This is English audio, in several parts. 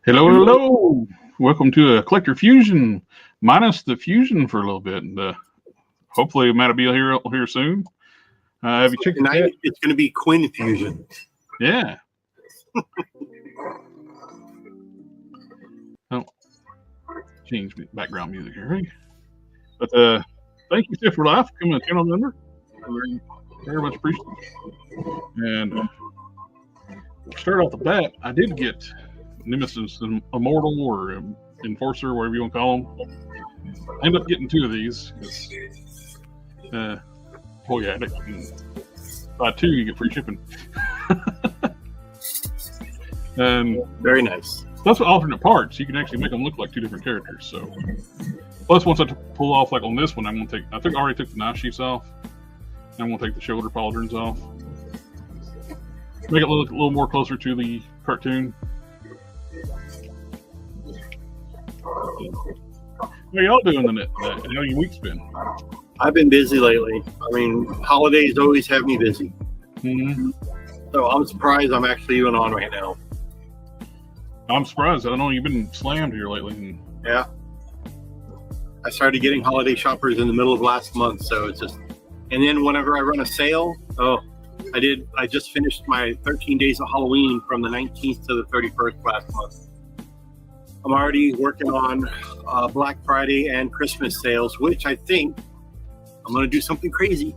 Hello, hello. Welcome to a Collector Fusion, minus the fusion for a little bit, and hopefully Matt will be here soon. Have you checked tonight? It's going to be Quinn Fusion. Yeah. Oh, change background music here, right? But thank you, Steph, for life, for coming to the channel member. Very much appreciated. And start off the bat, I did get Nemesis Immortal or Enforcer, whatever you want to call them. I ended up getting two of these. Oh yeah, buy two, you get free shipping. And very nice. That's with alternate parts. You can actually make them look like two different characters. So, plus once I pull off, like on this one, I'm gonna take. I already took the knife sheaths off. I'm gonna take the shoulder pauldrons off. Make it look a little more closer to the cartoon. How y'all doing in it? How your week's been? I've been busy lately. I mean, holidays always have me busy. Mm-hmm. So I'm surprised I'm actually even on right now. I'm surprised. I know you've been slammed here lately. Yeah. I started getting holiday shoppers in the middle of last month, so it's just. And then whenever I run a sale, I just finished my 13 days of Halloween from the 19th to the 31st last month. I'm already working on Black Friday and Christmas sales, which I think I'm going to do something crazy.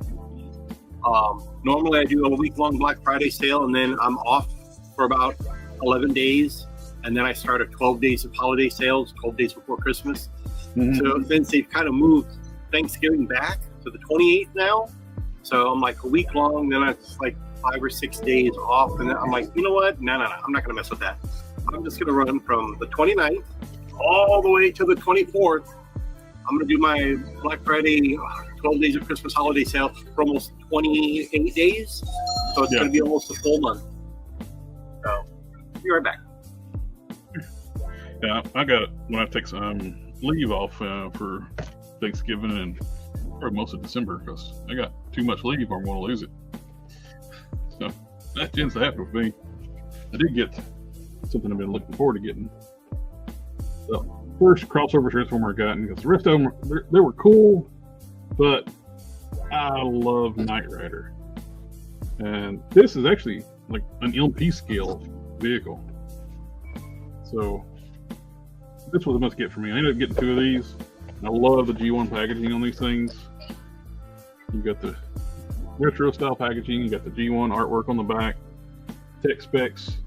Normally I do a week-long Black Friday sale, and then I'm off for about 11 days. And then I start a 12 days of holiday sales, 12 days before Christmas. Mm-hmm. So since they've kind of moved Thanksgiving back to the 28th now, so I'm like a week long, then it's like 5 or 6 days off. And then I'm like, you know what? No, I'm not going to mess with that. I'm just going to run from the 29th all the way to the 24th. I'm going to do my Black Friday 12 days of Christmas holiday sale for almost 28 days. So it's going to be almost a full month. So, be right back. Yeah, I got it when I take some leave off for Thanksgiving and probably most of December because I got too much leave or I'm going to lose it. So that tends to happen with me. I did get something I've been looking forward to getting. The first crossover Transformer I got, because the rest of them, they were cool, but I love Knight Rider. And this is actually like an LP scale vehicle. So that's what I must get for me. I ended up getting two of these. I love the G1 packaging on these things. You got the retro style packaging, you got the G1 artwork on the back, tech specs.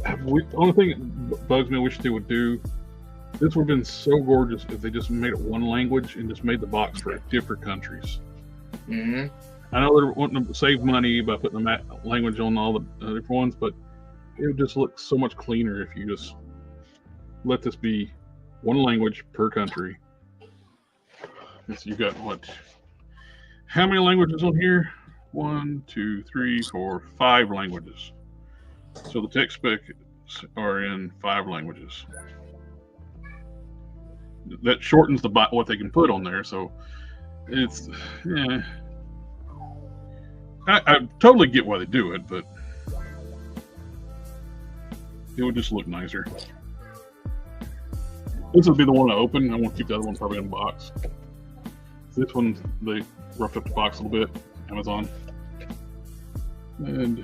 The only thing that bugs me, I wish they would do, this would have been so gorgeous if they just made it one language and just made the box for different countries. Mm-hmm. I know they're wanting to save money by putting the language on all the different ones, but it would just look so much cleaner if you just let this be one language per country. So you got what? How many languages on here? 1, 2, 3, 4, 5 languages. So the tech specs are in 5 languages. That shortens what they can put on there. So it's, I totally get why they do it, but it would just look nicer. This would be the one I open. I want to keep the other one probably in the box. This one, they roughed up the box a little bit, Amazon. And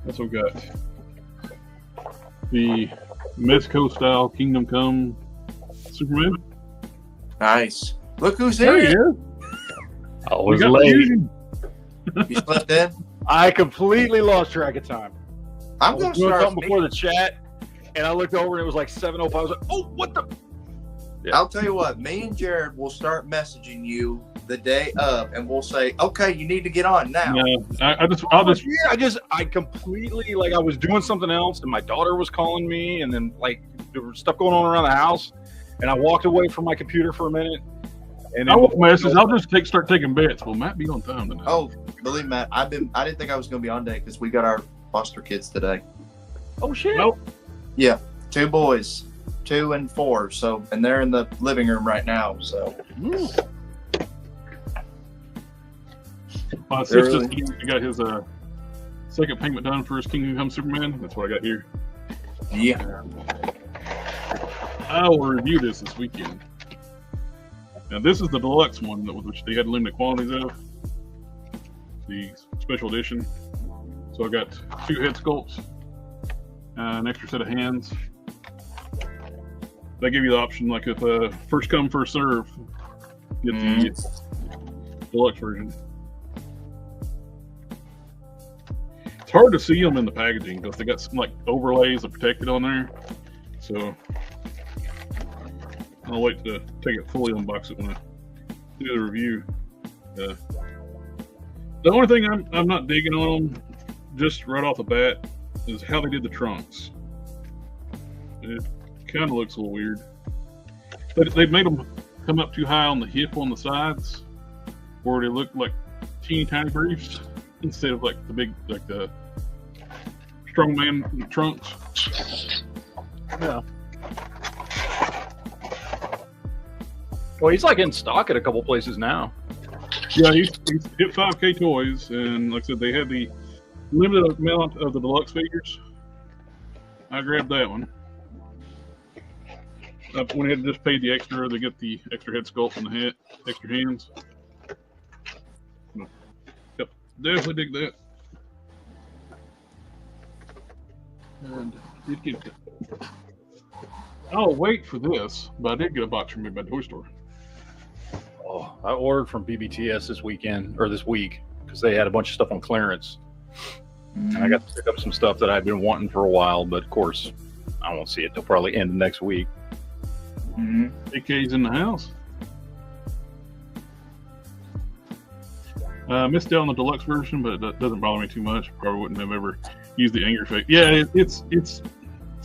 also got the Mezco style Kingdom Come Superman. Nice. Look who's There he here. is. I was late. You slept in? I completely lost track of time. I'm I going was to doing start something before the chat, and I looked over and it was like 7:05. I was like, "Oh, what the?" Yeah. I'll tell you what. Me and Jared will start messaging you the day of, and we'll say, "Okay, you need to get on now." Yeah, I completely, like, I was doing something else, and my daughter was calling me, and then like there was stuff going on around the house, and I walked away from my computer for a minute. And I won't message. I'll just start taking bets. Well, Matt be on time tonight. Oh, believe me, Matt, I didn't think I was going to be on day because we got our foster kids today. Oh shit! Nope. Yeah, 2 boys, 2 and 4. So, and they're in the living room right now. So, My sister's got his second payment done for his Kingdom Come Superman. That's what I got here. Yeah. I will review this weekend. Now, this is the deluxe one, which they had limited quantities of. The special edition. So I got 2 head sculpts, an extra set of hands. They give you the option, like if first come, first serve, get the deluxe version. It's hard to see them in the packaging because they got some like overlays that protect it on there. So I'll wait to take it fully, unbox it when I do the review. The only thing I'm not digging on them, just right off the bat, is how they did the trunks. It kind of looks a little weird. But they made them come up too high on the hip on the sides, where they look like teeny tiny briefs instead of like the big, like the strongman trunks. Yeah. Well, he's like in stock at a couple places now. Yeah, he's hit 5K Toys, and like I said, they had the limited amount of the deluxe figures. I grabbed that one. I went ahead and just paid the extra to get the extra head sculpt and the head, extra hands. Yep, definitely dig that. And did get that. I'll wait for this, but I did get a box from me by Toy Store. Oh, I ordered from BBTS this weekend, or this week, because they had a bunch of stuff on clearance. And I got to pick up some stuff that I've been wanting for a while, but of course, I won't see it till probably end of next week. AK's in the house. Missed out on the deluxe version, but that doesn't bother me too much. Probably wouldn't have ever used the anger effect. Yeah, it's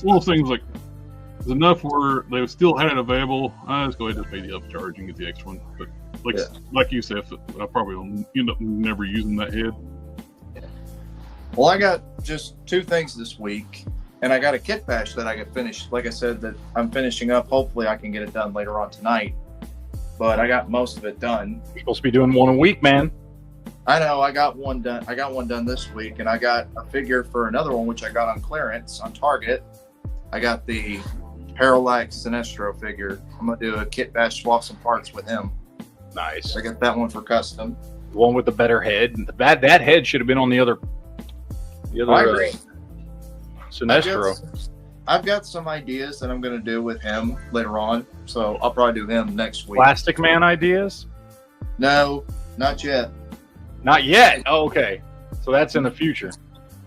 one of those things like there's enough where they still had it available. I just go ahead and pay the upcharge and get the extra one. But like you said, I probably will end up never using that head. Well, I got just 2 things this week, and I got a kit bash that I got finished. Like I said, that I'm finishing up. Hopefully, I can get it done later on tonight. But I got most of it done. You're supposed to be doing one a week, man. I know. I got one done. I got one done this week, and I got a figure for another one, which I got on clearance on Target. I got the Parallax Sinestro figure. I'm gonna do a kit bash, swap some parts with him. Nice. I got that one for custom. The one with the better head. That head should have been on the other. I agree. Sinestro. I've got some ideas that I'm going to do with him later on, so I'll probably do him next week. Plastic Man ideas? No, not yet. Not yet? Oh, okay. So that's in the future.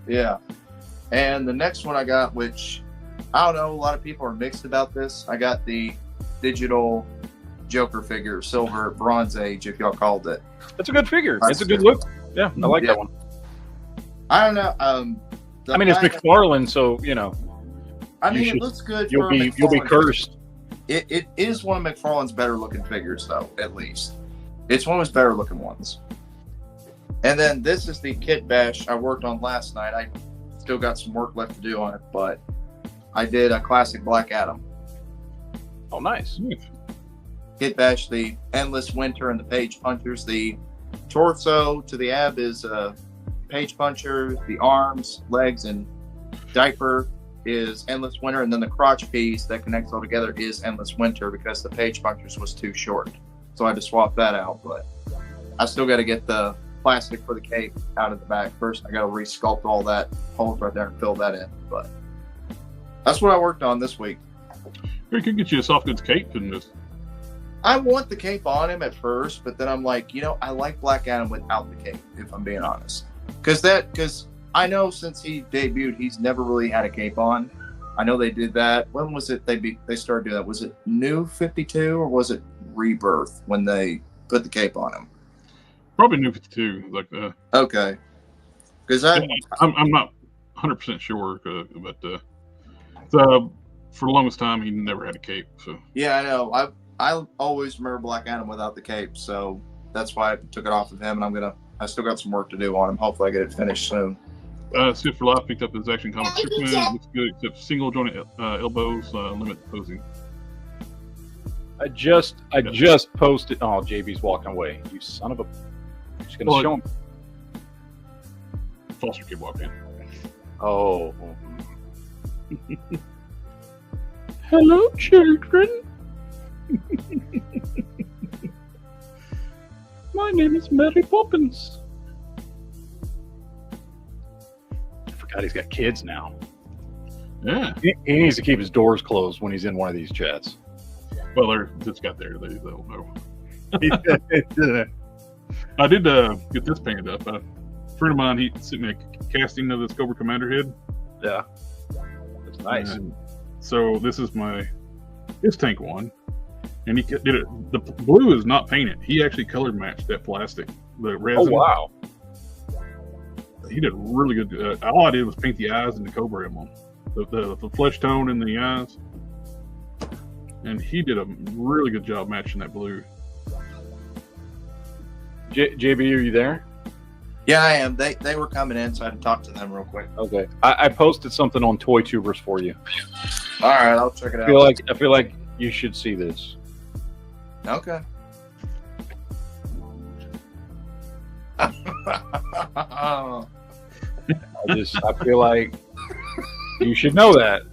Yeah. And the next one I got, which I don't know, a lot of people are mixed about this. I got the digital Joker figure, Silver Bronze Age, if y'all called it. That's a good figure. It's a good look. Yeah, I like that one. I don't know. I mean, it's McFarlane, so you know. I mean, it looks good. You'll be cursed. It is one of McFarlane's better looking figures, though. At least it's one of his better looking ones. And then this is the kit bash I worked on last night. I still got some work left to do on it, but I did a classic Black Adam. Oh, nice. Kit bash, the Endless Winter and the Page Punchers. The torso to the ab is Page Puncher. The arms, legs, and diaper is Endless Winter, and then the crotch piece that connects all together is Endless Winter because the Page Punchers was too short. So I had to swap that out, but I still got to get the plastic for the cape out of the back first. I got to resculpt all that holes right there and fill that in, but that's what I worked on this week. We could get you a soft goods cape and just. I want the cape on him at first, but then I'm like, I like Black Adam without the cape, if I'm being honest. Because I know since he debuted, he's never really had a cape on. I know they did that. When was it they started doing that? Was it New 52 or was it Rebirth when they put the cape on him? Probably New 52, like that. Okay. Because I'm not 100% sure, but for the longest time he never had a cape. So yeah, I know. I always remember Black Adam without the cape, so that's why I took it off of him, and I still got some work to do on him. Hopefully I get it finished soon. Skip for Life picked up his Action Comics Superman. Looks good, except single jointed elbows, limit posing. I just posted. Oh, JB's walking away. You son of a. Just gonna show him. foster kid walked in. Oh. Hello, children. My name is Mary Poppins. I forgot he's got kids now. Yeah. He needs to keep his doors closed when he's in one of these jets. Well, they're just got there. They don't know. I did get this painted up. A friend of mine, he sent me a casting of this Cobra Commander head. Yeah. That's nice. And so this is his tank one. And he did it. The blue is not painted. He actually color matched that plastic, the resin. Oh, wow. He did really good. All I did was paint the eyes and the Cobra emblem, the flesh tone in the eyes. And he did a really good job matching that blue. JB, are you there? Yeah, I am. They were coming in, so I had to talk to them real quick. Okay. I posted something on Toy Tubers for you. All right, I'll check it out. I feel like you should see this. Okay. I feel like you should know that.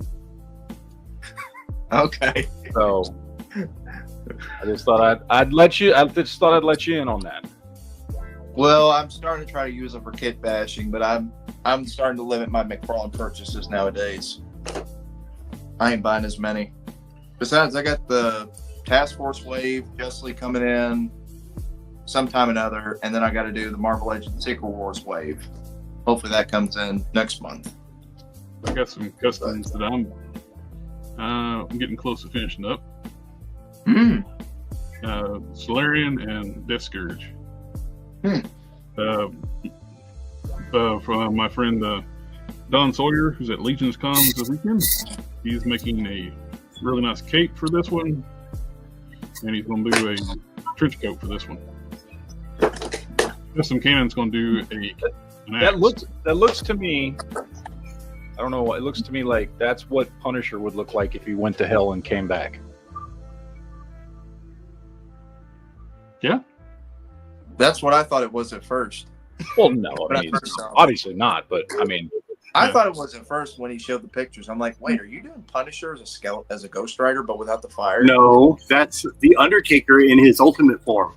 Okay. So I just thought I'd let you in on that. Well, I'm starting to try to use them for kit bashing, but I'm starting to limit my McFarlane purchases nowadays. I ain't buying as many. Besides, I got the Task Force Wave justly coming in sometime or another, and then I got to do the Marvel Legends Secret Wars Wave. Hopefully that comes in next month. I got some customs that I'm getting close to finishing up. Solarian and Death Scourge. From my friend Don Sawyer, who's at Legion's Coms this weekend. He's making a really nice cape for this one, and he's going to do a trench coat for this one. Custom Cannon's going to do an axe. That looks to me. I don't know. It looks to me like that's what Punisher would look like if he went to hell and came back. Yeah. That's what I thought it was at first. Well, no, I mean, obviously not. But I mean, I thought it was at first when he showed the pictures. I'm like, wait, are you doing Punisher as a Ghost Rider, but without the fire? No, that's the Undertaker in his ultimate form.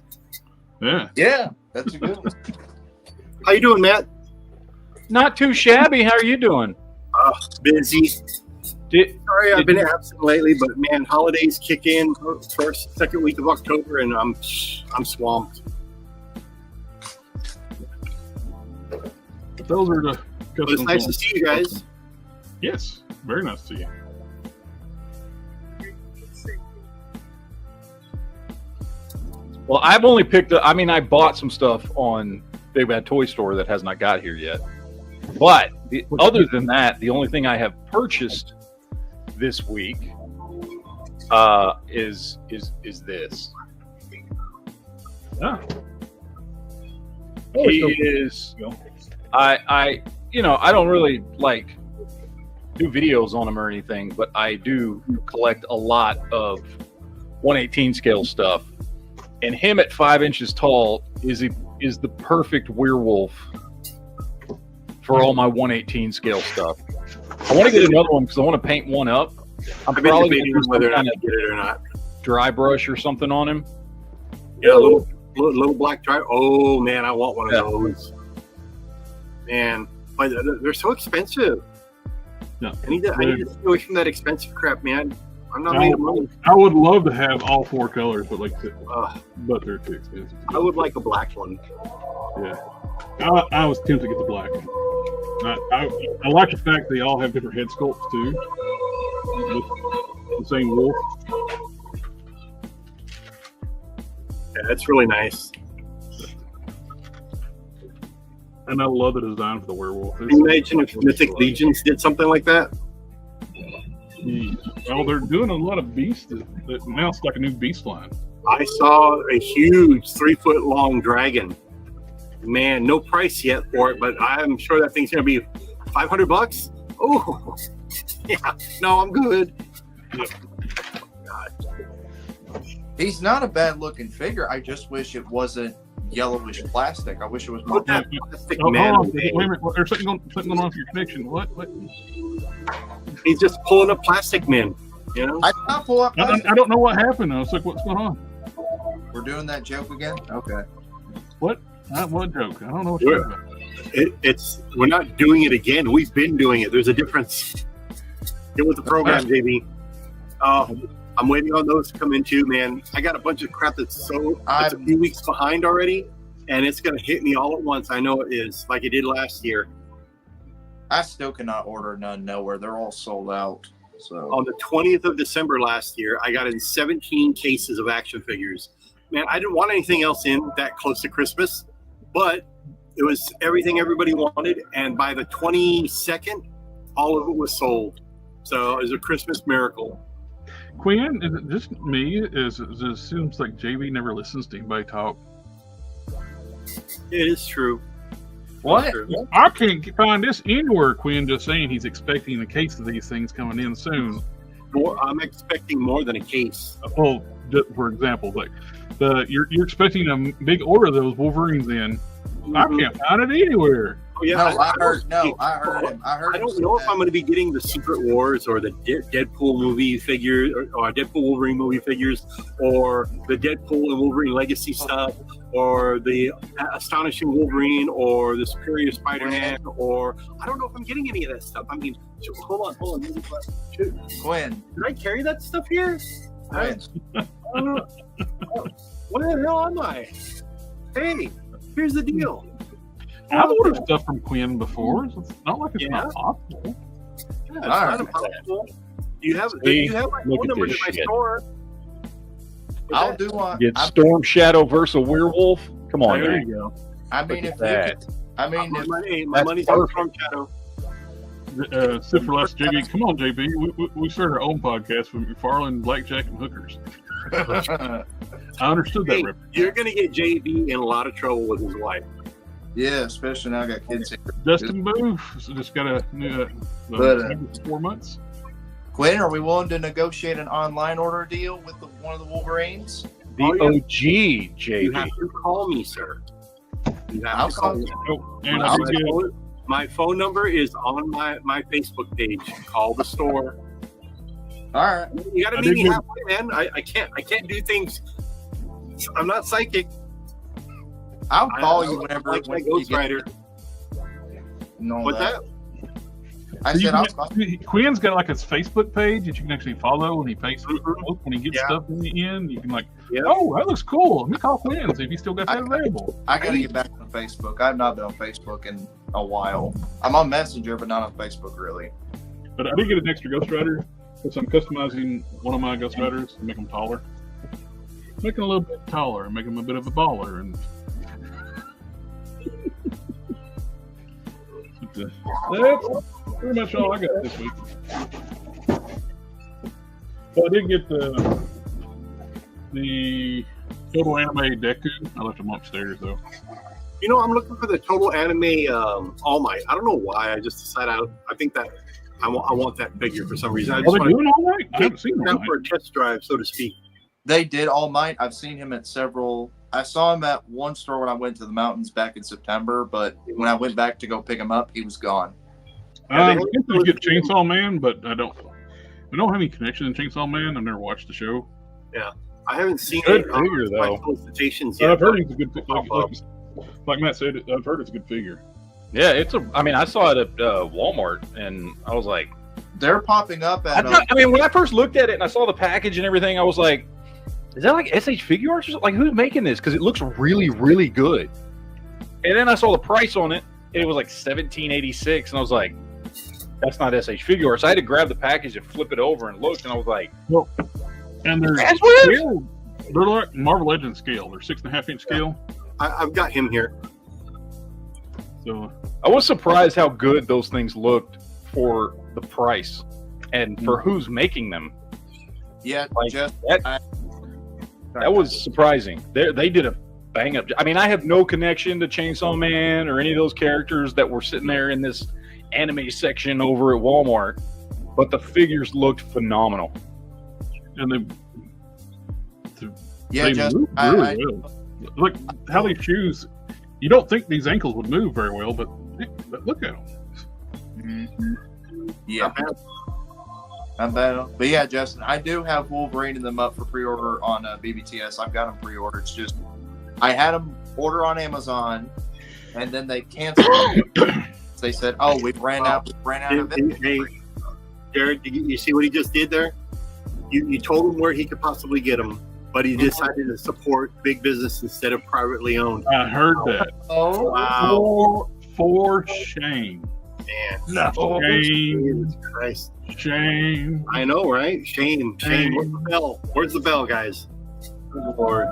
Yeah. Yeah, that's a good one. How you doing, Matt? not too shabby. How are you doing? Busy. Sorry, I've been absent lately, but man, holidays kick in second week of October, and I'm swamped. Those are the. But it's nice to see you guys. Yes, very nice to see you. Well, I've only picked up, I mean, I bought some stuff on Big Bad Toy Store that has not got here yet. But other than that, the only thing I have purchased this week is this. Yeah. He is. I don't really like do videos on him or anything, but I do collect a lot of 1/18 scale stuff. And him at 5 inches tall is the perfect werewolf for all my 1/18 scale stuff. I want to get another one because I want to paint one up. I'm probably going to do whether or not kind to get it or not. dry brush or something on him. Yeah, a little black dry. Oh man, I want one of those. Man, but they're so expensive. Yeah. I need to stay away from that expensive crap, man. I'm not made of money. I would love to have all four colors, but but they're too expensive. I would like a black one. Yeah, I was tempted to get the black one. I like the fact they all have different head sculpts too. The same wolf. Yeah, that's really nice. And I love the design for the werewolf. Can you imagine if Mythic Legions did something like that? Well, they're doing a lot of beasts that now it's like a new beast line. I saw a huge 3-foot long dragon. Man, no price yet for it, but I'm sure that thing's going to be $500. Oh, yeah. No, I'm good. He's not a bad looking figure. I just wish it wasn't yellowish plastic. I wish it was more. Put that plastic Hold man on. away. Wait a minute. There's something going on with your connection. What? He's just pulling up plastic men. You know? I cannot pull up. I don't know what happened. I was like, what's going on? We're doing that joke again. Okay. What? What joke? I don't know what you're talking about. We're not doing it again. We've been doing it. There's a difference. Get with the program, JB. I'm waiting on those to come in too, man. I got a bunch of crap that's a few weeks behind already, and it's going to hit me all at once. I know it is, like it did last year. I still cannot order none nowhere. They're all sold out. So on the 20th of December last year, I got in 17 cases of action figures. Man, I didn't want anything else in that close to Christmas, but it was everything everybody wanted. And by the 22nd, all of it was sold. So it was a Christmas miracle. Quinn, is it just me? It seems like JB never listens to anybody talk. It is true. what? I can't find this anywhere, Quinn, just saying he's expecting a case of these things coming in soon. I'm expecting more than a case. Oh, for example, like you're expecting a big order of those Wolverines in. I can't find it anywhere. Oh, yeah, I heard him. I don't know if I'm going to be getting the Secret Wars or the Deadpool movie figures or Deadpool Wolverine movie figures or the Deadpool and Wolverine Legacy stuff or the Astonishing Wolverine or the Superior Spider-Man or I don't know if I'm getting any of that stuff. I mean, hold on. Quinn. Did I carry that stuff here? Quinn. Where the hell am I? Hey, here's the deal. I've ordered stuff from Quinn before. It's not like it's not possible. Yeah, it's not impossible. You have my phone number to my store. I'll do one. Get Storm Shadow versus Werewolf. Come on, There man. you go. I mean, if that. you could, I mean, My money's on Storm Shadow. Sit for less, JB. Come on, JB. We started our own podcast with McFarlane, Blackjack, and Hookers. I understood that. Hey, you're going to get JB in a lot of trouble with his wife. yeah, especially now I got kids here. Justin Booth just got a 4 months. Quinn, are we willing to negotiate an online order deal with one of the Wolverines? The OG, JB. You have to call me, sir. You have I'll to call call me. Oh, and My phone number is on my Facebook page. Call the store. All right. You got to meet me halfway, man. I can't do things. I'm not psychic. I'll call you whenever like my you Ghost get Rider. No, What's that? I said I'll call. Quinn's got like his Facebook page that you can actually follow when he posts when he gets stuff in the end. You can oh, that looks cool. Let me call Quinn, see if he still got that available. I gotta get back on Facebook. I've not been on Facebook in a while. I'm on Messenger, but not on Facebook really. But I did get an extra Ghost Rider because I'm customizing one of my Ghost Riders to make them taller. Make him a little bit taller and make him a bit of a baller. And that's pretty much all I got this week. But I did get the Total Anime Deku. I left them upstairs though. You know, I'm looking for the Total Anime All Might. I don't know why. I just decided I think that I want that figure for some reason. I just Are they doing All Might? I haven't seen All Might. for a test drive, so to speak. They did All Might. I've seen him at several. I saw him at one store when I went to the mountains back in September, but when I went back to go pick him up, he was gone. I guess I get Chainsaw Man, but I don't have any connection to Chainsaw Man. I've never watched the show. Yeah, I haven't seen Good it. figure, though. Solicitations But yet. I've heard it's a good like Matt said. I've heard it's a good figure. Yeah, I mean, I saw it at Walmart, and I was like, They're popping up at. I mean, when I first looked at it and I saw the package and everything, I was like, is that like SH Figure Arts or something? Like, who's making this? Because it looks really, really good. And then I saw the price on it, and it was like $17.86, and I was like, that's not SH Figure Arts. So I had to grab the package and flip it over and look, and I was like, well, and they're that's what it is. scale. They're like Marvel Legends scale. They're 6.5-inch scale. I've got him here. So I was surprised how good those things looked for the price and for who's making them. Yeah, Like, just that was surprising. They did a bang up. I mean, I have no connection to Chainsaw Man or any of those characters that were sitting there in this anime section over at Walmart, but the figures looked phenomenal. and they yeah, just move really well. Look how these shoes. You don't think these ankles would move very well, but look at them. Mm-hmm. Yeah. Not bad. Not bad. But yeah, Justin, I do have Wolverine in them up for pre-order on BBTS. I've got them pre-ordered. It's just I had them order on Amazon, and then they canceled. They said, "Oh, we ran out of it." Hey, Jared, you see what he just did there? You told him where he could possibly get them, but he decided to support big business instead of privately owned. I heard that. Oh, Wow. For shame. Man. No. Shame. Jesus Christ. Shame. I know, right? Shame. Where's the bell? Where's the bell, guys? Good Lord.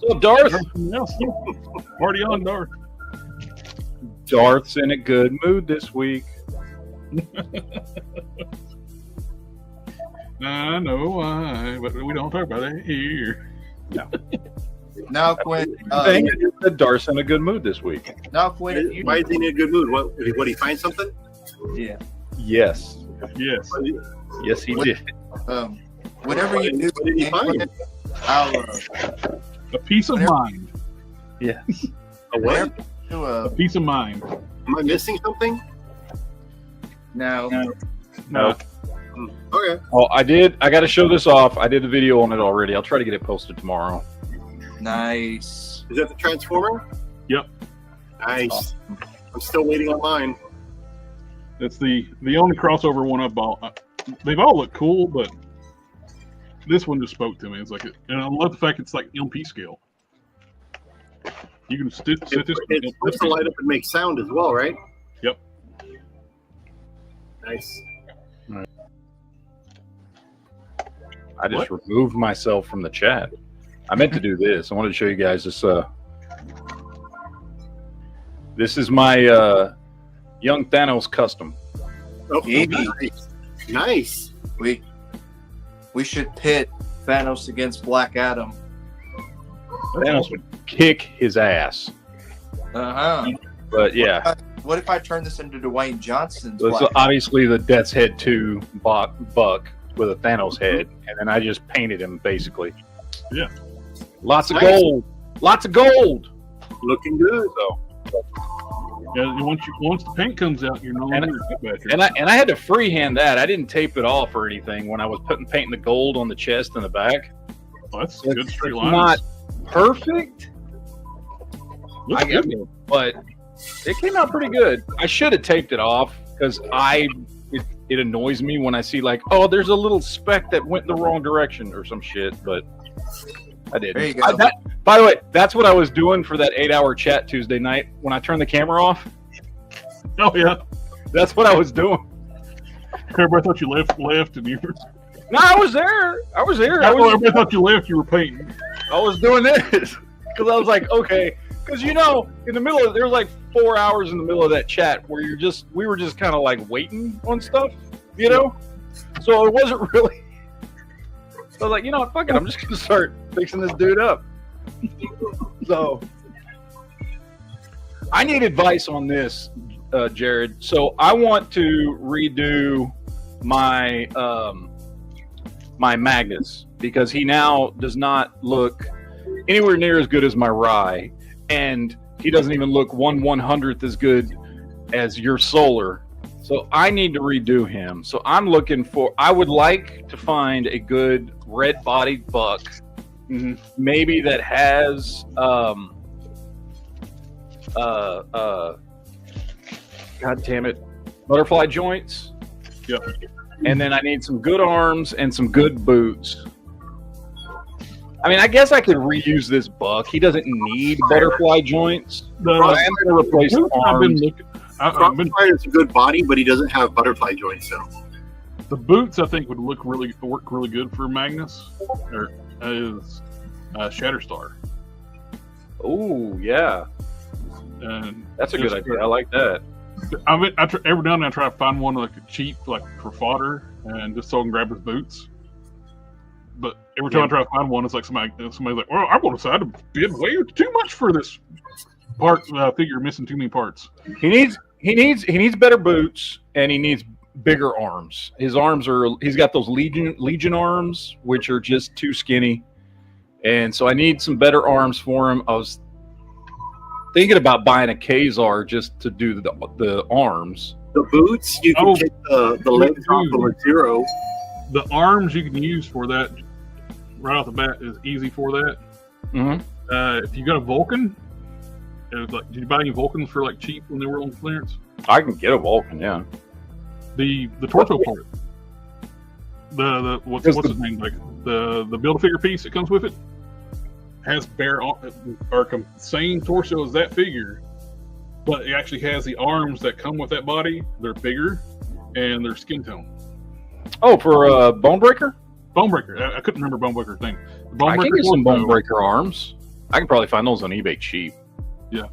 So Darth, Party on, Darth. Darth's in a good mood this week. I know why, but we don't talk about it here. No. now Quinn. Thing is that Darth's in a good mood this week. Now Quinn, if you Why is he in a good mood? What he find something? yeah. Yes. Yes. Yes, he did. Whatever you do, What did he find? I'll A peace of mind. Yes. A what? do A peace of mind. Am I missing something? now. No. Okay. Oh, I did. I got to show this off. I did a video on it already. I'll try to get it posted tomorrow. Nice. Is that the Transformer? Yep. Nice. I'm still waiting on mine. That's the only crossover one I've bought. They've all looked cool, but this one just spoke to me. It's like, and I love the fact it's like MP scale. You can sit this. It's supposed to light up and make sound as well, right? Yep. Nice. I just removed myself from the chat. I meant to do this. I wanted to show you guys this. This is my young Thanos custom. Oh, Hey. nice. We should pit Thanos against Black Adam. Thanos would kick his ass. But yeah, What if I turn this into Dwayne Johnson's so it's Black obviously the Death's Head 2 Buck with a Thanos head, and then I just painted him basically. Yeah. Lots of Nice. gold. Lots of gold. Looking good. So Yeah, once the paint comes out, you're no longer a battery. and I had to freehand that. I didn't tape it off or anything when I was painting the gold on the chest and the back. That's good straight It's lines. not perfect, Looks good. but it came out pretty good. I should have taped it off because it annoys me when I see like, oh, there's a little speck that went the wrong direction or some shit, but I didn't. There you go. By the way, that's what I was doing for that 8-hour chat Tuesday night when I turned the camera off. Oh yeah. That's what I was doing. Everybody thought you left, and you were. No, I was there. Everybody thought you left. You were painting. I was doing this because I was like, okay, because in the middle of there was like 4 hours in the middle of that chat where we were just kind of like waiting on stuff, So it wasn't really. So I was like, fuck it, I'm just gonna start fixing this dude up. So I need advice on this, Jared. So I want to redo my my Magnus because he now does not look anywhere near as good as my Rye, and he doesn't even look 1/100th as good as your Solar. So I need to redo him. So I would like to find a good red-bodied buck, maybe that has God damn it, butterfly joints. Yep. And then I need some good arms and some good boots. I mean, I guess I could reuse this buck. He doesn't need butterfly joints. But I am going to replace the arms. Crossfire is a good body, but he doesn't have butterfly joints, so. The boots, I think, would work really good for Magnus, or is Shatterstar. Oh yeah, And that's a good idea. I like that. I mean, every now and then I try to find one like cheap, like for fodder, and just so I can grab his boots. But every time I try to find one, it's like somebody's like, "Well, I'm going to decide to bid way too much for this part figure, missing too many parts." He needs better boots, and he needs bigger arms. He's got those Legion arms, which are just too skinny, And so I need some better arms for him. I was thinking about buying a Kazar just to do the arms. The boots, you can take the legs off of a Zero. The arms you can use for that right off the bat is easy for that. Mm-hmm. If you got a Vulcan, did you buy any Vulcans for like cheap when they were on clearance? I can get a Vulcan, yeah. The torso part, what's his name, like the Build-A-Figure piece that comes with it has same torso as that figure, but it actually has the arms that come with that body. They're bigger and they're skin tone. Oh, for Bonebreaker? Bonebreaker. I couldn't remember Bonebreaker's name. I can get some Bonebreaker arms. I can probably find those on eBay cheap. Yeah,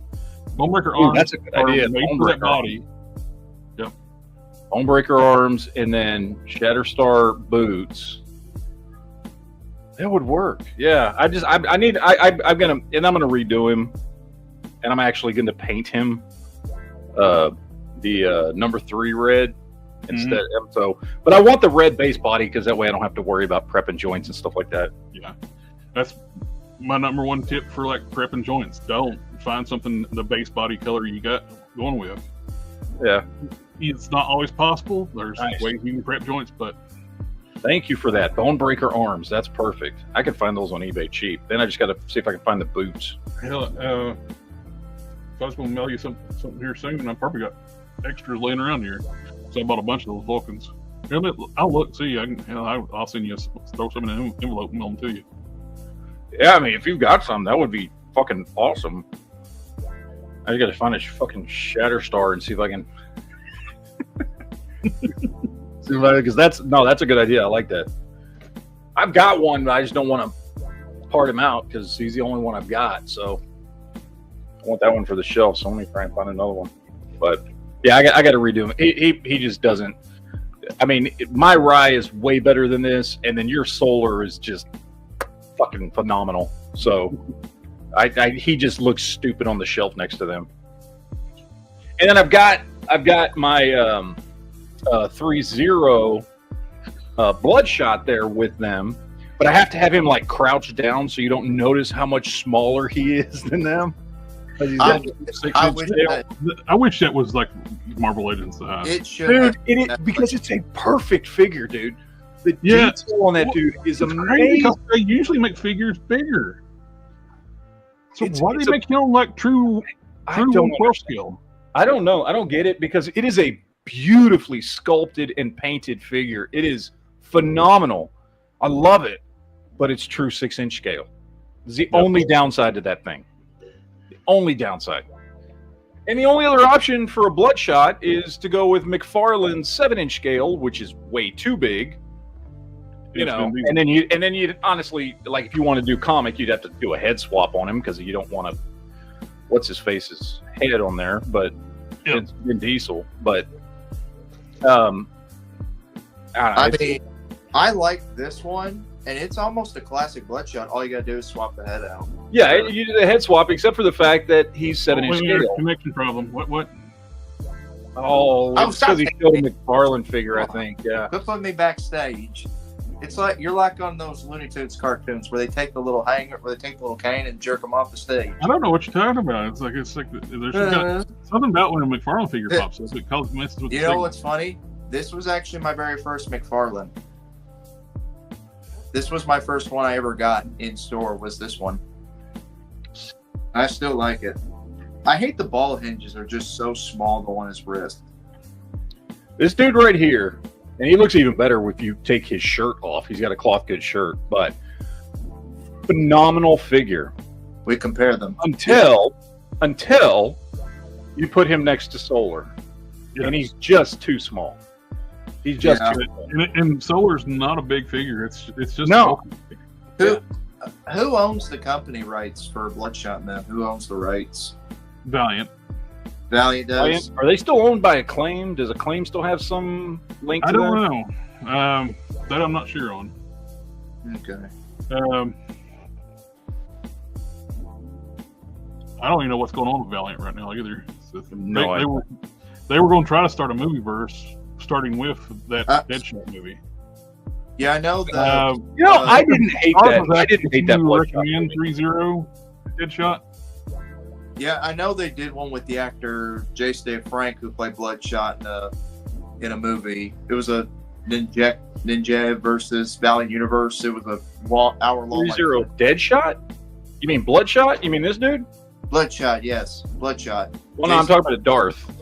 Bonebreaker arms. That's a good idea. Made for that body. Yep. Bonebreaker arms and then Shatterstar boots. That would work. Yeah, I'm gonna redo him, and I'm actually gonna paint him the number 3 red instead. So, but I want the red base body because that way I don't have to worry about prepping joints and stuff like that. Yeah, that's my number 1 tip for like prepping joints. Don't find something the base body color you got going with. Yeah, it's not always possible. There's ways you can prep joints, but thank you for that. Bonebreaker arms. That's perfect. I can find those on eBay cheap. Then I just got to see if I can find the boots. Hell, if I was going to mail you something here soon, I probably got extras laying around here. So I bought a bunch of those Vulcans. I'll look, see. I'll send you, throw some in an envelope and mail them to you. Yeah, I mean, if you've got some, that would be fucking awesome. I just got to find a fucking Shatterstar and see if I can. Because that's a good idea. I like that. I've got one, but I just don't want to part him out because he's the only one I've got. So I want that one for the shelf. So let me try and find another one. But yeah, I got to redo him. He just doesn't. I mean, my Rye is way better than this, and then your Solar is just fucking phenomenal. So he just looks stupid on the shelf next to them. And then I've got my 3-0 Bloodshot there with them, but I have to have him like crouched down so you don't notice how much smaller he is than them. I wish that was like Marvel Legends size. It should, dude. Because it's a perfect figure, dude. The detail on that dude is amazing. Because they usually make figures bigger. So why do they make him like true 1/12 scale? I don't know. I don't get it because it is a beautifully sculpted and painted figure. It is phenomenal. I love it, but it's true 6-inch scale. It's the only downside to that thing. The only downside. And the only other option for a Bloodshot is to go with McFarlane's 7-inch scale, which is way too big. You know, and then you'd honestly, like, if you want to do comic, you'd have to do a head swap on him because you don't want to. What's his face's head on there? But it's Vin Diesel. But I mean, I like this one, and it's almost a classic Bloodshot. All you gotta do is swap the head out. Yeah, you do the head swap, except for the fact that he's 7-inch scale. Connection problem. What? Oh, it's because he killed a McFarlane figure, I think. Yeah. Quit putting me backstage. It's like you're like on those Looney Tunes cartoons where they take the little hanger, where they take the little cane and jerk them off the stage. I don't know what you're talking about. It's like there's something about when a McFarlane figure pops up. It messes with. You know what's funny? This was actually my very first McFarlane. This was my first one I ever got in store. Was this one? I still like it. I hate the ball hinges are just so small on his wrist. This dude right here. And he looks even better if you take his shirt off. He's got a cloth good shirt, but phenomenal figure. We compare them until you put him next to Solar, and he's just too small. He's just too small. And Solar's not a big figure. It's just no. Who owns the company rights for Bloodshot now? Who owns the rights? Valiant. Valiant does. Are they still owned by Acclaim? Does Acclaim still have some link to I don't know. That I'm not sure on. Okay. I don't even know what's going on with Valiant right now either. They were going to try to start a movie verse starting with that Deadshot movie. Yeah, I know the. I didn't hate that. I didn't hate that You Bloodshot recommend movie. 3-0 Deadshot? Yeah, I know they did one with the actor Jace Dave Frank who played Bloodshot in a movie. It was a Ninja versus Valiant Universe. It was a hour long. 3-0 Deadshot? You mean Bloodshot? You mean this dude? Bloodshot, yes, Bloodshot. Well, no, I'm talking about Darth.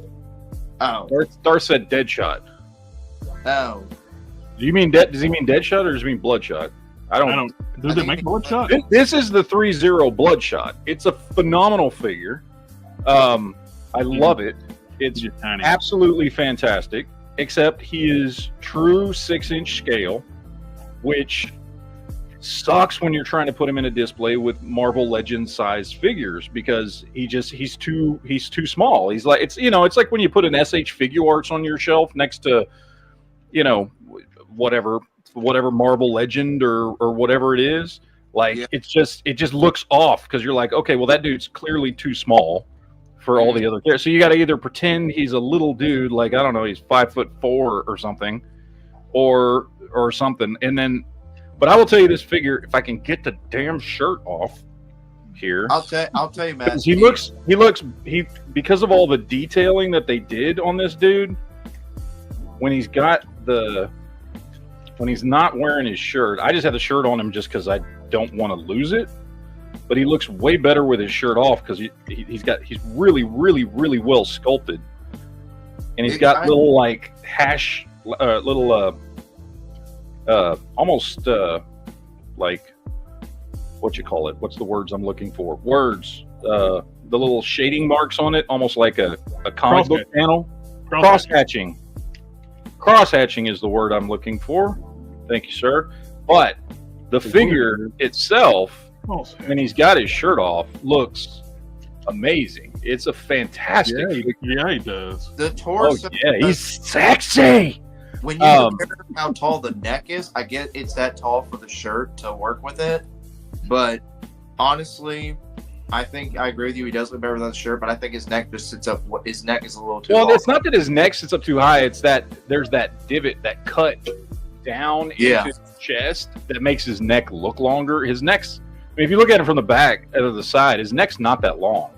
Oh, Darth said Deadshot. oh. Do you mean Does he mean Deadshot or does he mean Bloodshot? I don't. Does it make Bloodshot? This is the 3-0 Bloodshot. It's a phenomenal figure. I love it. It's Just tiny. absolutely fantastic. Except he is true 6-inch scale, which sucks when you're trying to put him in a display with Marvel Legends size figures because he's too small. He's like it's like when you put an SH Figure Arts on your shelf next to whatever Marvel Legend or whatever it is. Like it just looks off because you're like, okay, well that dude's clearly too small for all the other characters. So you got to either pretend he's a little dude, like I don't know, he's 5'4" or something, or something. And then, but I will tell you this figure, if I can get the damn shirt off here, I'll tell you, Matt. he looks because of all the detailing that they did on this dude. When he's not wearing his shirt, I just have the shirt on him just because I don't want to lose it. But he looks way better with his shirt off because he's really, really, really well sculpted, and he's got little like almost like what you call it? What's the words I'm looking for? Words. The little shading marks on it, almost like a comic book panel. Cross hatching. Cross hatching is the word I'm looking for. Thank you, sir. But the figure itself, when he's got his shirt off, looks amazing. It's a fantastic figure. Yeah, he does. The torso. Oh, yeah, he's sexy. When you compare how tall the neck is, I get it's that tall for the shirt to work with it. But honestly, I think I agree with you. He does look better without the shirt, but I think his neck just sits up. His neck is a little too long. Well, it's not that his neck sits up too high. It's that there's that divot, that cut down into his chest that makes his neck look longer. His neck's, I mean, if you look at it from the back or the side, his neck's not that long.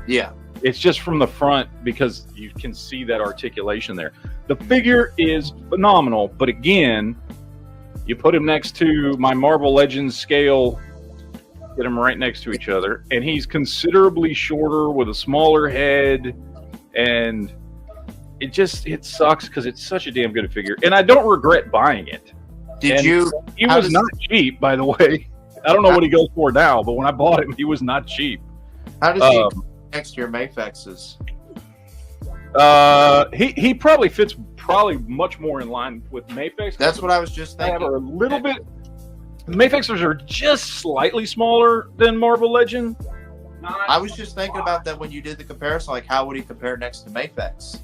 Yeah. It's just from the front because you can see that articulation there. The figure is phenomenal, but again, you put him next to my Marvel Legends scale, get them right next to each other, and he's considerably shorter with a smaller head, and it sucks because it's such a damn good figure, and I don't regret buying it. He was not cheap, by the way. I don't know what he goes for now, but when I bought him, he was not cheap. How does he next to your Mafexes? He probably fits much more in line with Mafex. That's what I was just thinking. A little bit. Mafexers are just slightly smaller than Marvel Legend. I was just thinking about that when you did the comparison. Like, how would he compare next to Mafex?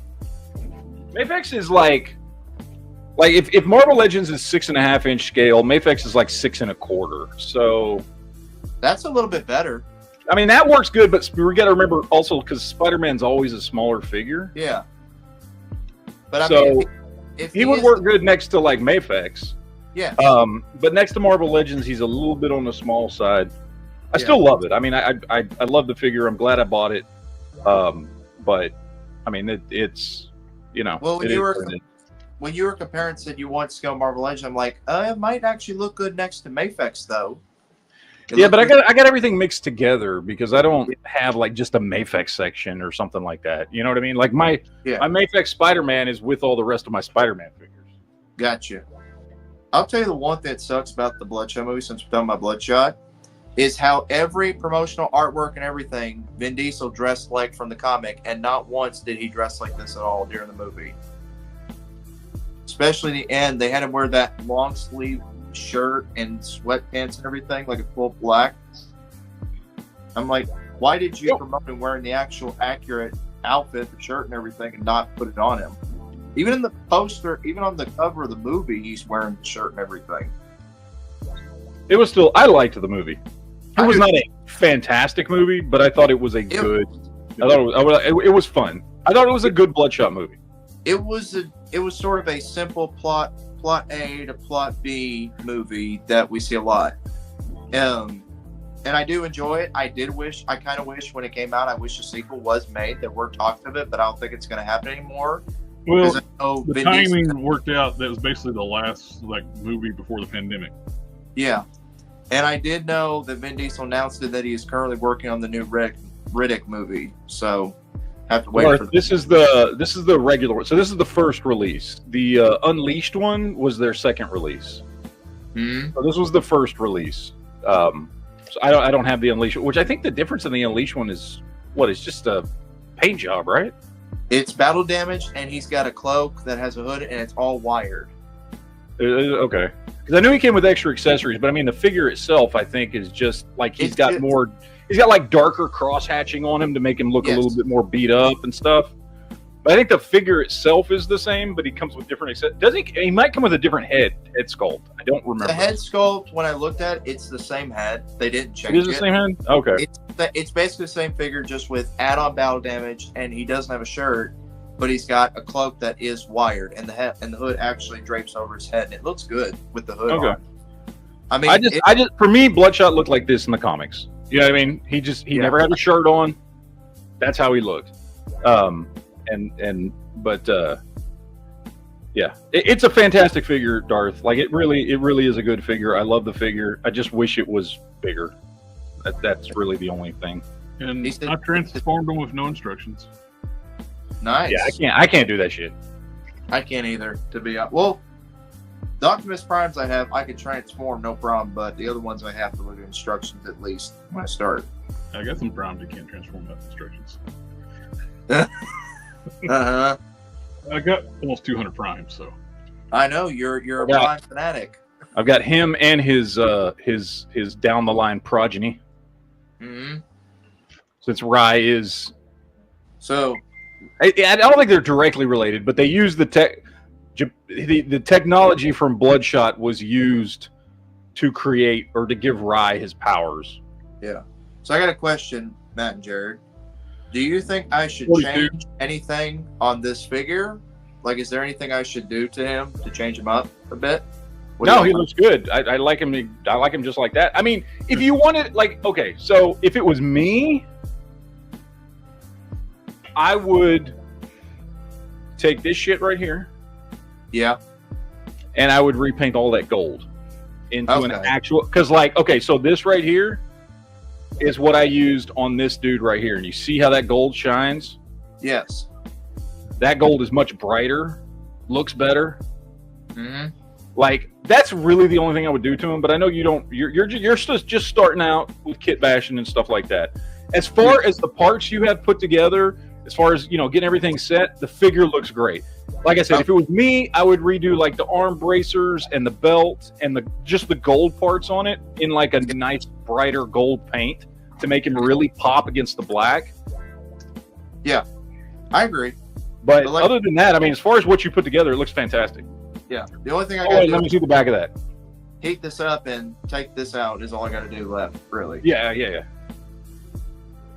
Mafex is like if Marvel Legends is 6.5 inch scale, Mafex is like 6 1/4. So that's a little bit better. I mean, that works good, but we got to remember also because Spider-Man's always a smaller figure. Yeah. But so I mean, if he would work good next to like Mafex. Yeah. But next to Marvel Legends, he's a little bit on the small side. I still love it. I mean, I love the figure. I'm glad I bought it. But I mean, it's Well, when you were comparing, said you want scale Marvel Legends, I'm like, it might actually look good next to Mafex though. But I got everything mixed together because I don't have like just a Mafex section or something like that. You know what I mean? Like my Mafex Spider-Man is with all the rest of my Spider-Man figures. Gotcha. I'll tell you the one thing that sucks about the Bloodshot movie, since we're talking about Bloodshot, is how every promotional artwork and everything, Vin Diesel dressed like from the comic, and not once did he dress like this at all during the movie. Especially in the end, they had him wear that long sleeve shirt and sweatpants and everything, like a full black. I'm like, why did you promote him wearing the actual accurate outfit, the shirt and everything, and not put it on him? Even in the poster, even on the cover of the movie, he's wearing the shirt and everything. It was still, I liked the movie. It was not a fantastic movie, but I thought it was it was fun. I thought it was a good Bloodshot movie. It was sort of a simple plot plot A to plot B movie that we see a lot. And I do enjoy it. I kind of wish when it came out, I wish a sequel was made. There were talks of it, but I don't think it's going to happen anymore. Well, the Vin timing Diesel, worked out. That was basically the last movie before the pandemic. yeah. And I did know that Vin Diesel announced that he is currently working on the new Riddick movie. So have to wait for this is the regular one. So this is the first release. The Unleashed one was their second release. Mhm. So this was the first release. So I don't have the Unleashed, which I think the difference in the Unleashed one is it's just a paint job, right? It's battle damage, and he's got a cloak that has a hood, and it's all wired. Okay. Because I knew he came with extra accessories, but I mean the figure itself, I think, is just like he's got like darker cross hatching on him to make him look a little bit more beat up and stuff. But I think the figure itself is the same, but he comes with different accessories. Does he? He might come with a different head sculpt. I don't remember. The head sculpt, when I looked at it, it's the same head. They didn't change it. It is the same head? Okay. It's basically the same figure, just with add-on battle damage, and he doesn't have a shirt, but he's got a cloak that is wired, and the hood actually drapes over his head, and it looks good with the hood on. I mean, I just for me, Bloodshot looked like this in the comics. You know what I mean? He never had a shirt on. That's how he looked. Yeah, it's a fantastic figure, Darth. Like it really is a good figure. I love the figure. I just wish it was bigger. That's really the only thing. And I transformed him with no instructions. Nice. Yeah, I can't do that shit. I can't either, to be honest. Well, the Optimus Primes I can transform, no problem, but the other ones I have to look at instructions at least when I start. I got some primes you can't transform without instructions. Uh-huh. I got almost 200 primes, so. I know, you're a prime fanatic. I've got him and his down the line progeny. Mm-hmm. Since Rye is, so I don't think they're directly related, but they use the technology from Bloodshot was used to create or to give Rye his powers. Yeah. So I got a question, Matt and Jared. Do you think I should change anything on this figure? Like, is there anything I should do to him to change him up a bit? No, he looks good. I like him. I like him just like that. I mean, if you wanted, like, okay, so if it was me, I would take this shit right here. Yeah. And I would repaint all that gold into an actual, because, like, okay, so this right here is what I used on this dude right here. And you see how that gold shines? Yes. That gold is much brighter, looks better. Mm-hmm. Like, that's really the only thing I would do to him. But I know you don't. You're just starting out with kit bashing and stuff like that. As far as the parts you have put together, as far as getting everything set, the figure looks great. Like I said, if it was me, I would redo like the arm bracers and the belt and just the gold parts on it in like a nice brighter gold paint to make him really pop against the black. Yeah, I agree. But like, other than that, I mean, as far as what you put together, it looks fantastic. Yeah, the only thing I got to do let me see the back of that. Heat this up and take this out is all I got to do left, really. Yeah.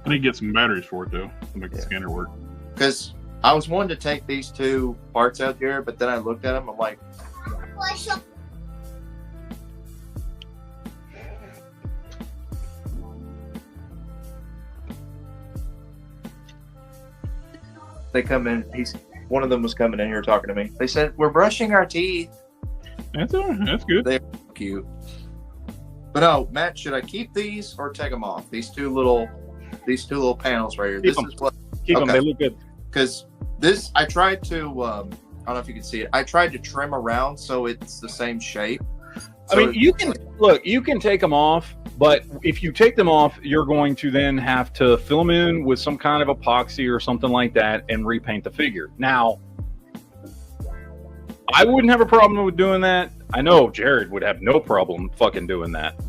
I need to get some batteries for it though to make the scanner work. Because I was wanting to take these two parts out here, but then I looked at them. I'm like, they come in. One of them was coming in here talking to me. They said, "We're brushing our teeth." That's all right. That's good. They're cute. But no, Matt, should I keep these or take them off? These two little panels right here. Keep them. Keep them. They look good. Because this, I tried to. I don't know if you can see it. I tried to trim around so it's the same shape. So I mean, you can take them off, but if you take them off, you're going to then have to fill them in with some kind of epoxy or something like that and repaint the figure. Now, I wouldn't have a problem with doing that. I know Jared would have no problem fucking doing that.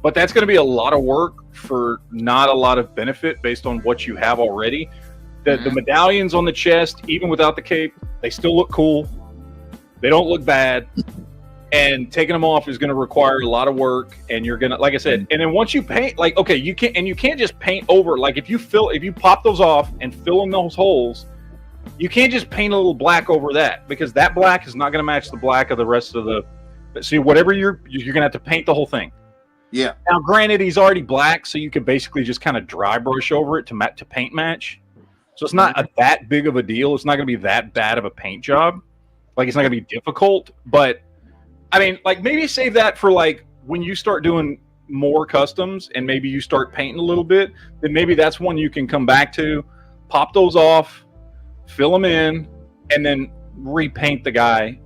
But that's going to be a lot of work for not a lot of benefit based on what you have already. The medallions on the chest, even without the cape, they still look cool. They don't look bad. And taking them off is going to require a lot of work. And you're going to, like I said, and then once you paint, like, okay, you can't just paint over. Like if you pop those off and fill in those holes, You can't just paint a little black over that, because that black is not going to match the black of the rest of the. See, whatever you're going to have to paint the whole thing. Yeah. Now, granted, he's already black, so you could basically just kind of dry brush over it to paint match. So it's not that big of a deal. It's not going to be that bad of a paint job. Like, it's not going to be difficult. But I mean, like, maybe save that for like when you start doing more customs and maybe you start painting a little bit. Then maybe that's one you can come back to, pop those off, fill them in, and then repaint the guy.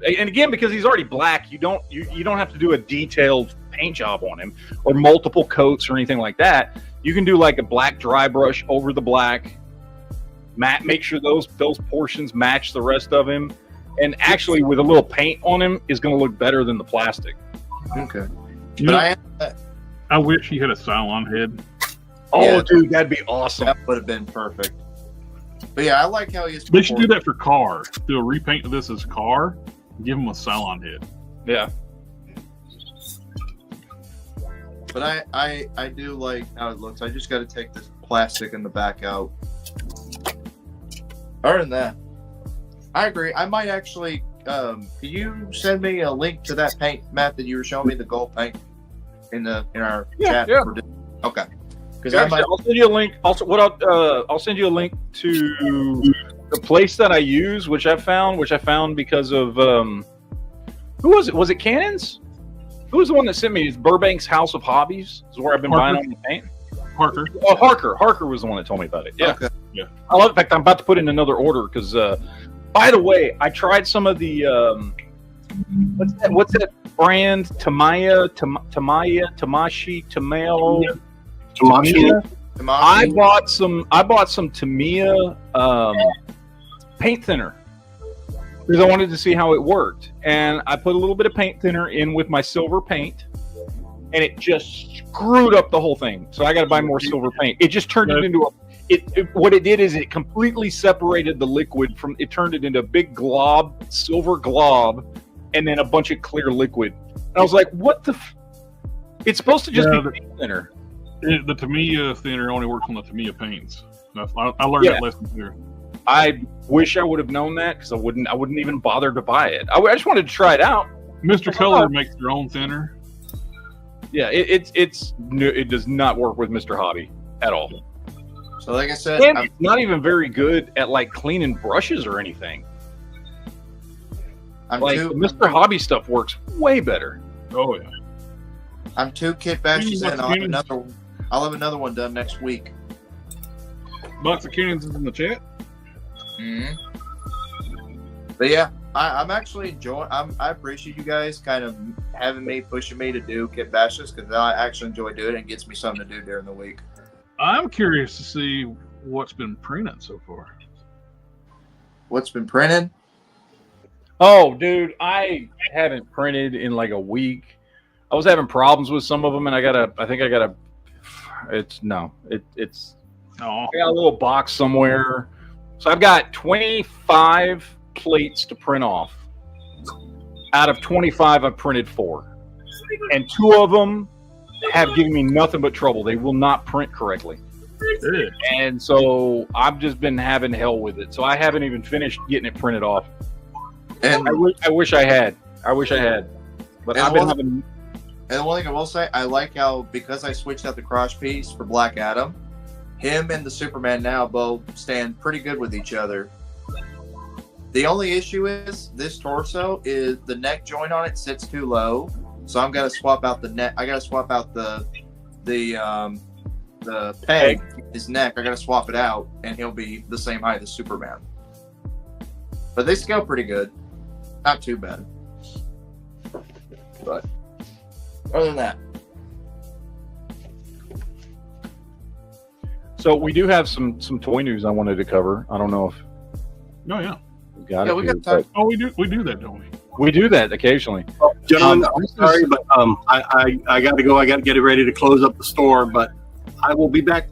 And again, because he's already black, you don't have to do a detailed paint job on him or multiple coats or anything like that. You can do like a black dry brush over the black, make sure those portions match the rest of him, and actually with a little paint on him is going to look better than the plastic. Okay. I wish he had a Cylon head. Oh, Yeah. dude, that'd be awesome. That would have been perfect. But yeah, I like how he is. They should do that for Car. Do a repaint of this as Car. Give him a Cylon head. Yeah. But I do like how it looks. I just got to take this plastic in the back out. Other than that, I agree. I might actually. Can you send me a link to that paint, Matt, that you were showing me, the gold paint in our chat? Yeah. Okay. Because I'll send you a link. Also, I'll send you a link to the place that I use, which I found because of who was it? Was it Cannons? Who was the one that sent me? It's Burbank's House of Hobbies. Is where I've been buying all the paint. Parker. Oh, Harker was the one that told me about it. Yeah. Okay. Yeah. I love. In fact, I'm about to put in another order because. By the way, I tried some of the what's that brand? Tamashi, Tameo. Tamashi. I bought some Tamiya paint thinner because I wanted to see how it worked, and I put a little bit of paint thinner in with my silver paint, and it just screwed up the whole thing. So I got to buy more silver paint. It just turned it into a. What it did is it completely separated the liquid from. It turned it into a big glob, silver glob, and then a bunch of clear liquid. And I was like, "What the? It's supposed to just be paint thinner." The Tamiya thinner only works on the Tamiya paints. I learned that lesson here. I wish I would have known that because I wouldn't even bother to buy it. I just wanted to try it out. Mr. Color makes their own thinner. Yeah, it does not work with Mr. Hobby at all. So like I said, And it's not even very good at like cleaning brushes or anything. Mr. Hobby stuff works way better. Oh yeah. I'm 2 kit batches in. I'll have another one done next week. Box of Cannons is in the chat. Mm-hmm. But yeah, I'm actually enjoying. I appreciate you guys kind of pushing me to do kit bashes because I actually enjoy doing it and gets me something to do during the week. I'm curious to see what's been printed so far. What's been printed? Oh, dude, I haven't printed in like a week. I was having problems with some of them, and I got a little box somewhere. So I've got 25 plates to print off. Out of 25, I've printed 4. And 2 of them have given me nothing but trouble. They will not print correctly. Good. And so I've just been having hell with it. So I haven't even finished getting it printed off. And I wish I had. But I've been having... And one thing I will say, I like how, because I switched out the cross piece for Black Adam, him and the Superman now both stand pretty good with each other. The only issue is this torso is the neck joint on it sits too low, so I'm gonna swap out the neck. I gotta swap out the peg, his neck. I gotta swap it out, and he'll be the same height as Superman. But they scale pretty good, not too bad. But other than that. So we do have some toy news I wanted to cover. I don't know if Oh yeah. we got Yeah, it. we here, got time. Oh, we do that, don't we? We do that occasionally. John, I'm sorry, but I got to go. I got to get it ready to close up the store, but I will be back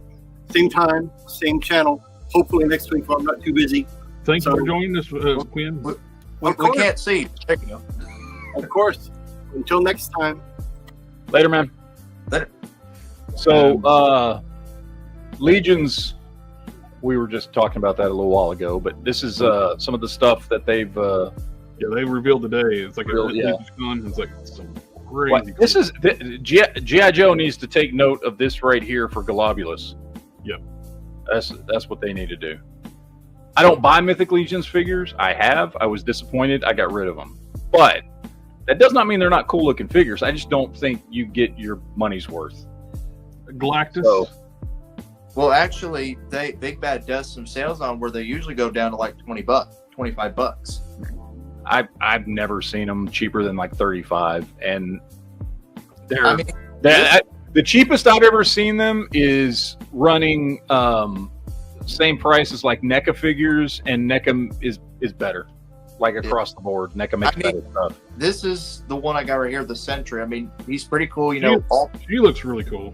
same time, same channel, hopefully next week if I'm not too busy. Thanks for joining us, Quinn. We can't see. Of course. Until next time. Later, man. Later. So Legion's we were just talking about that a little while ago, but this is some of the stuff that they've they revealed today. It's like it's like some crazy. This is G.I. Joe needs to take note of this right here for Globulus. Yep, that's what they need to do. I don't buy Mythic Legions figures. I was disappointed. I got rid of them, but that does not mean they're not cool looking figures. I just don't think you get your money's worth. Galactus. So, well, actually, Big Bad does some sales on where they usually go down to like $20, $25. I've never seen them cheaper than like 35, and I mean, the cheapest I've ever seen them is running same price as like NECA figures, and NECA is better, like across the board. NECA makes better stuff. This is the one I got right here, the Sentry. I mean, he's pretty cool. She looks really cool.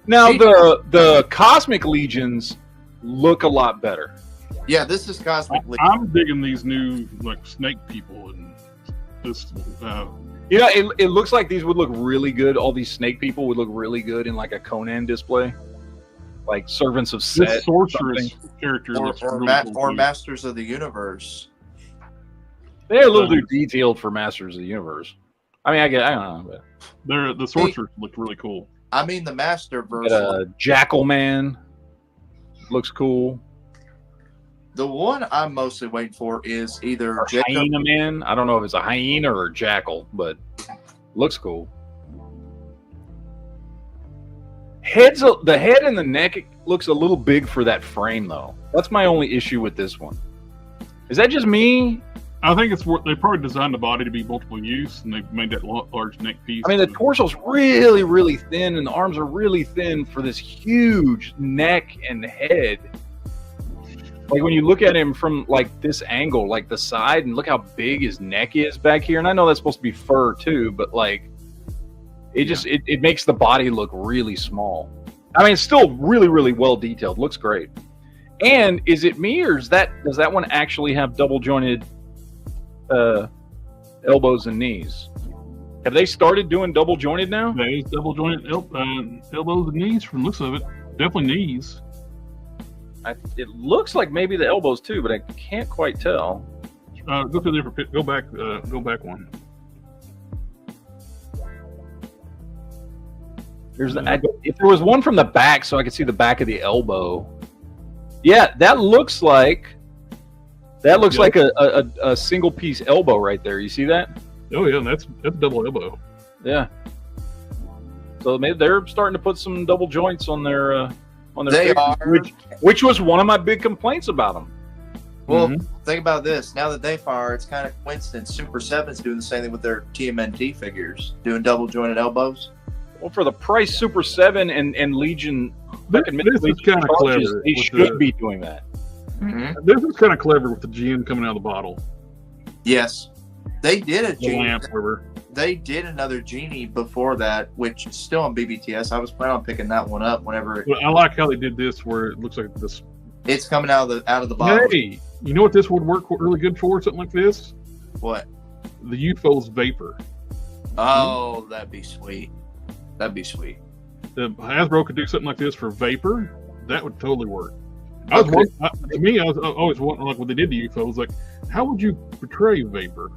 Now the Cosmic Legions look a lot better. Yeah, this is Cosmic Legion. I'm digging these new like snake people and this. It looks like these would look really good. All these snake people would look really good in like a Conan display, like Servants of Set. This sorceress character or Masters of the Universe. They're a little too detailed for Masters of the Universe. I mean, I don't know, but the sorcerers look really cool. I mean, the Master version. Jackal Man looks cool. The one I'm mostly waiting for is either Hyena Man. I don't know if it's a hyena or a jackal, but looks cool. The head and the neck looks a little big for that frame, though. That's my only issue with this one. Is that just me? I think they probably designed the body to be multiple use, and they made that large neck piece. I mean, the torso's really, really thin, and the arms are really thin for this huge neck and head. Like when you look at him from like this angle, like the side, and look how big his neck is back here. And I know that's supposed to be fur too, but like it makes the body look really small. I mean, it's still really, really well detailed. Looks great. And is it me, or does that one actually have double jointed elbows and knees? Have they started doing double jointed now? They double jointed elbows and knees from the looks of it. Definitely knees. It looks like maybe the elbows too, but I can't quite tell. Go to a different pit. Go back one. If there was one from the back, so I could see the back of the elbow. Yeah, that looks like a single piece elbow right there. You see that? Oh yeah, that's double elbow. Yeah. So maybe they're starting to put some double joints on their. They are. Which was one of my big complaints about them. Well, think about this. Now that they fire, it's kind of coincidence. Super 7's doing the same thing with their TMNT figures, doing double jointed elbows. Well, for the price Super 7 and Legion, this is kind of clever. They should be doing that. Mm-hmm. This is kind of clever with the gin coming out of the bottle. Yes, they did a genie. They did another genie before that, which is still on BBTS. I was planning on picking that one up whenever. Well, I like how they did this, where it looks like this. It's coming out of the bottle. Hey, you know what this would work really good for? Something like this. What? The UFO's vapor. Oh, that'd be sweet. That'd be sweet. The Hasbro could do something like this for vapor. That would totally work. I was always wondering, like when they did the UFO, I was like, how would you portray vapor?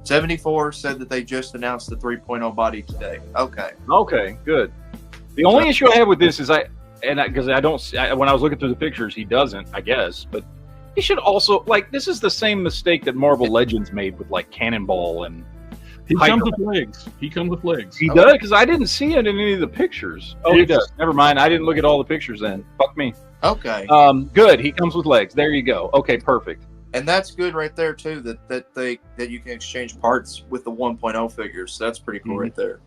74 said that they just announced the 3.0 body today. Okay, good. The only issue I have with this is when I was looking through the pictures, he doesn't, I guess, but he should also, like, this is the same mistake that Marvel Legends made with like Cannonball and he comes with legs. He does, because I didn't see it in any of the pictures. Oh, he does. Never mind. I didn't look at all the pictures then. Fuck me. Okay. Good. He comes with legs. There you go. Okay, perfect. And that's good right there too. That you can exchange parts with the 1.0 figures. So that's pretty cool right there.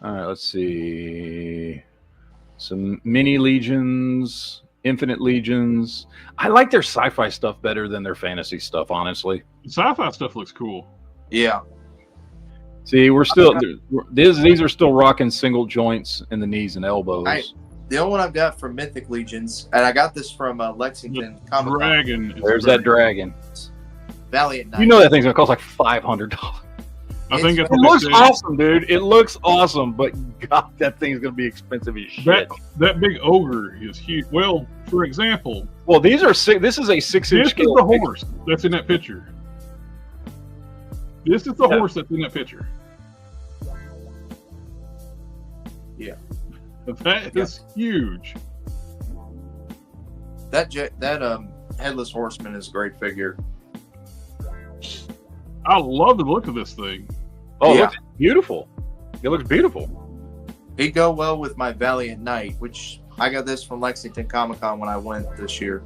All right. Let's see. Some mini legions, infinite legions. I like their sci-fi stuff better than their fantasy stuff. Honestly, the sci-fi stuff looks cool. Yeah. See, we're still these are still rocking single joints in the knees and elbows. The only one I've got from Mythic Legions, and I got this from Lexington Comics. Dragon. There's that dragon. Valiant Knight. You know that thing's gonna cost like $500. I think It's- that's It what looks they said. awesome, dude. It looks awesome, but God, that thing's gonna be expensive as shit. That big ogre is huge. Well, for example, Well, these are six. This is a 6-inch this is scale. the horse that's in that picture. This is the Yeah. horse that's in that picture. Yeah. That is huge. That headless horseman is a great figure. I love the look of this thing. Oh, Yeah. it looks beautiful. It looks beautiful. He'd go well with my Valiant Knight, which I got this from Lexington Comic Con when I went this year.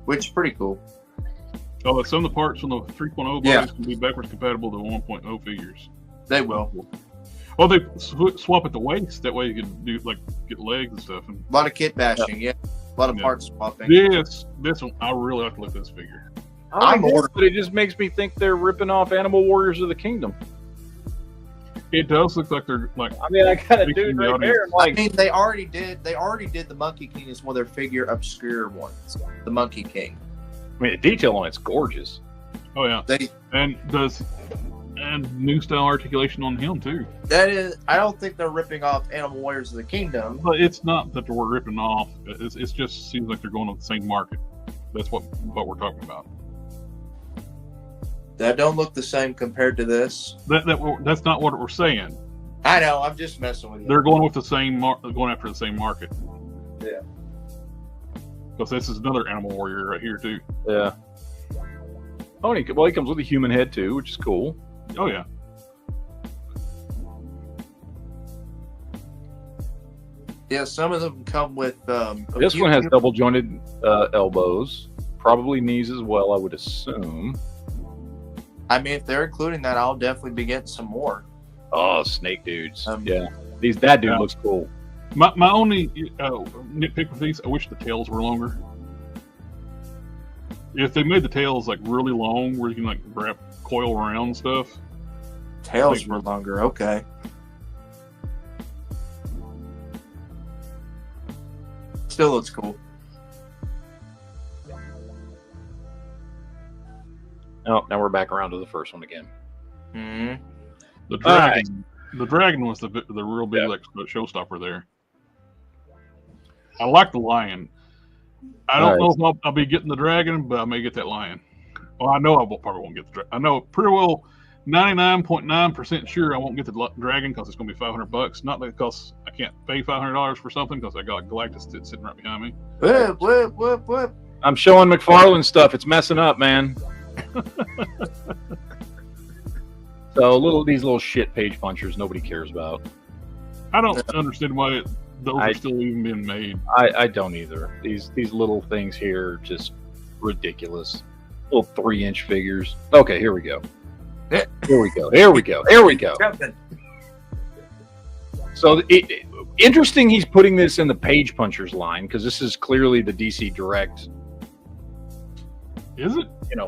Which is pretty cool. Oh, and some of the parts from the 3.0 bodies Yeah. can be backwards compatible to 1.0 figures. They will. Oh, they swap at the waist. That way you can do get legs and stuff. And A lot of kit bashing, yeah. A lot of Yeah. parts swapping. this one, I really like to look at this figure. I'm ordering. But it just makes me think they're ripping off Animal Warriors of the Kingdom. It does look like they're like. I mean, I got a Speaking dude of the right audience. there. I'm I like, mean, they already did the Monkey King as one of their figure obscure ones. The Monkey King. I mean, the detail on it's gorgeous. Oh yeah, They and new style articulation on him too. that is. I don't think they're ripping off Animal Warriors of the Kingdom. But it's not that we're ripping off. It's just seems like they're going to the same market. That's what we're talking about. That don't look the same compared to this. That's not what we're saying. I know. I'm just messing with you. They're going with the same going after the same market. Yeah. Because this is another Animal Warrior right here too. Yeah. Oh, he comes with a human head too, which is cool. Oh yeah. Yeah, some of them come with. This one has double jointed elbows, probably knees as well, I would assume. I mean, if they're including that, I'll definitely be getting some more. Oh, snake dudes. Um, Yeah. That dude Yeah. looks cool. My only nitpick with these, I wish the tails were longer. If they made the tails like really long, where you can like wrap coil around stuff. Tails were longer. Okay. Still looks cool. Oh, now we're back around to the first one again. hmm The dragon was the real big Yeah. like showstopper there. I like the lion. I don't know if I'll be getting the dragon, but I may get that lion. Well, I know probably won't get the dragon. I know pretty well 99.9% sure I won't get the dragon because it's going to be $500. Not because I can't pay $500 for something because I got Galactus sitting right behind me. Whip, whip, whip, whip. I'm showing McFarlane stuff. It's messing up, man. So these little shit page punchers nobody cares about. I don't understand why those are still even being made. I don't either. These little things here are just ridiculous. Little 3-inch figures. Okay, here we go. Here we go. Here we go. Here we go. Jumping. So interesting he's putting this in the page punchers line because this is clearly the DC Direct. Is it?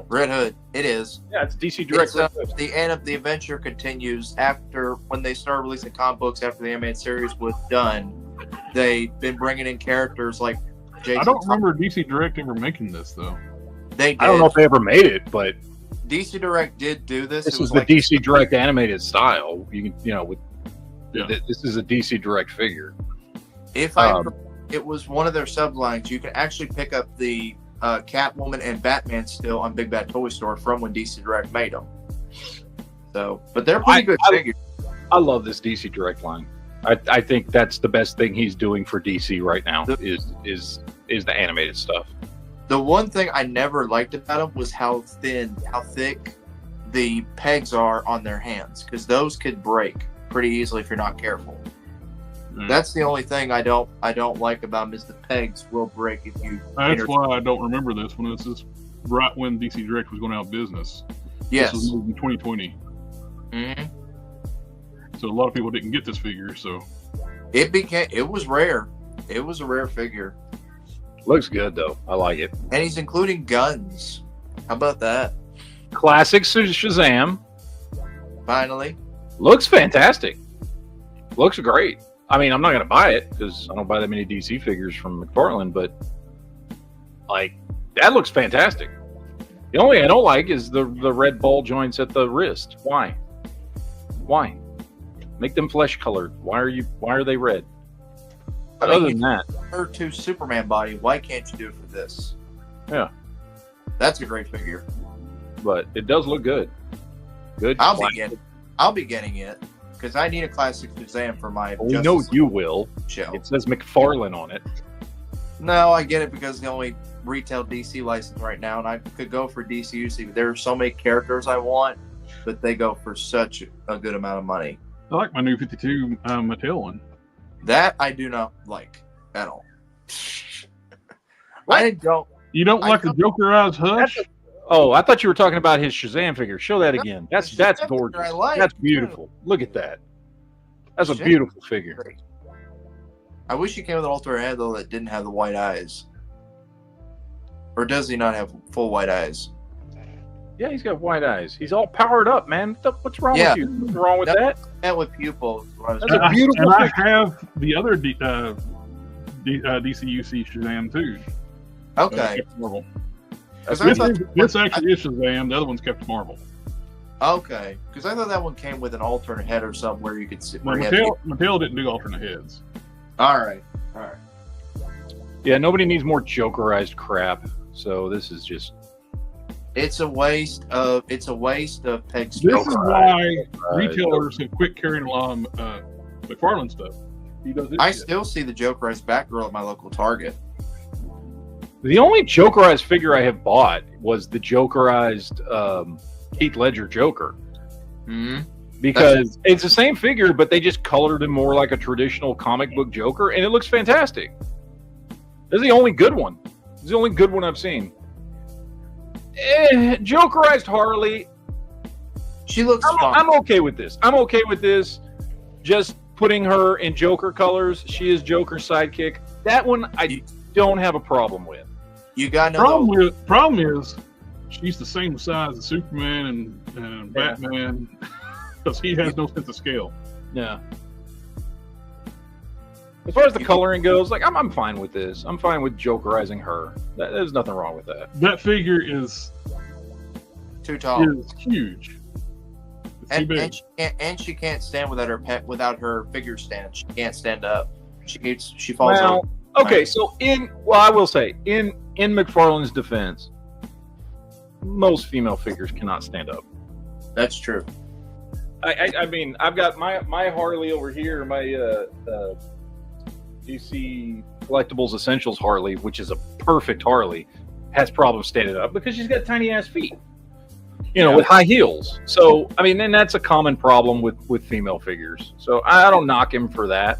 Red Hood. It is. Yeah, it's DC Direct. It's, the end of the adventure continues after when they started releasing comic books after the animated series was done. They've been bringing in characters like Jason. I don't remember DC Direct ever making this though. They did. I don't know if they ever made it, but DC Direct did do this. this It is was the like, DC Direct animated style. You can, with Yeah. this is a DC Direct figure. If it was one of their sublines, you can actually pick up the Catwoman and Batman still on Big Bad Toy Store from when DC Direct made them. So, but they're pretty good figures. I love this DC Direct line. I think that's the best thing he's doing for DC right now is the animated stuff. The one thing I never liked about them was how thick the pegs are on their hands, because those could break pretty easily if you're not careful. Mm. That's the only thing I don't like about them is the pegs will break if you. That's why I don't remember this one. This is right when DC Direct was going out of business. Yes. This was moved in 2020. hmm So a lot of people didn't get this figure. So It was rare. It was a rare figure, Looks good though. I like it. and he's including guns. How about that? Classic Shazam. Finally, Looks fantastic. Looks great. I mean, I'm not gonna buy it because I don't buy that many DC figures from McFarlane, but like that looks fantastic. The only I don't like is the red ball joints at the wrist. Why? Make them flesh colored. Why are they red? But other than that, her to Superman body. Why can't you do it for this? Yeah, that's a great figure. But it does look good. Good. I'll be getting it because I need a classic Shazam for my. We know you will. Show. It says McFarlane on it. No, I get it because the only retail DC license right now, and I could go for DC UC. There are so many characters I want, but they go for such a good amount of money. I like my new 52 Mattel one. That I do not like at all. I don't. You don't like the Jokerized Hush? Oh, I thought you were talking about his Shazam figure. Show that again. That's gorgeous. I like. That's beautiful. Look at that. That's a beautiful figure. Great. I wish he came with an alternate head though that didn't have the white eyes. Or does he not have full white eyes? Yeah, he's got white eyes. He's all powered up, man. What's wrong with you? What's wrong with that? And with pupils. That's a beautiful and figure. I have the other DCUC Shazam too. Okay. Marvel. This actually is Shazam. The other one's Captain Marvel. Okay, because I thought that one came with an alternate head or something where you could sit. No, Mattel didn't do alternate heads. All right. Yeah, nobody needs more Jokerized crap. So this is just. It's a waste of peg space. This is why retailers have quit carrying a lot of McFarlane stuff. He does it. I still see the Jokerized Batgirl at my local Target. The only Jokerized figure I have bought was the Jokerized Heath Ledger Joker. Mm-hmm. Because it's the same figure, but they just colored him more like a traditional comic book Joker, and it looks fantastic. This is the only good one. It's the only good one I've seen. Jokerized Harley. She looks fun. I'm okay with this. Just putting her in Joker colors. She is Joker's sidekick. That one I don't have a problem with. You got no problem is she's the same size as Superman and Batman because he has no sense of scale. Yeah. As far as the coloring goes, like I'm fine with this. I'm fine with Jokerizing her. There's nothing wrong with that. That figure is too tall. Is huge. And she can't stand without her figure stand. She can't stand up. She falls over. Okay, so I will say in McFarlane's defense, most female figures cannot stand up. That's true. I mean, I've got my Harley over here, my DC Collectibles Essentials Harley, which is a perfect Harley, has problems standing up because she's got tiny ass feet, with high heels. So I mean, and that's a common problem with female figures. So I don't knock him for that.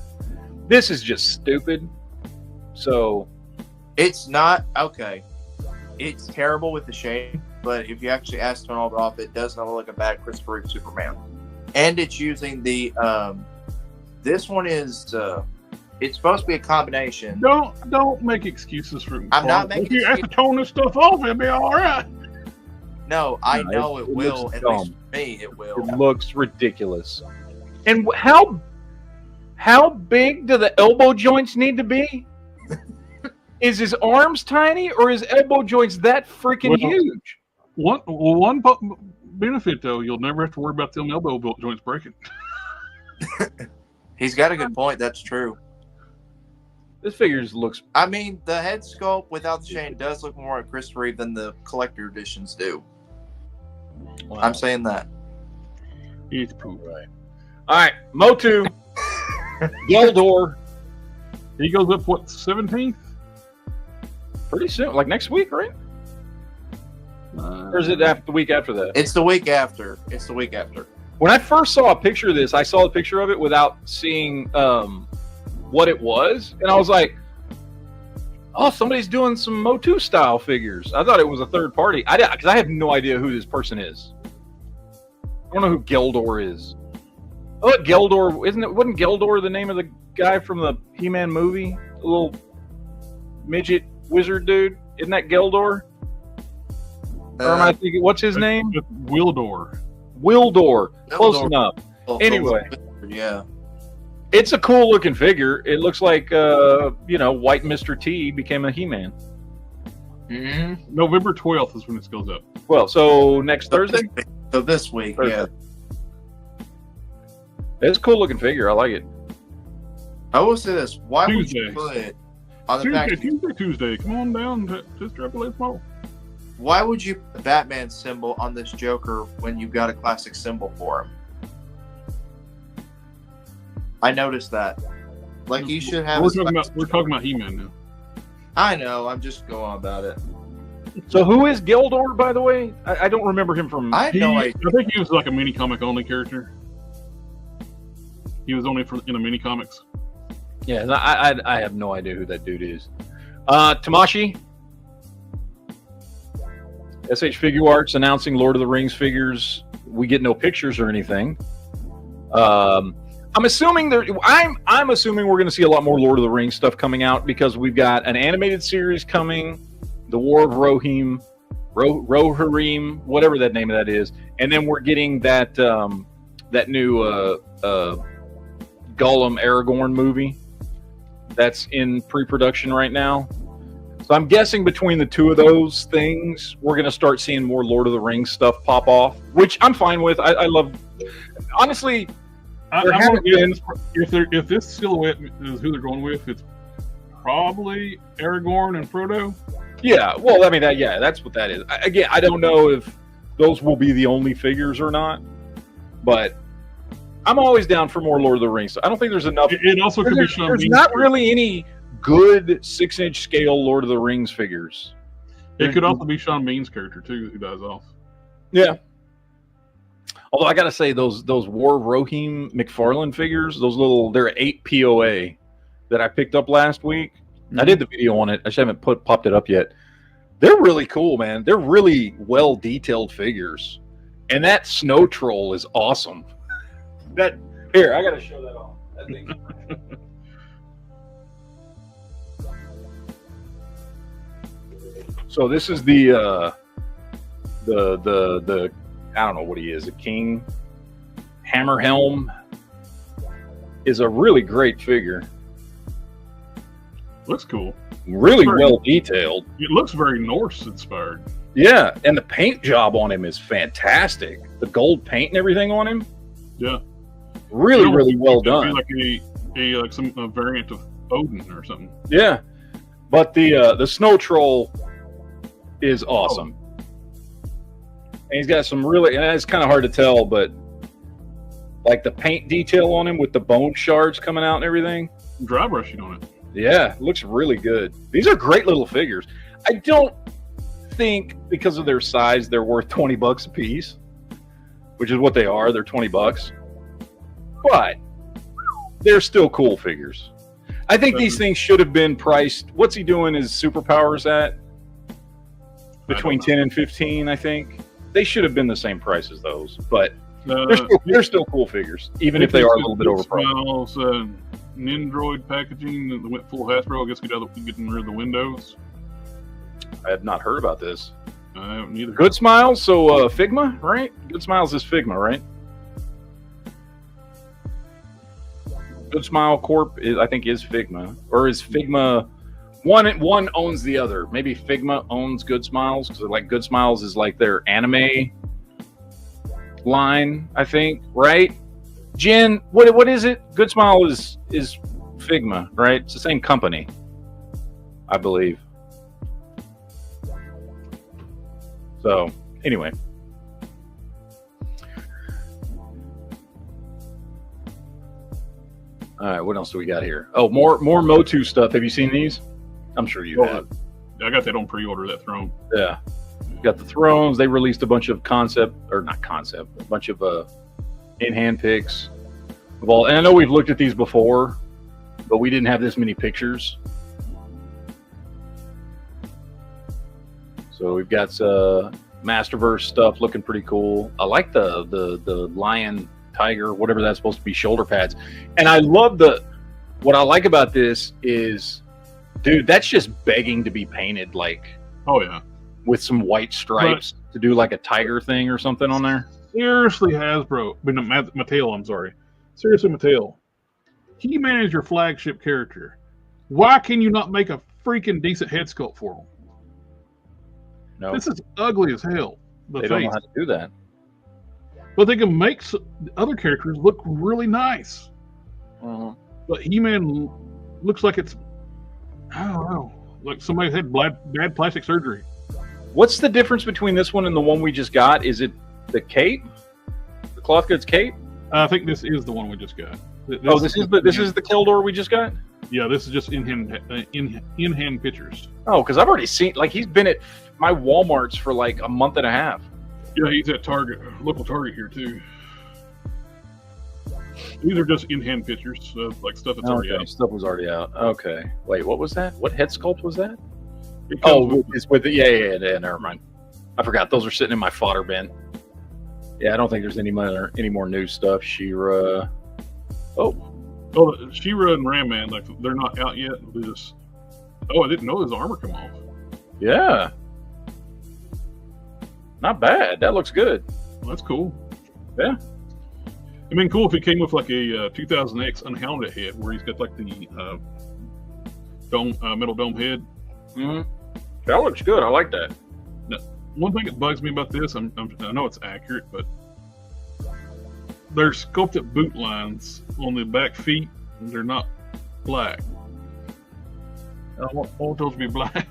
This is just stupid. So it's not okay. It's terrible with the shade, but if you actually ask to turn all it off, it does not look like a bad Christopher Reeve Superman. And it's using the this one is it's supposed to be a combination. Don't make excuses for. I'm not making. If you have to tone this stuff off, it'll be all right. No, I know it will. At least for me, it will. It looks ridiculous. And how big do the elbow joints need to be? Is his arms tiny or his elbow joints that freaking huge? One benefit though, you'll never have to worry about them elbow joints breaking. He's got a good point. That's true. This figure looks. I mean, the head sculpt without the chain does look more like Christopher Reeve than the collector editions do. Wow. I'm saying that. It's poop. Right. All right, Motu. Geldor. He goes up, 17th? Pretty soon, like next week, right? Or is it the week after that? It's the week after. When I first saw a picture of this, I saw a picture of it without seeing what it was, and I was like, "Oh, somebody's doing some Motu style figures." I thought it was a third party. Because I have no idea who this person is. I don't know who Geldor is. Oh, Geldor wasn't Geldor the name of the guy from the He-Man movie? The little midget wizard dude? Isn't that Geldor? Or am I thinking, what's his name? Wildor. Close enough. Anyway. Yeah. It's a cool looking figure. It looks like, white Mr. T became a He-Man. November 12th is when this goes up. Well, so next Thursday? So this week, Thursday. It's a cool looking figure. I like it. I will say this. Why Tuesday. would you put on the back? Tuesday. Come on down to Extrapolate Small. Why would you put the Batman symbol on this Joker when you've got a classic symbol for him? I noticed that. Like, you should have. We're talking about He-Man now. I know. I'm just going on about it. So who is Gildor, by the way? I don't remember him from. I have no idea. I think he was like a mini comic only character. He was only in the mini comics. Yeah, I have no idea who that dude is. Tamashi. SH Figure Arts announcing Lord of the Rings figures. We get no pictures or anything. I'm assuming I'm assuming we're going to see a lot more Lord of the Rings stuff coming out because we've got an animated series coming, The War of Rohirrim, whatever that name of that is, and then we're getting that new Gollum Aragorn movie that's in pre-production right now. So I'm guessing between the two of those things, we're going to start seeing more Lord of the Rings stuff pop off, which I'm fine with. I love, honestly. If this silhouette is who they're going with, it's probably Aragorn and Frodo. Yeah, well, I mean, that's what that is. Again, I don't know if those will be the only figures or not, but I'm always down for more Lord of the Rings. I don't think there's enough. It also could be Sean There's Bean's not figure. really any good 6-inch scale Lord of the Rings figures. It could also be Sean Bean's character too, who dies off. Yeah. Although I gotta say, those War of Rohirrim McFarlane figures, they're 8 POA that I picked up last week. Mm-hmm. I did the video on it. I just haven't popped it up yet. They're really cool, man. They're really well detailed figures, and that snow troll is awesome. Here, I gotta show that off. That thing. So this is the I don't know what he is, a king. Hammerhelm is a really great figure. Looks cool. Really well detailed. It looks very Norse inspired. Yeah, and the paint job on him is fantastic. The gold paint and everything on him. Yeah. Really well done. Like a variant of Odin or something. Yeah. But the snow troll is awesome. And he's got some really, and it's kind of hard to tell, but like the paint detail on him with the bone shards coming out and everything. Dry brushing on it. Yeah, looks really good. These are great little figures. I don't think because of their size they're worth $20 a piece, which is what they are. They're $20, but they're still cool figures. I think these things should have been priced. What's he doing his superpowers at? Between 10 and 15, I think. They should have been the same price as those, but they're still cool figures, even if they are a little bit overpriced. Nindroid packaging that went full Hasbro. I guess getting rid of the windows. I have not heard about this. I haven't either. Good Smiles, so Figma, right? Good Smiles is Figma, right? Good Smile Corp, I think, is Figma, or is Figma? One owns the other. Maybe Figma owns Good Smiles because like Good Smiles is like their anime line, I think, right? Jen, what is it? Good Smile is Figma, right? It's the same company, I believe. So anyway. All right, what else do we got here? Oh, more Motu stuff. Have you seen these? I'm sure you have. I got that on pre-order, that throne. Yeah. Got the thrones. They released a bunch of a bunch of in-hand pics of all. And I know we've looked at these before, but we didn't have this many pictures. So we've got Masterverse stuff looking pretty cool. I like the lion, tiger, whatever that's supposed to be, shoulder pads. And I love what I like about this is, dude, that's just begging to be painted, like, oh yeah, with some white stripes to do like a tiger thing or something on there. Seriously, Hasbro, Mattel, I'm sorry. Seriously, Mattel, He-Man is your flagship character. Why can you not make a freaking decent head sculpt for him? No, This is ugly as hell. The they don't know face. how to do that. But they can make other characters look really nice. But He-Man looks like it's, I don't know, like somebody had bad plastic surgery. What's the difference between this one and the one we just got? Is it the cape? The cloth goods cape? I think this is the one we just got. This is the Keldor we just got? Yeah, this is just in-hand pictures. Oh, because I've already seen, like, he's been at my Walmarts for like a month and a half. Yeah, he's at Target, local Target here too. These are just in-hand pictures of like stuff that's already out. Stuff was already out. Okay. Wait, what was that? What head sculpt was that? It's with the yeah. Never mind. I forgot. Those are sitting in my fodder bin. Yeah, I don't think there's any more new stuff. She-Ra. She-Ra and Ram Man, like they're not out yet. They just. I didn't know his armor come off. Yeah. Not bad. That looks good. Well, that's cool. Yeah. I mean, cool if it came with like a 2000X unhelmeted head, where he's got like the metal dome head. Mm-hmm. That looks good. I like that. Now, one thing that bugs me about this, I know it's accurate, but there's sculpted boot lines on the back feet, and they're not black. I want those to be black.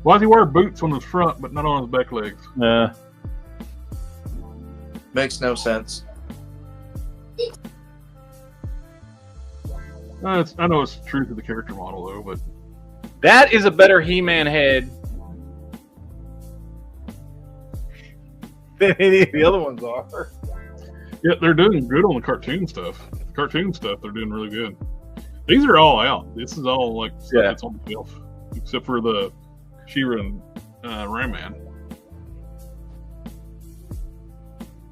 Why does he wear boots on his front but not on his back legs? Yeah. Makes no sense. I know it's true to the character model though, but That is a better He-Man head than any of the other ones are. yeah, they're doing good on the cartoon stuff. The cartoon stuff, they're doing really good. These are all out. This is all like stuff that's on the shelf, except for the She-Ra and Ram Man.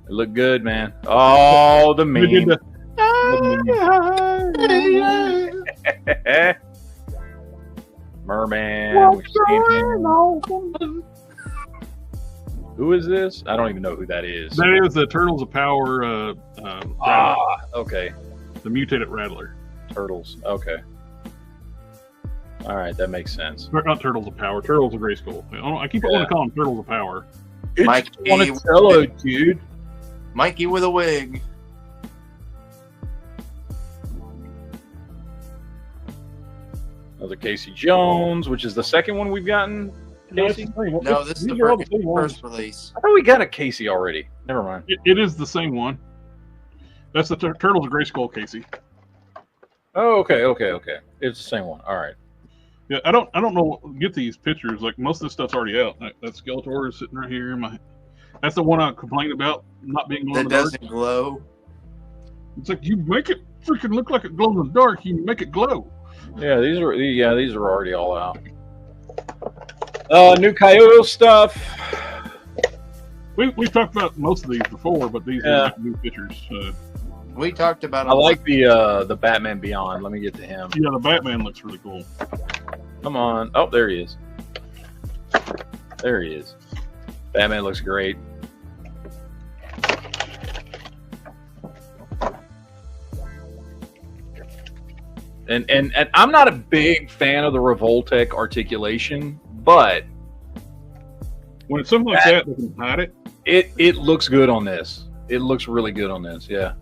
It looked good, man. Oh, the They did meme. Merman. We've seen him. Who is this? I don't even know who that is. That is the Turtles of Power. Okay. The mutated Rattler. Turtles. Okay. All right, that makes sense. Or not Turtles of Power. Turtles of Grayskull. I keep wanting to call them Turtles of Power. Mikey, Donatello, dude. Mikey with a wig. Another Casey Jones, which is the second one we've gotten. Casey? No, this is These the are all the same ones. first release. I thought we got a Casey already. Never mind. It is the same one. That's the Turtles of Grayskull, Casey. Oh, okay. It's the same one. All right. Yeah, I don't know. Get these pictures. Like most of this stuff's already out. That Skeletor is sitting right here. That's the one I complained about not being glow in That the dark. doesn't glow. It's like you make it freaking look like it glows in the dark. You make it glow. Yeah, these are already all out. New Kyoto stuff. We've talked about most of these before, but these are like new pictures. We talked about. I like the Batman Beyond. Let me get to him. Yeah, the Batman looks really cool. Come on. Oh, there he is. There he is. Batman looks great. And I'm not a big fan of the Revoltech articulation, but When it's something like that, they can hide it. it looks good on this. It looks really good on this. Yeah.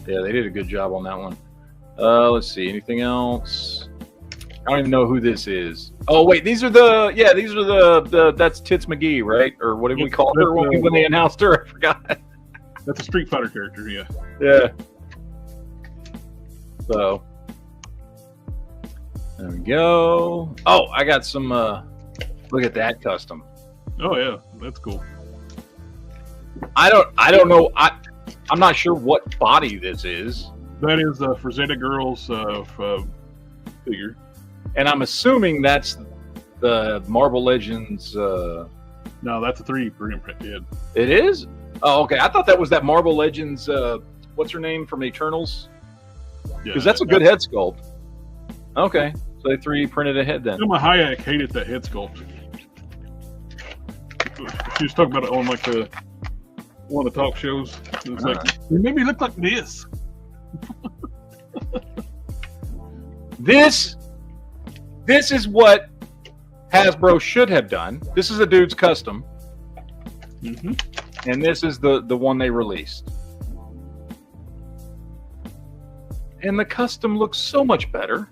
Yeah, they did a good job on that one. Let's see. Anything else? I don't even know who this is. Oh wait, these are the that's Tits McGee, right? Or what did we call her when they announced her? I forgot. That's a Street Fighter character, yeah. Yeah. So there we go. Oh, I got some. Look at that custom. Oh yeah, that's cool. I don't know. I'm not sure what body this is, That is Frazetta Girls figure. and I'm assuming that's the Marvel Legends. No, that's a 3D print head. It is. Oh, okay. I thought that was that Marvel Legends. What's her name from the Eternals? Because that's a good head sculpt. Okay, so they 3D printed a head then. Selma Hayek hated that head sculpt. She was talking about it on like one of the talk shows. It was like, it made me look like this. This is what Hasbro should have done. This is a dude's custom. And this is the one they released. And the custom looks so much better.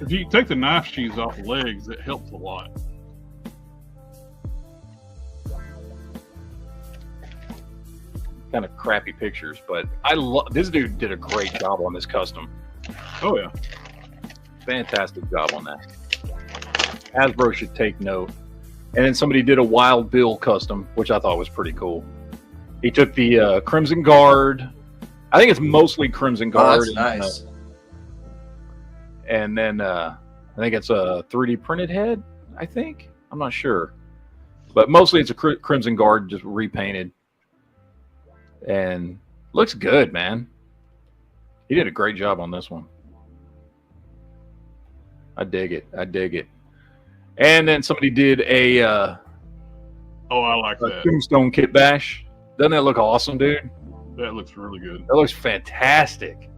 If you take the knife sheaths off the legs, it helps a lot. Kind of crappy pictures, but I love this dude. Did a great job on this custom. Oh yeah, fantastic job on that. Hasbro should take note. And then somebody did a Wild Bill custom, which I thought was pretty cool. He took the Crimson Guard. I think it's mostly Crimson Guard. Oh, that's nice. And then I think it's a 3D printed head. I think I'm not sure, but mostly it's a Crimson Guard just repainted. And looks good, man. He did a great job on this one. I dig it. I dig it. And then somebody did a oh, I like that Tombstone Kit Bash. Doesn't that look awesome, dude? That looks really good. That looks fantastic.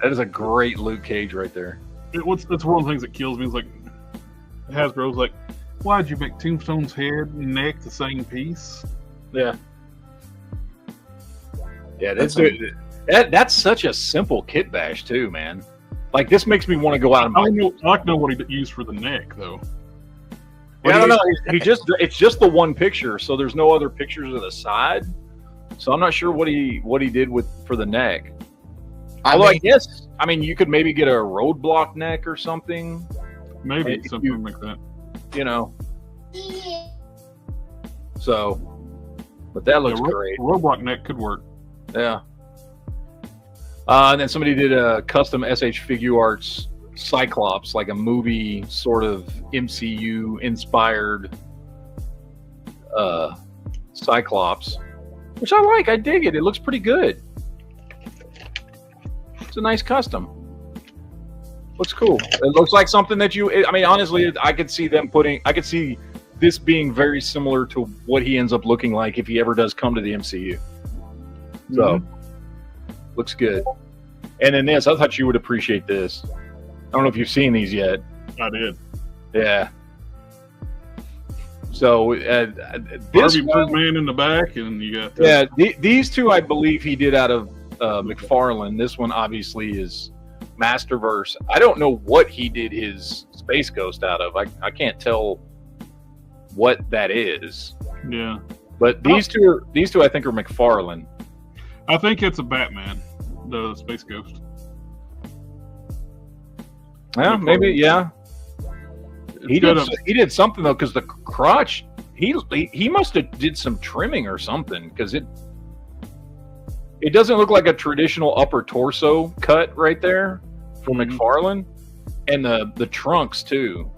That is a great Luke Cage right there. That's one of the things that kills me. Is like Hasbro's like, why'd you make Tombstone's head and neck the same piece? Yeah. Yeah, that's such a simple kit bash too, man. Like this makes me want to go out and buy. I like to know what he used for the neck though. Yeah, I don't know. It's just the one picture, so there's no other pictures of the side. So I'm not sure what he did for the neck. I guess you could maybe get a roadblock neck or something. Maybe something like that. You know. So, but that looks great. Roadblock neck could work. Yeah. And then somebody did a custom SH Figure Arts Cyclops, like a movie sort of MCU inspired Cyclops, which I like. I dig it. It looks pretty good. It's a nice custom. Looks cool. It looks like something that honestly, I could see this being very similar to what he ends up looking like if he ever does come to the MCU. So, looks good. And then this, I thought you would appreciate this. I don't know if you've seen these yet. I did. Yeah. So, this man in the back, and you got these two, I believe he did out of McFarlane. This one obviously is Masterverse. I don't know what he did his Space Ghost out of. I can't tell what that is. Yeah. But these two I think are McFarlane. I think it's a Batman, the Space Ghost. Yeah, maybe. Yeah. He did something though, because the crotch he must have did some trimming or something, because it doesn't look like a traditional upper torso cut right there for McFarlane, and the trunks too.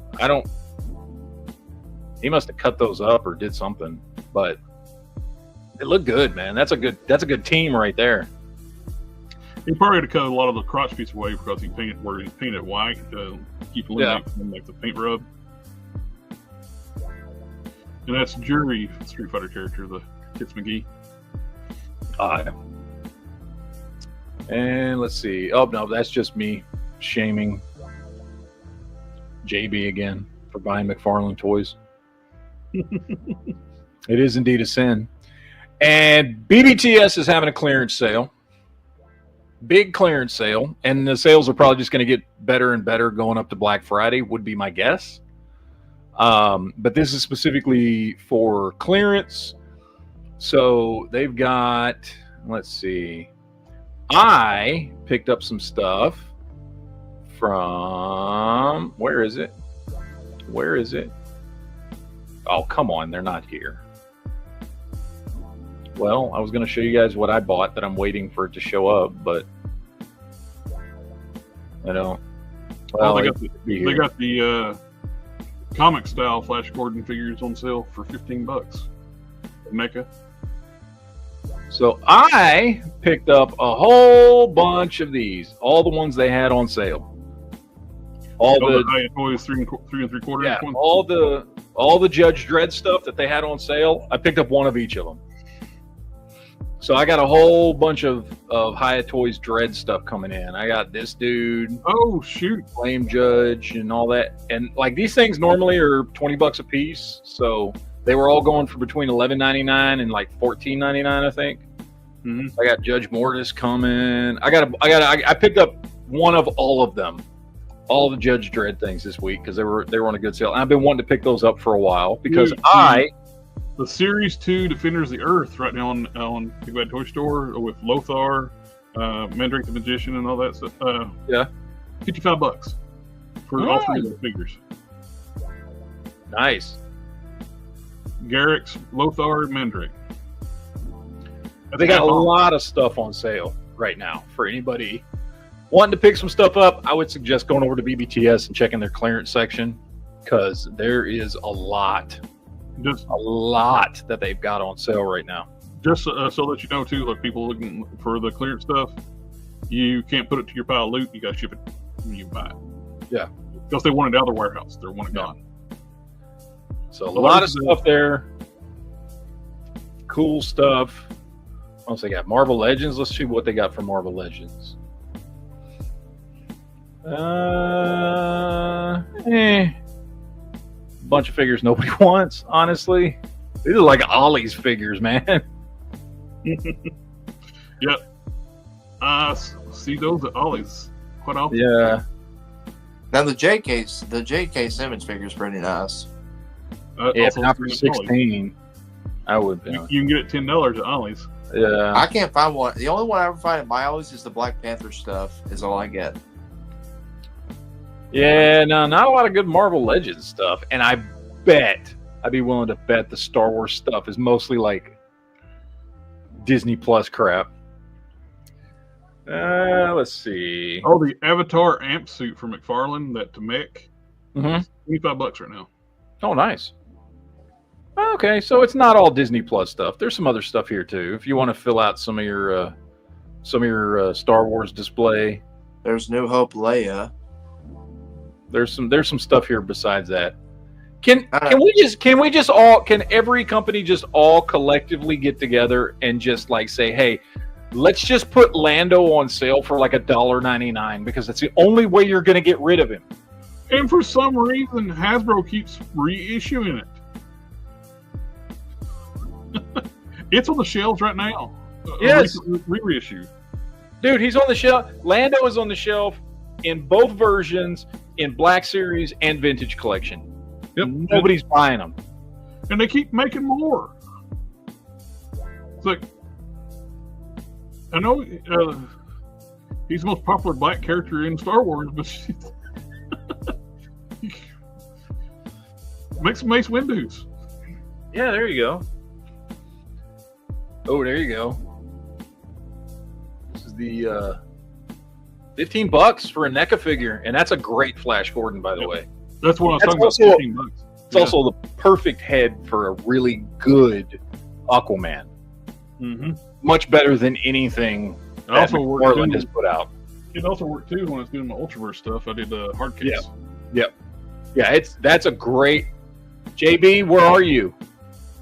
He must have cut those up or did something, but it looked good, man. That's a good team right there. He probably had to cut a lot of the crotch piece away because he painted white to keep eliminating like the paint rub. And that's Jury, Street Fighter character, the Kits McGee. And let's see. Oh no, that's just me shaming JB again for buying McFarlane toys. It is indeed a sin. And BBTS is having a clearance sale. Big clearance sale. And the sales are probably just going to get better and better going up to Black Friday, would be my guess. But this is specifically for clearance. So they've got, let's see. I picked up some stuff from, where is it? Oh, come on, they're not here. Well, I was going to show you guys what I bought that I'm waiting for it to show up, but I don't. Well, they got the comic style Flash Gordon figures on sale for $15. Mecha. So I picked up a whole bunch of these, all the ones they had on sale. All the toys 3 3/4. Yeah, all the Judge Dredd stuff that they had on sale. I picked up one of each of them. So I got a whole bunch of Hiya Toys Dread stuff coming in. I got this dude. Oh shoot! Flame Judge and all that. And like these things normally are $20 a piece. So they were all going for between $11.99 and like $14.99, I think. Mm-hmm. I got Judge Mortis coming. I picked up one of all of them, all the Judge Dredd things this week because they were on a good sale. And I've been wanting to pick those up for a while because the Series 2 Defenders of the Earth right now on Big Bad Toy Store with Lothar, Mandrake the Magician, and all that stuff. Yeah, $55 for all three of those figures. Nice. Garrick's, Lothar, and Mandrake. They got a lot of stuff on sale right now for anybody wanting to pick some stuff up. I would suggest going over to BBTS and checking their clearance section because there is a lot that they've got on sale right now. Just so that you know too, like people looking for the clearance stuff, you can't put it to your pile of loot. You got to ship it when you buy it. Yeah, because they want it out of the warehouse. They want it gone. So a lot of stuff there. Cool stuff. What else they got? Marvel Legends. Let's see what they got for Marvel Legends. Bunch of figures nobody wants, honestly. These are like Ollie's figures, man. Yep. See those at Ollie's quite often. Yeah. Now the J.K. Simmons figure is pretty nice. If not for 16, I would. You can get it $10 at Ollie's. Yeah. I can't find one. The only one I ever find at my Ollie's is the Black Panther stuff. Is all I get. Yeah, no, not a lot of good Marvel Legends stuff. And I'd be willing to bet the Star Wars stuff is mostly like Disney Plus crap. Let's see. Oh, the Avatar amp suit for McFarlane, that Tamek. Mm-hmm. $25 right now. Oh, nice. Okay, so it's not all Disney Plus stuff. There's some other stuff here too. If you want to fill out some of your Star Wars display, there's New Hope Leia. There's some stuff here besides that. Can every company just all collectively get together and just like say, hey, let's just put Lando on sale for like $1.99 because that's the only way you're going to get rid of him. And for some reason, Hasbro keeps reissuing it. It's on the shelves right now. Yes, reissue. Dude, he's on the shelf. Lando is on the shelf in both versions, in Black Series and Vintage Collection. Yep. Nobody's buying them. And they keep making more. It's like, I know he's the most popular black character in Star Wars, but make some Mace Windu's. Yeah, there you go. Oh, there you go. This is the $15 for a NECA figure, and that's a great Flash Gordon, by the way. That's what I was talking also, about. $15. It's also the perfect head for a really good Aquaman. Mm-hmm. Much better than anything that McFarlane has put out. It also worked too when I was doing my Ultraverse stuff. I did the hard case. Yep. Yeah, that's a great. JB, where are you?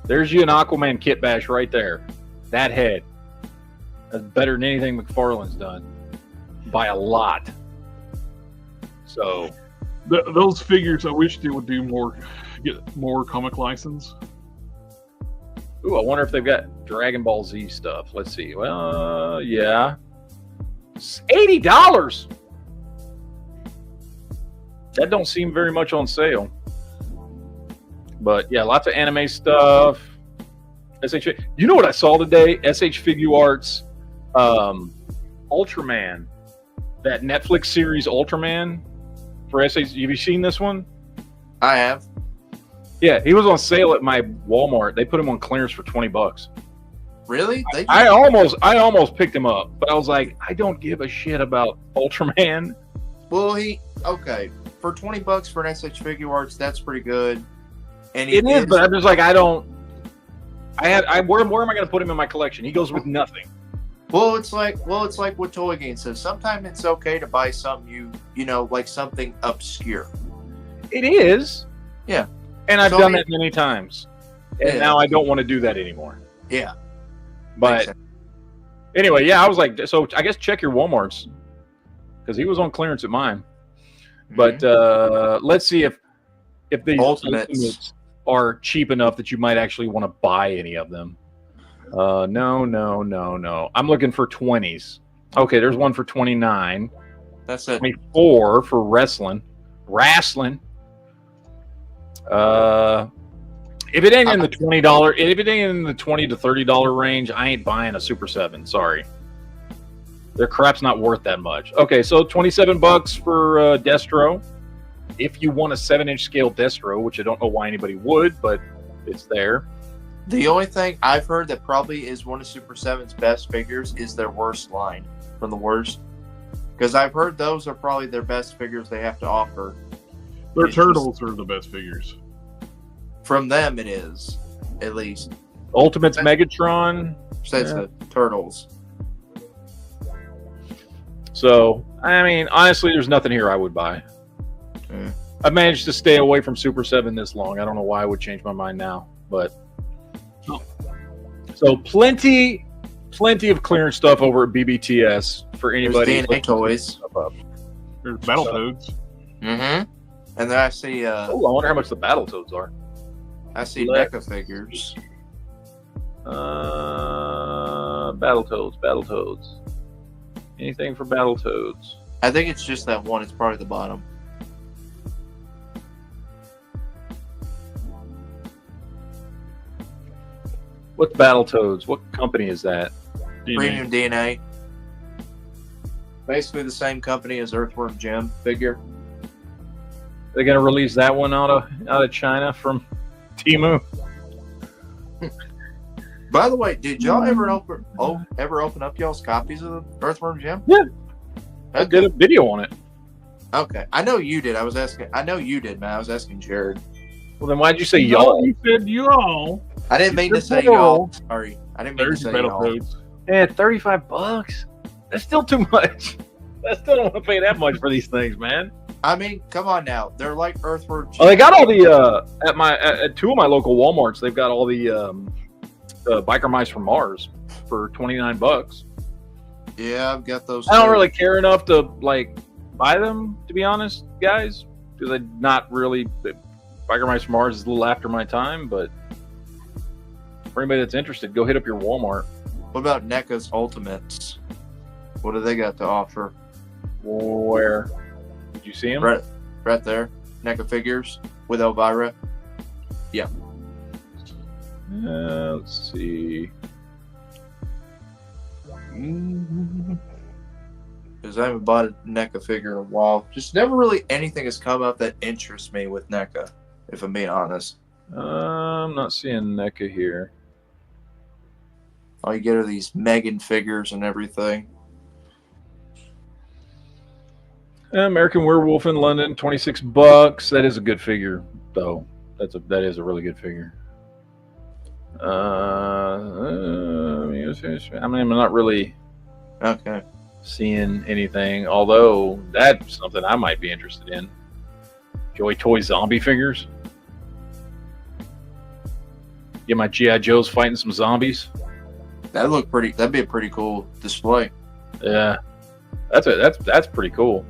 There's you an Aquaman kit bash right there. That head. That's better than anything McFarlane's done by a lot. So those figures, I wish they would do more, get more comic license. Ooh, I wonder if they've got Dragon Ball Z stuff. Let's see. Well, yeah. $80. That don't seem very much on sale. But yeah, lots of anime stuff. SH, you know what I saw today? SH Figuarts, Ultraman, that Netflix series Ultraman for SH. Have you seen this one? I have. Yeah, he was on sale at my Walmart. They put him on clearance for $20. Really? I almost picked him up, but I was like, I don't give a shit about Ultraman. Well, okay for $20 for an SH Figuarts, that's pretty good. And it is, but I'm just like, where am I going to put him in my collection? He goes with nothing. Well, it's like what Toy Game says. Sometimes it's okay to buy something you know, like something obscure. It is. Yeah. And I've done that many times. And now I don't want to do that anymore. Yeah. But Anyway, yeah, I was like, so I guess check your Walmarts because he was on clearance at mine. But let's see if the Ultimates are cheap enough that you might actually want to buy any of them. No. I'm looking for 20s. Okay, there's one for 29. That's it. 24 for wrestling. If it ain't in the $20, if it ain't in the $20 to $30 range, I ain't buying a Super 7. Sorry, their crap's not worth that much. Okay, so $27 for Destro. If you want a 7-inch scale Destro, which I don't know why anybody would, but it's there. The only thing I've heard that probably is one of Super 7's best figures is their worst line from the worst. Because I've heard those are probably their best figures they have to offer. Their turtles are the best figures. From them, it is, at least. Ultimate's Megatron. Says the turtles. So, I mean, honestly, there's nothing here I would buy. I've managed to stay away from Super 7 this long. I don't know why I would change my mind now, but so plenty of clearance stuff over at BBTS for anybody. There's DNA toys. There's Battletoads. And then I see. I wonder how much the Battletoads are. I see NECA figures. Battletoads. Anything for Battletoads? I think it's just that one. It's probably the bottom. What's Battletoads? What company is that? Premium DNA. Basically the same company as Earthworm Jim figure. They're gonna release that one out of China from Temu. By the way, did y'all ever open up y'all's copies of Earthworm Jim? Yeah, I did a video on it. Okay, I know you did. I know you did, man. I was asking Jared. Well, then why'd you say y'all? You said y'all. I didn't mean to say y'all. Sorry, I didn't mean to say y'all. Yeah, $35. That's still too much. I still don't want to pay that much for these things, man. I mean, come on now. They're like Earthworm Jim. Oh, they got all the at two of my local Walmarts. They've got all the biker mice from Mars for $29. Yeah, I've got those. I don't really care enough to like buy them, to be honest, guys, because I'm not really. Biker mice from Mars is a little after my time, but for anybody that's interested, go hit up your Walmart. What about NECA's Ultimates? What do they got to offer? Where? Did you see them? Right there. NECA figures with Elvira. Yeah. Let's see. Because I haven't bought a NECA figure in a while. Just never really anything has come up that interests me with NECA, if I'm being honest. I'm not seeing NECA here. All you get are these Megan figures and everything. American Werewolf in London, $26. That is a good figure, though. That is a really good figure. I mean, I'm not really seeing anything, although that's something I might be interested in. Joy Toy zombie figures. Get my G.I. Joes fighting some zombies. That'd look pretty. That'd be a pretty cool display. Yeah, that's pretty cool.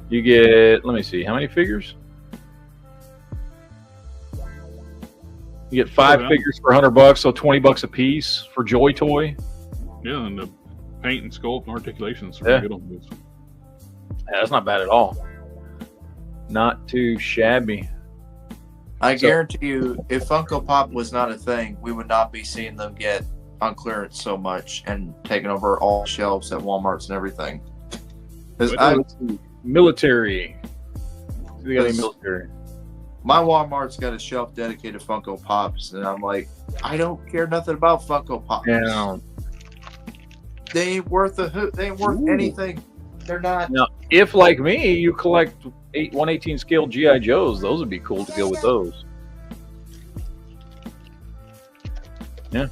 You get, let me see, how many figures? You get 5 figures for $100, so $20 a piece for Joy Toy. Yeah, and the paint and sculpt and articulations are good on this. Yeah, that's not bad at all. Not too shabby. I guarantee you, if Funko Pop was not a thing, we would not be seeing them get on clearance so much and taking over all shelves at Walmarts and everything. Military. We got any military? My Walmart's got a shelf dedicated to Funko Pops, and I'm like, I don't care nothing about Funko Pops. Yeah. They ain't worth a hoot. They ain't worth anything. They're not. Now, if like me, you collect 1/18 scale G.I. Joes, those would be cool to go with those. Yeah.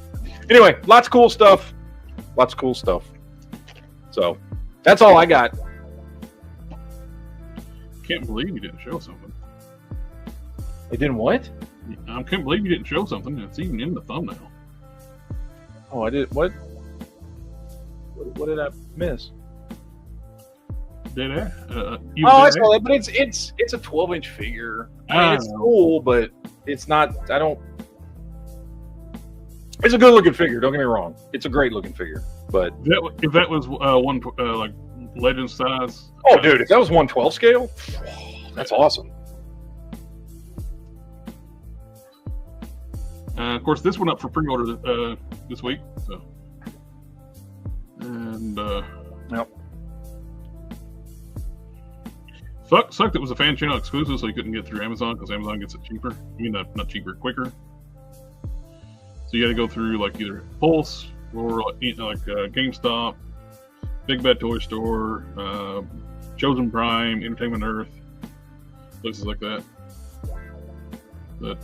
Anyway, lots of cool stuff. So, that's all I got. Can't believe you didn't show something. It didn't what? I can't believe you didn't show something that's even in the thumbnail. Oh, I did. What What did I miss? Did I? I saw that, but it's a 12-inch figure. I mean, it's cool, but it's not. I don't. It's a good-looking figure. Don't get me wrong. It's a great-looking figure, but if that was one like legend size. Oh, dude, if that was 1/12 scale, that's awesome. Of course, this went up for pre-order this week. So, and yep. Sucked it was a fan channel exclusive, so you couldn't get through Amazon because Amazon gets it cheaper. I mean, not cheaper, quicker. So you got to go through like either Pulse or like GameStop, Big Bad Toy Store, Chosen Prime, Entertainment Earth, places like that. But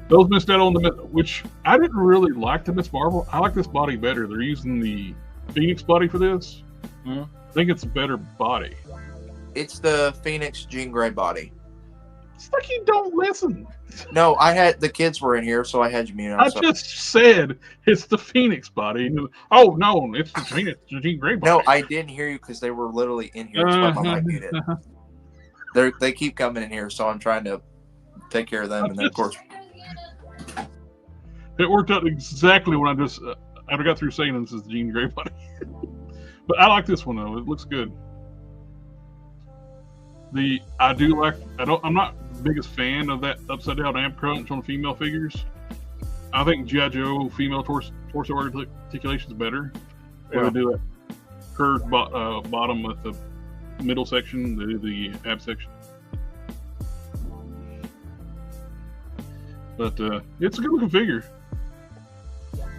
those missed out on which I didn't really like the Miss Marvel. I like this body better. They're using the Phoenix body for this. I think it's a better body. It's the Phoenix Jean Grey body. It's like you don't listen. No, the kids were in here, so I had you muted. I just said it's the Phoenix body. Oh no, it's the Phoenix, the Jean Grey body. No, I didn't hear you because they were literally in here. That's why my mic muted. They keep coming in here, so I'm trying to take care of them, and then of course it worked out exactly when I got through saying this is the Jean Grey body. But I like this one though; it looks good. I'm not the biggest fan of that upside down amp crunch on female figures. I think G.I. Joe female torso articulation is better. Where they do that curved bottom with the middle section, the ab section. But it's a good looking figure.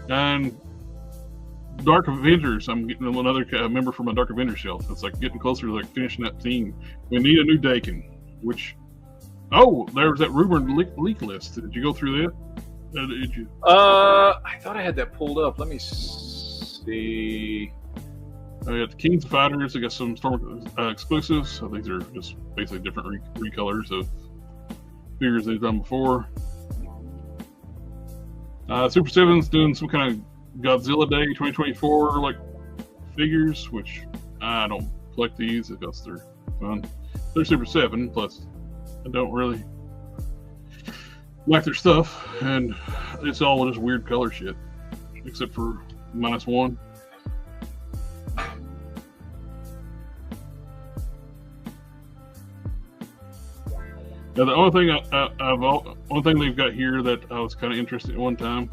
And Dark Avengers, I'm getting another member from my Dark Avengers shelf. It's like getting closer to like finishing that theme. We need a new Dakin, which, there was that rumored leak list. Did you go through that? Did you? I thought I had that pulled up. Let me see. I got the Kings of Fighters. I got some Storm exclusives. So these are just basically different recolors of figures they've done before. Super 7's doing some kind of Godzilla Day 2024 like figures, which I don't collect these because they're fun. They're Super 7, plus I don't really like their stuff, and it's all just weird color shit, except for -1. Now the only thing only thing they've got here that I was kind of interested in one time.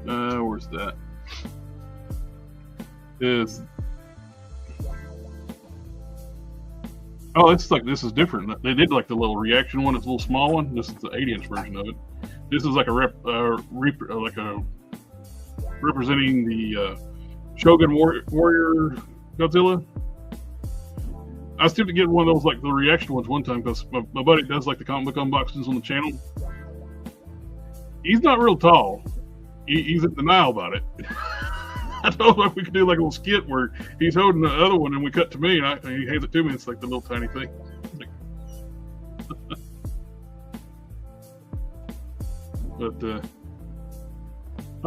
Where's that? It's like this is different. They did like the little reaction one. It's a little small one. This is the 8-inch version of it. This is like a representing the Shogun Warrior Godzilla. I was tempted to get one of those like the reaction ones one time because my buddy does like the comic book unboxings on the channel. He's not real tall. He's in denial about it. I told him if we could do like a little skit where he's holding the other one and we cut to me and he hands it to me. It's like the little tiny thing. But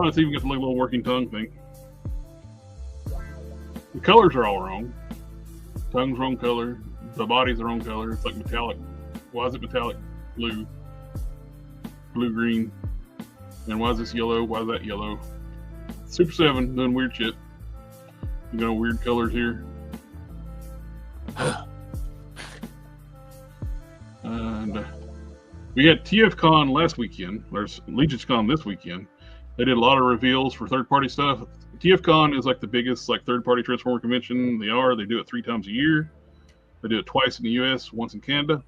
it's even got the little working tongue thing. The colors are all wrong. Tongue's wrong color. The body's the wrong color. It's like metallic. Why is it metallic blue? Blue green. And why is this yellow? Why is that yellow? Super 7 doing weird shit. You know, weird colors here. And we had TFCon last weekend. There's LegionsCon this weekend. They did a lot of reveals for third-party stuff. TFCon is like the biggest like third-party Transformer convention. They do it 3 times a year. They do it twice in the U.S., once in Canada.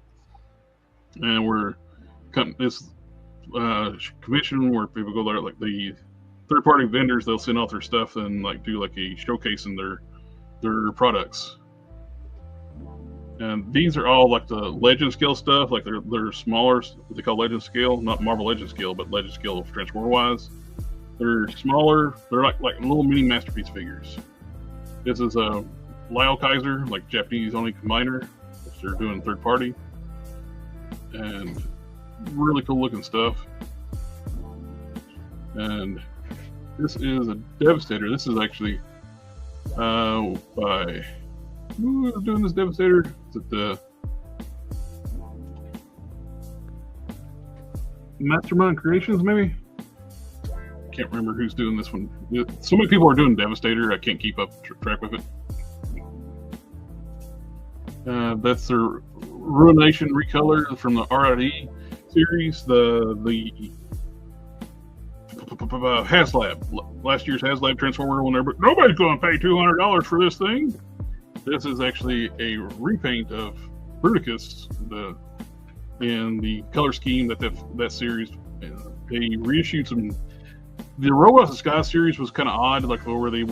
And we're cutting this convention where people go there, like the third-party vendors, they'll send off their stuff and like do like a showcasing their products. And these are all like the Legend scale stuff. Like they're smaller, what they call Legend scale, not Marvel Legend scale, but Legend scale Transformer-wise. They're smaller. They're like little mini masterpiece figures. This is a Lyle Kaiser, like Japanese only combiner, which they're doing third party, and really cool looking stuff. And this is a Devastator. This is actually by who is doing this Devastator? Is it the Mastermind Creations, maybe? Can't remember who's doing this one. So many people are doing Devastator, I can't keep up track with it. That's their Ruination recolor from the RID series. The HasLab, last year's HasLab Transformer one there, but nobody's going to pay $200 for this thing. This is actually a repaint of Bruticus, in the color scheme that series. They reissued some. The Robots of Sky series was kind of odd, like where they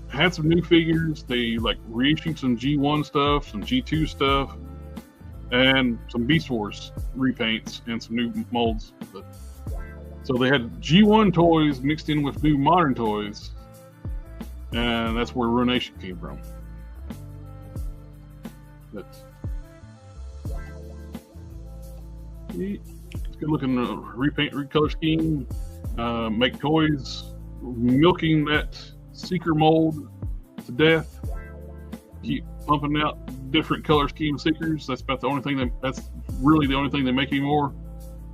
had some new figures. They like reissued some G1 stuff, some G2 stuff, and some Beast Wars repaints and some new molds. So they had G1 toys mixed in with new modern toys, and that's where Ruination came from. It's good looking repaint, recolor scheme. Make toys, milking that Seeker mold to death. Keep pumping out different color scheme Seekers. That's about the only thing that's really the only thing they make anymore.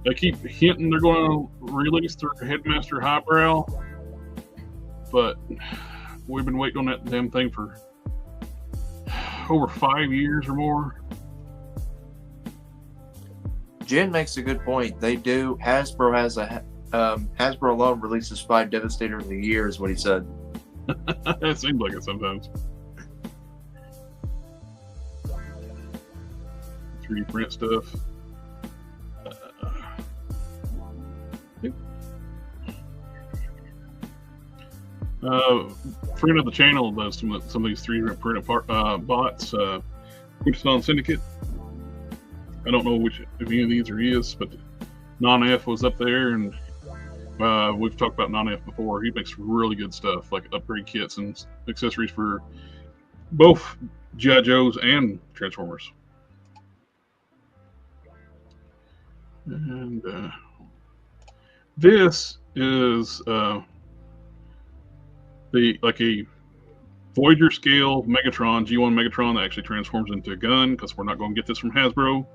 They keep hinting they're going to release their Headmaster Highbrow, but we've been waiting on that damn thing for over 5 years or more. Jen makes a good point. They do. Hasbro has Hasbro alone releases 5 Devastators a year, is what he said. It seems like it sometimes. 3D print stuff. Friend of the channel does some of these 3D print bots. Quintesson Syndicate. I don't know if any of these are his, but Non-F was up there, and we've talked about Non-F before. He makes really good stuff, like upgrade kits and accessories for both G.I. Joes and Transformers. And this is a Voyager scale Megatron, G1 Megatron that actually transforms into a gun, because we're not going to get this from Hasbro.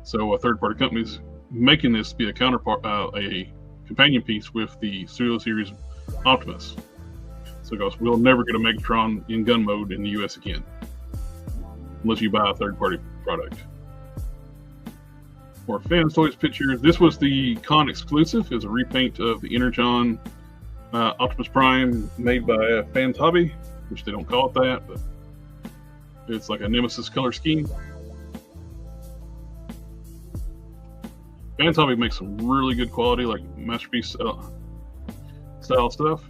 So a third-party company's making this to be a counterpart, a companion piece with the Studio Series Optimus. So goes, we'll never get a Megatron in gun mode in the US again, unless you buy a third-party product. For Fans Toys pictures, this was the con exclusive. It's a repaint of the Energon Optimus Prime made by Fans Hobby, which they don't call it that, but it's like a Nemesis color scheme. Fans Hobby makes some really good quality, like Masterpiece style stuff,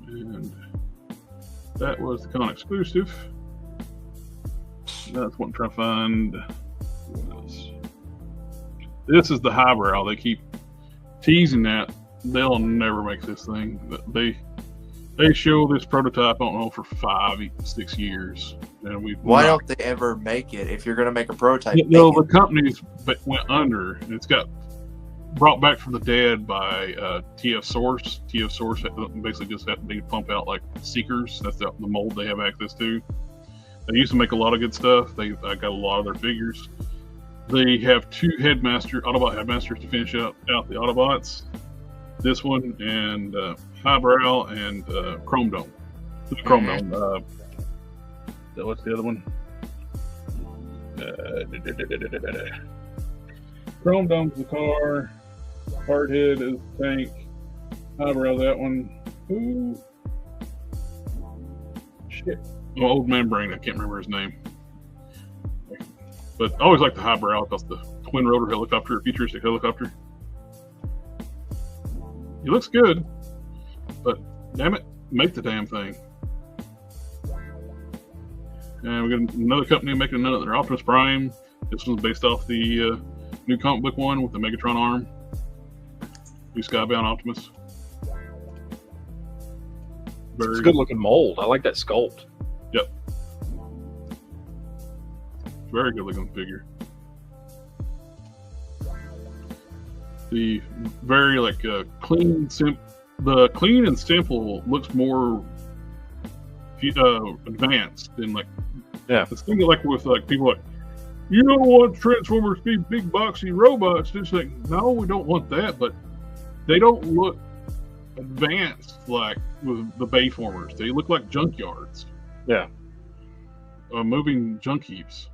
and that was the con exclusive. That's what I'm trying to find. What else? This is the Highbrow. They keep teasing that. They'll never make this thing. They show this prototype, I don't know, for 5-6 years. And why don't they ever make it? If you're going to make a prototype, the companies went under, and it's got brought back from the dead by TF Source. TF Source basically just they pump out like Seekers. That's the mold they have access to. They used to make a lot of good stuff. I got a lot of their figures. They have 2 Autobot Headmasters to finish out the Autobots. This one and Highbrow and Chrome Dome. Chrome Dome. What's the other one? Chrome Dome's the car. Hardhead is the tank. Highbrow, that one. Ooh. Shit. Oh, Old Man Brain. I can't remember his name. But I always like the Highbrow because the twin rotor helicopter, futuristic helicopter. He looks good, but damn it, make the damn thing. And we got another company making another Optimus Prime. This one's based off the new comic book one with the Megatron arm. New Skybound Optimus. It's a good looking mold. I like that sculpt. Yep. Very good looking figure. The very clean and simple looks more advanced and like Yeah. Think of like with like people like, you don't want Transformers to be big boxy robots. It's like, no, we don't want that, but they don't look advanced like with the Bayformers. They look like junkyards. Yeah. Moving junk heaps.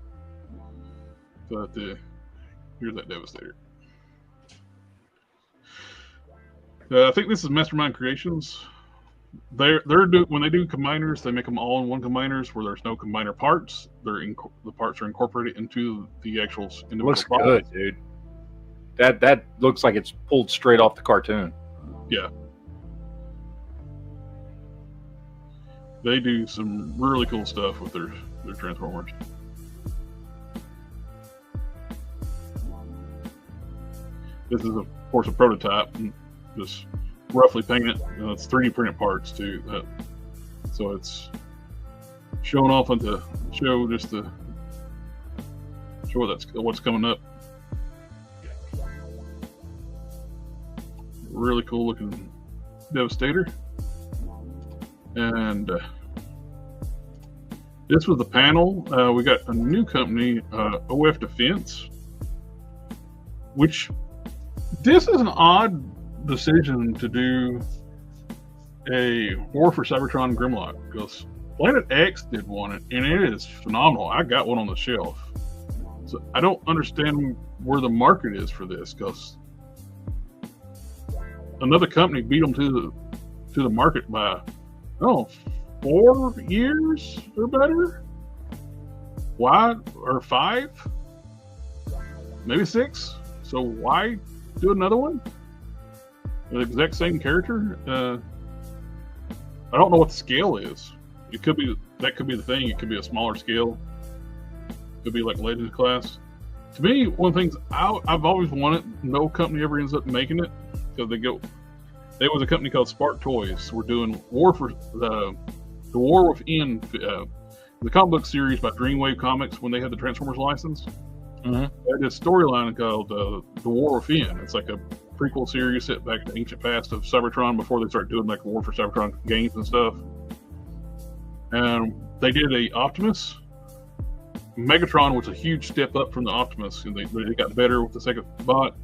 But here's that Devastator. I think this is Mastermind Creations. When they do combiners, they make them all in one combiners where there's no combiner parts. The parts are incorporated into the actual individual. Looks good, dude. That looks like it's pulled straight off the cartoon. Yeah. They do some really cool stuff with their Transformers. This is, of course, a prototype. Just roughly painted. It's 3D printed parts too. So it's showing off on the show just to show what's coming up. Really cool looking Devastator. And this was the panel. We got a new company, OF Defense, which this is an odd decision to do a War for Cybertron Grimlock, because Planet X did one and it is phenomenal. I got one on the shelf. So I don't understand where the market is for this, because another company beat them to the market by 4 years or better. Why? Or 5? Maybe 6. So why do another one? The exact same character. I don't know what the scale is. That could be the thing. It could be a smaller scale. It could be like Legends class. To me, one of the things I've always wanted, no company ever ends up making it, because there was a company called Spark Toys. We're doing War for the War Within, the comic book series by Dreamwave Comics when they had the Transformers license. Mm-hmm. They had this storyline called the War Within. It's like a prequel series set back to the ancient past of Cybertron before they started doing like War for Cybertron games and stuff. And they did a Optimus. Megatron was a huge step up from the Optimus, and they got better with the second bot.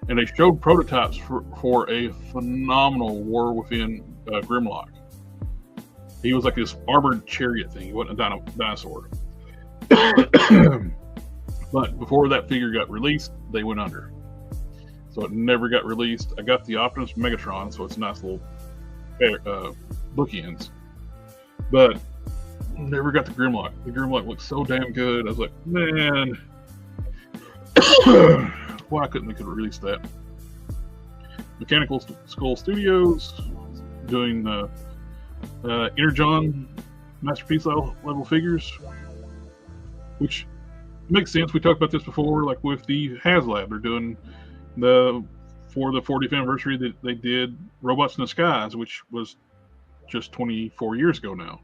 And they showed prototypes for a phenomenal War Within Grimlock. He was like this armored chariot thing. He wasn't a dinosaur. But before that figure got released, they went under. So it never got released. I got the Optimus Megatron, so it's a nice little bookends. But never got the Grimlock. The Grimlock looked so damn good. I was like, man, why couldn't they release that? Mechanical Skull Studios doing Energon Masterpiece level figures, which makes sense. We talked about this before, like with the HasLab. They're doing for the 40th anniversary that they did Robots in the Skies, which was just 24 years ago now.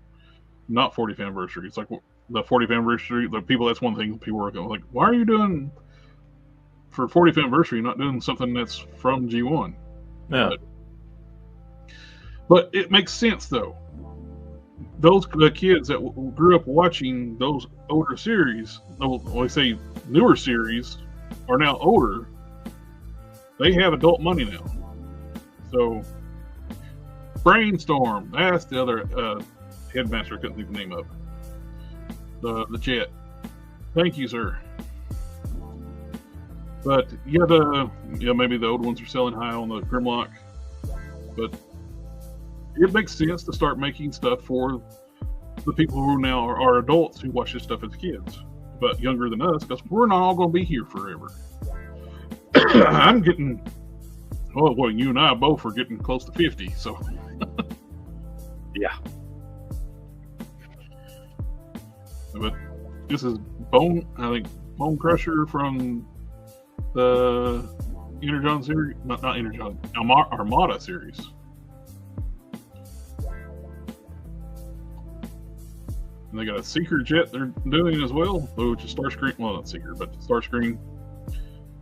Not 40th anniversary. It's like the 40th anniversary. The people, that's one thing people are going like, why are you doing for 40th anniversary? You're not doing something that's from G1. Yeah. But it makes sense though. The kids that grew up watching those older series, I say newer series, are now older. They have adult money now. So, Brainstorm, that's the other headmaster. I couldn't think of the name of the jet. Thank you, sir. But maybe the old ones are selling high on the Grimlock, but it makes sense to start making stuff for the people who now are adults who watch this stuff as kids, but younger than us, because we're not all going to be here forever. I'm getting, well, you and I both are getting close to 50, so. Yeah. But this is Bone Crusher from the Energon series, not Energon, Armada series. And they got a Seeker jet they're doing as well, which is Starscream. Well, not Seeker, but Starscream.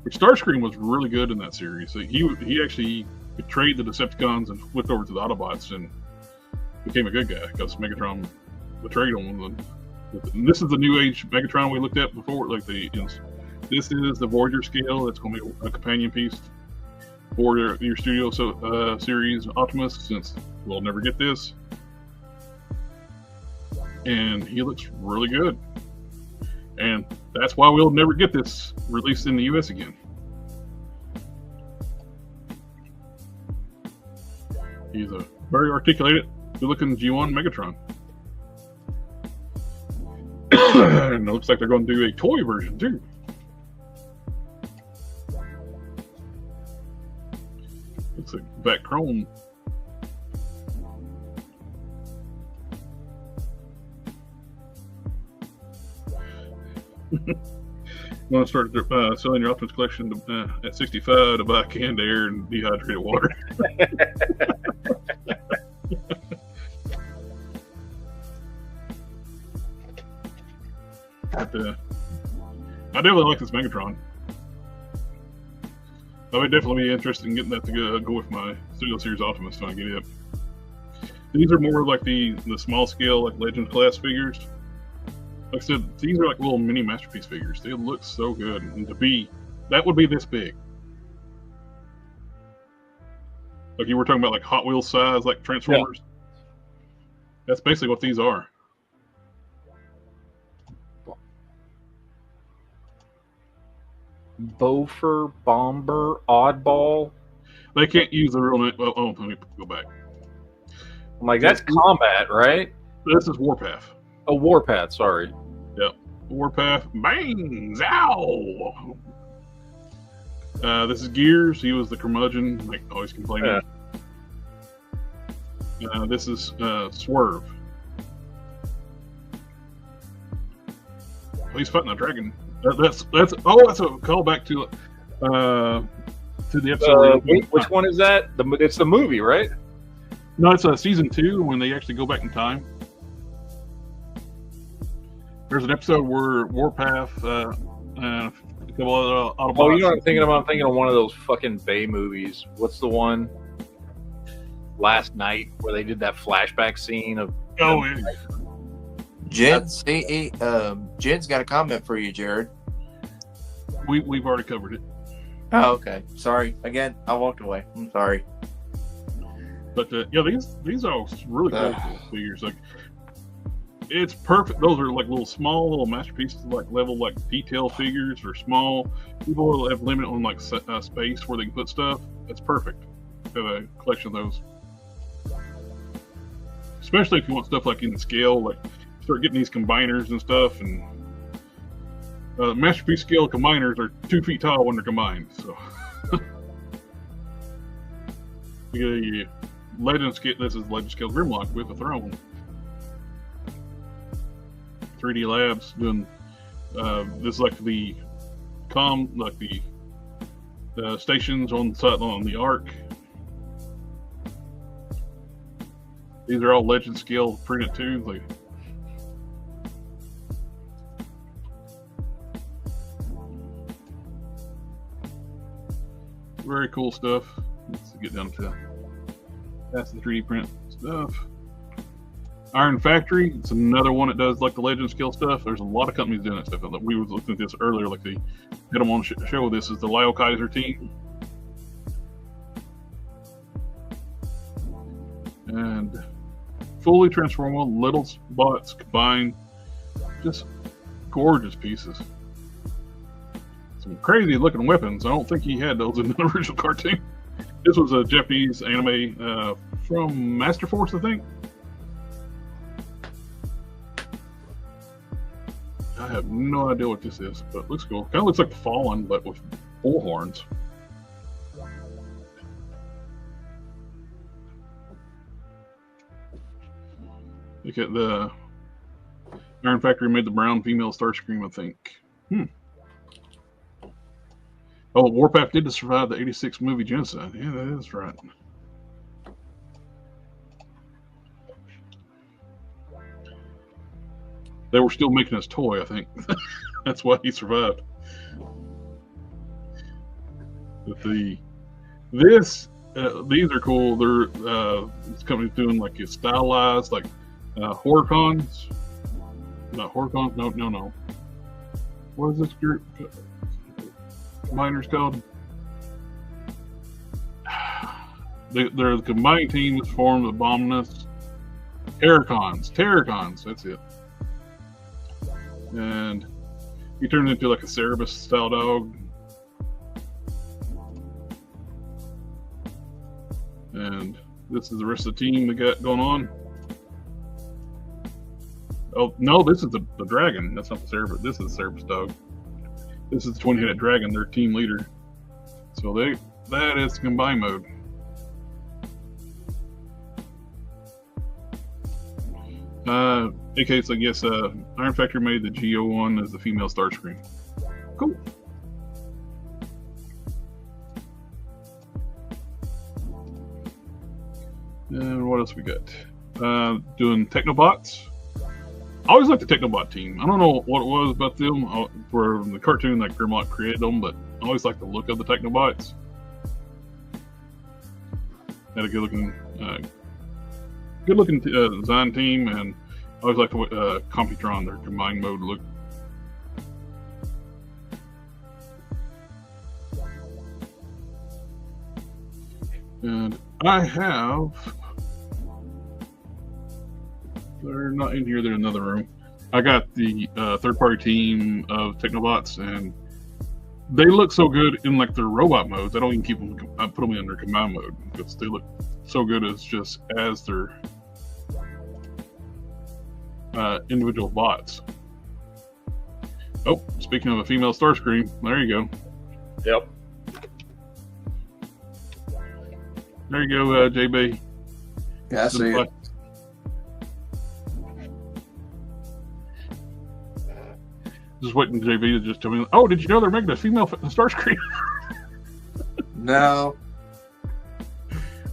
Which Starscream was really good in that series. So he actually betrayed the Decepticons and flipped over to the Autobots and became a good guy, because Megatron the trade on them. This is the new age Megatron we looked at before. Like this is the Voyager scale. That's going to be a companion piece for your Studio Series Optimus, since we'll never get this. And he looks really good. And that's why we'll never get this released in the US again. He's a very articulated, good-looking G1 Megatron. And it looks like they're going to do a toy version too. Looks like back chrome. I'm going to start selling your Optimus collection at 65 to buy canned air and dehydrated water. But, I definitely like this Megatron. I would definitely be interested in getting that to go with my Studio Series Optimus when I get it. These are more like the small scale, like Legends class figures. Like I said, these are like little mini masterpiece figures. They look so good, and that would be this big. Like you were talking about, like Hot Wheels size, like Transformers. Yeah. That's basically what these are. Bofer, Bomber, Oddball. They can't use the real name. Oh, let me go back. I'm like, that's Combat, right? This is Warpath. Oh, Warpath, sorry. Yep. Warpath. Bang! Zow! This is Gears. He was the curmudgeon, like always complaining. Yeah. This is Swerve. Oh, he's fighting a dragon. That's a callback to the episode. Which one is that? It's the movie, right? No, it's season 2 when they actually go back in time. There's an episode where Warpath, a couple of Autobots. Oh, you know what I'm thinking of? I'm thinking of one of those fucking Bay movies. What's the one? Last Night, where they did that flashback scene of. Oh, yeah. Jen's got a comment for you, Jared. We've already covered it. Oh, okay. Sorry. Again, I walked away. I'm sorry. But yeah, these are really cool figures. Like, it's perfect. Those are like little masterpieces, like level, like detail figures or small. People have limit on like space where they can put stuff. It's perfect. Have a collection of those, especially if you want stuff like in scale. Like, start getting these combiners and stuff, and masterpiece scale combiners are 2 feet tall when they're combined. So you get a legend scale. This is legend scale Grimlock with a throne. 3D Labs doing this is like the stations on the Ark. These are all legend scale printed too. Like, very cool stuff. Let's get down to that's the 3D print stuff. Iron Factory, it's another one that does like the legend scale stuff. There's a lot of companies doing that stuff. We were looking at this earlier, like they had them on show. This is the Lyle Kaiser team. And fully transformable little bots combined. Just gorgeous pieces. Some crazy looking weapons. I don't think he had those in the original cartoon. This was a Japanese anime from Master Force, I think. I have no idea what this is, but it looks cool. Kind of looks like the Fallen, but with bull horns. Look at the Iron Factory made the brown female Starscream, I think. Oh, Warpath did survive the '86 movie genocide. Yeah, that is right. They were still making his toy, I think. That's why he survived. But these are cool. They're this company's doing like a stylized, like Horcons. Not Horcons. No. What is this group? Combiners called? The combined team is formed of Abominus. Terracons. That's it. And he turned into like a Cerebus style dog. And this is the rest of the team we got going on. Oh, no, this is the dragon. That's not the Cerebus. This is the Cerebus dog. This is the twin-headed dragon, their team leader. So that is combined mode. Okay, so I guess Iron Factory made the GO1 as the female Starscream. Cool. And what else we got? Doing Technobots. I always liked the Technobot team. I don't know what it was about them for the cartoon that Grimlock created them, but I always liked the look of the Technobots. Had a good looking design team, and I always liked the Computron, their combined mode look. And I have. They're not in here. They're in another room. I got the third-party team of Technobots, and they look so good in like their robot modes. I don't even keep them. I put them in their combined mode because they look so good as just as their individual bots. Oh, speaking of a female Starscream, there you go. Yep. There you go, JB. Yeah, I see it. Just waiting for JB to just tell me, oh, did you know they're making a female Starscream? No.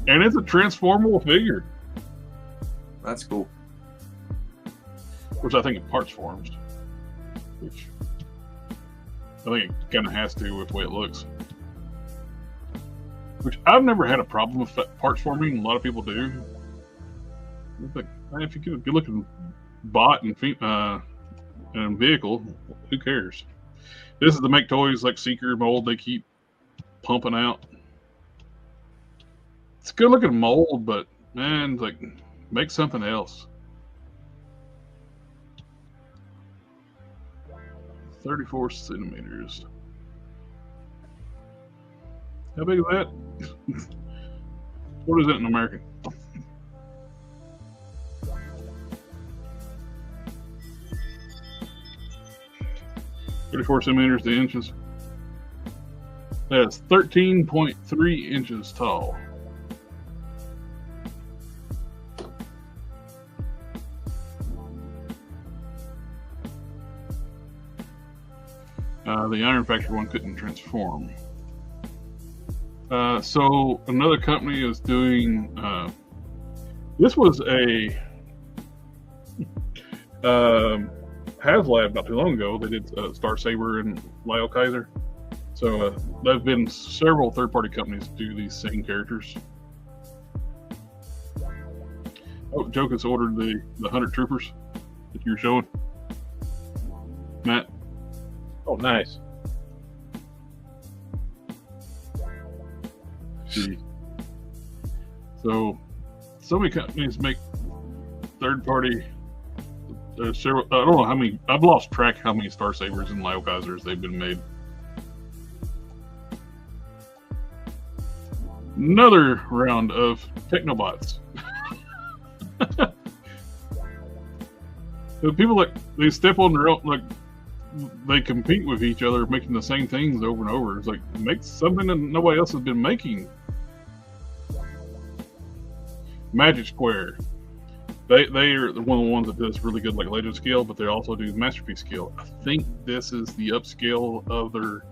And it's a transformable figure. That's cool. Which I think it parts forms. Which I think it kind of has to with the way it looks. Which I've never had a problem with parts forming. A lot of people do. But if you get a good looking bot and vehicle, who cares? This is the Make Toys like Seeker mold they keep pumping out. It's a good looking mold, but man, like, make something else. 34 centimeters. How big is that? What is that in American? (34 centimeters to inches). That's 13.3 inches tall. The Iron Factory one couldn't transform. So another company is doing. This was a HasLab not too long ago. They did Star Saber and Lyle Kaiser. So there's been several third-party companies do these same characters. Oh, Jokus ordered the 100 Troopers that you were showing, Matt. Oh, nice. So many companies make third-party. I don't know how many. I've lost track how many Star Sabers and Lyle Kaisers they've been made. Another round of Technobots. The people like they step on their own, like they compete with each other, making the same things over and over. It's like make something that nobody else has been making. Magic Square. They are one of the ones that does really good like Legend scale, but they also do Masterpiece scale. I think this is the upscale of their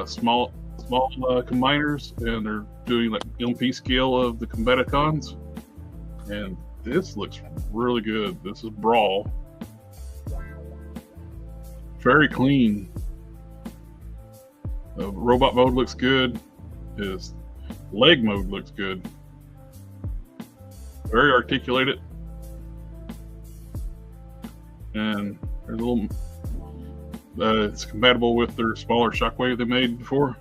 small combiners, and they're doing like MP scale of the Combaticons. And this looks really good. This is Brawl. Very clean. The robot mode looks good. His leg mode looks good. Very articulated. and there's a little. It's compatible with their smaller Shockwave they made before.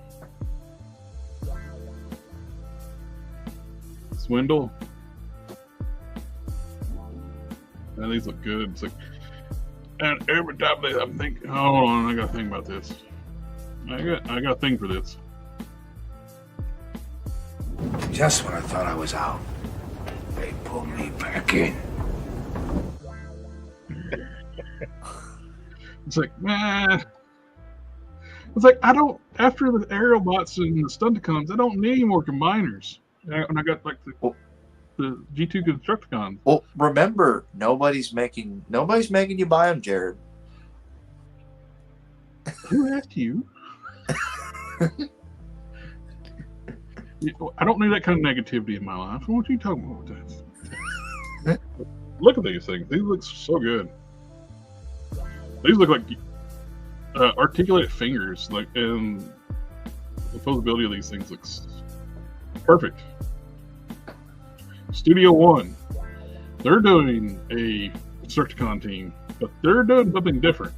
Swindle. And these look good. It's like, and every time I'm thinking, hold on, I got to think about this. I got a thing for this. Just when I thought I was out, they pulled me back in. It's like, man. It's like, I don't, after the Aerobots and the Stunticons, I don't need any more combiners. And I got like the G2 Constructicons. Well, remember, nobody's making you buy them, Jared. Who asked you? I don't need that kind of negativity in my life. What are you talking about with that? Look at these things. These look so good. These look like articulated fingers, like, and the posability of these things looks perfect. Studio One, they're doing a Constructicon team, but they're doing something different.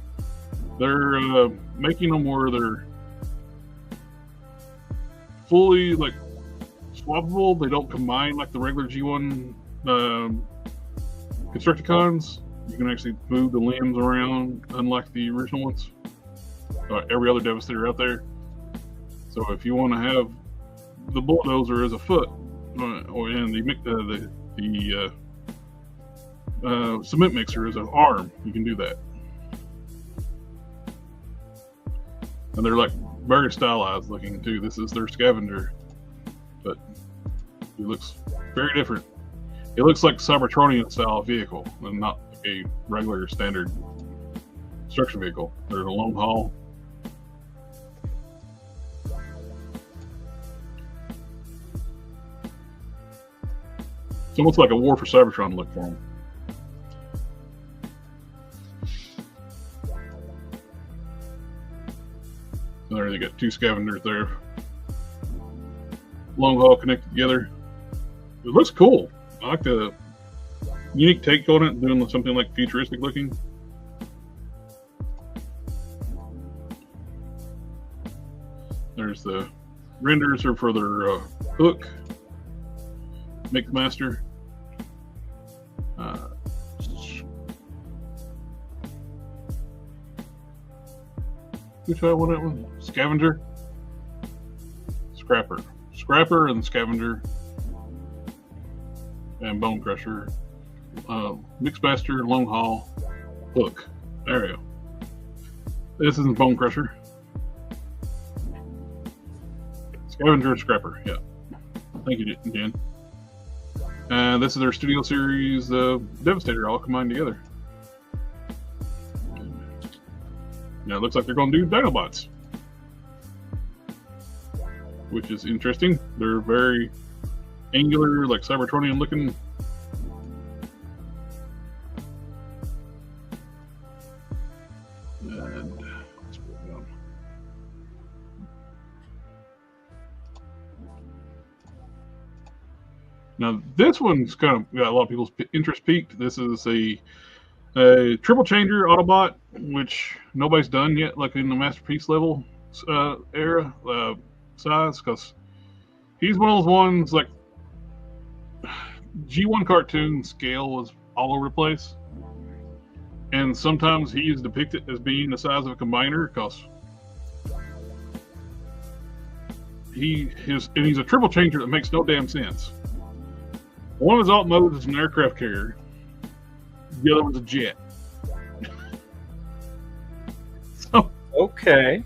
They're making them where they're fully like swappable. They don't combine like the regular G1 Constructicons. You can actually move the limbs around, unlike the original ones. Every other Devastator out there. So if you want to have the Bulldozer as a foot, or and the cement mixer as an arm, you can do that. And they're like very stylized looking too. This is their Scavenger, but it looks very different. It looks like Cybertronian style vehicle and not a regular standard construction vehicle. They're a long haul. It's almost like a War for Cybertron look for them. And there they got two Scavengers there. Long haul connected together. It looks cool. I like the unique take on it, doing something like futuristic looking. There's the renders are for their hook, Mixmaster. Which I want that one? Scavenger, Scrapper, and Scavenger, and Bone Crusher. Mixmaster, Long Haul, Hook. There we go. This isn't Bone Crusher. Scavenger and Scrapper, yeah. Thank you, Jen. And this is their Studio Series Devastator all combined together. Now it looks like they're going to do Dinobots, which is interesting. They're very angular, like Cybertronian looking. And let's put it down. Now this one's kind of got a lot of people's interest peaked. This is a triple changer Autobot, which nobody's done yet, like in the Masterpiece level era size, because he's one of those ones like G1 cartoon scale was all over the place, and sometimes he is depicted as being the size of a combiner because he's a triple changer that makes no damn sense. One of his alt modes is an aircraft carrier. The other one's a jet. So Okay.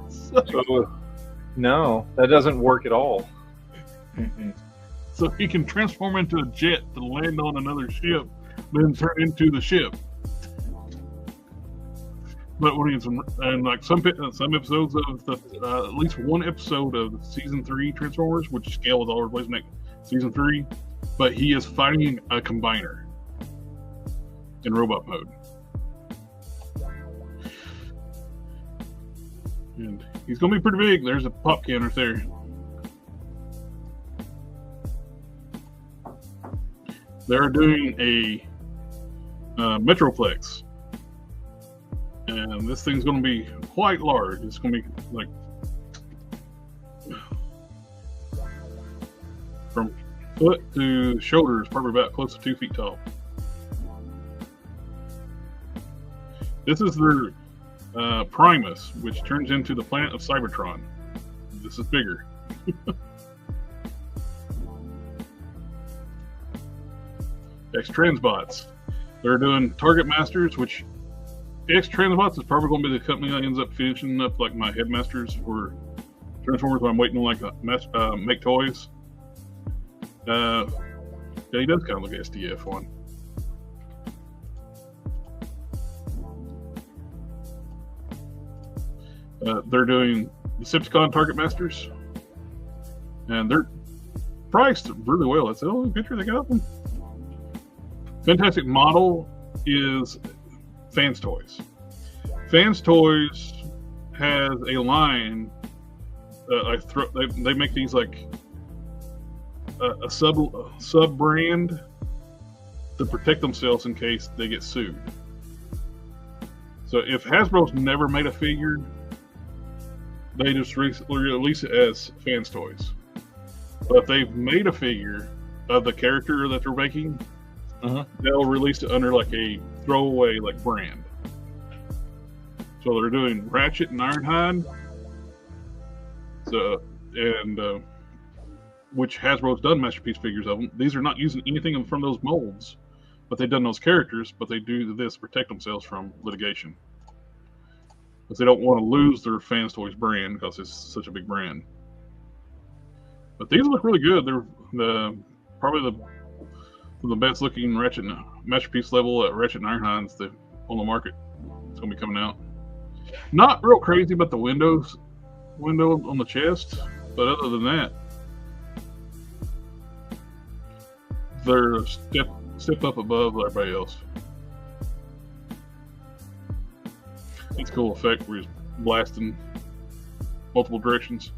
So, no, that doesn't work at all. So he can transform into a jet to land on another ship, then turn into the ship. But when he's and like some episodes of the at least one episode of season 3 Transformers, which scale was all over the place, like season 3, but he is fighting a combiner in robot mode. And he's going to be pretty big. There's a pop can right there. They're doing a Metroplex. And this thing's going to be quite large. It's going to be like from foot to shoulders, probably about close to 2 feet tall. This is their Primus, which turns into the planet of Cybertron. This is bigger. X-Transbots. They're doing Target Masters, which X-Transbots is probably going to be the company that ends up finishing up like my Headmasters for Transformers when I'm waiting on like make toys. Yeah, he does kind of look SDF one. They're doing Decepticon Target Masters, and they're priced really well. That's the only picture they got of them. Fantastic model is Fans Toys. Fans Toys has a line. They make these like a sub brand to protect themselves in case they get sued. So if Hasbro's never made a figure, they just release it as Fans Toys. But if they've made a figure of the character that they're making, they'll release it under like a throwaway like brand. So they're doing Ratchet and Ironhide, which Hasbro's done Masterpiece figures of them. These are not using anything from those molds, but they've done those characters, but they do this to protect themselves from litigation. Because they don't want to lose their Fans Toys brand because it's such a big brand. But these look really good. They're probably the best looking Ratchet Masterpiece level at Ratchet and Ironhides on the market. It's going to be coming out. Not real crazy about the window on the chest, but other than that, they're a step up above everybody else. It's a cool effect where he's blasting multiple directions.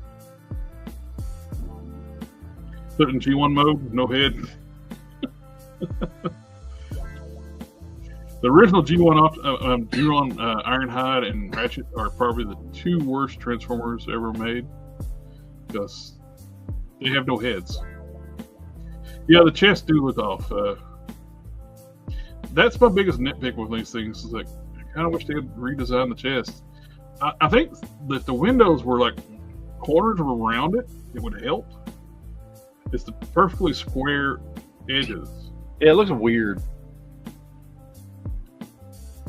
Put it in G1 mode, no head. The original G1 Ironhide and Ratchet are probably the two worst Transformers ever made because they have no heads. Yeah, the chests do look off. That's my biggest nitpick with these things. Is like, I kind of wish they had redesigned the chest. I think that if the windows were like corners were around it, it would help. It's the perfectly square edges. Yeah, it looks weird.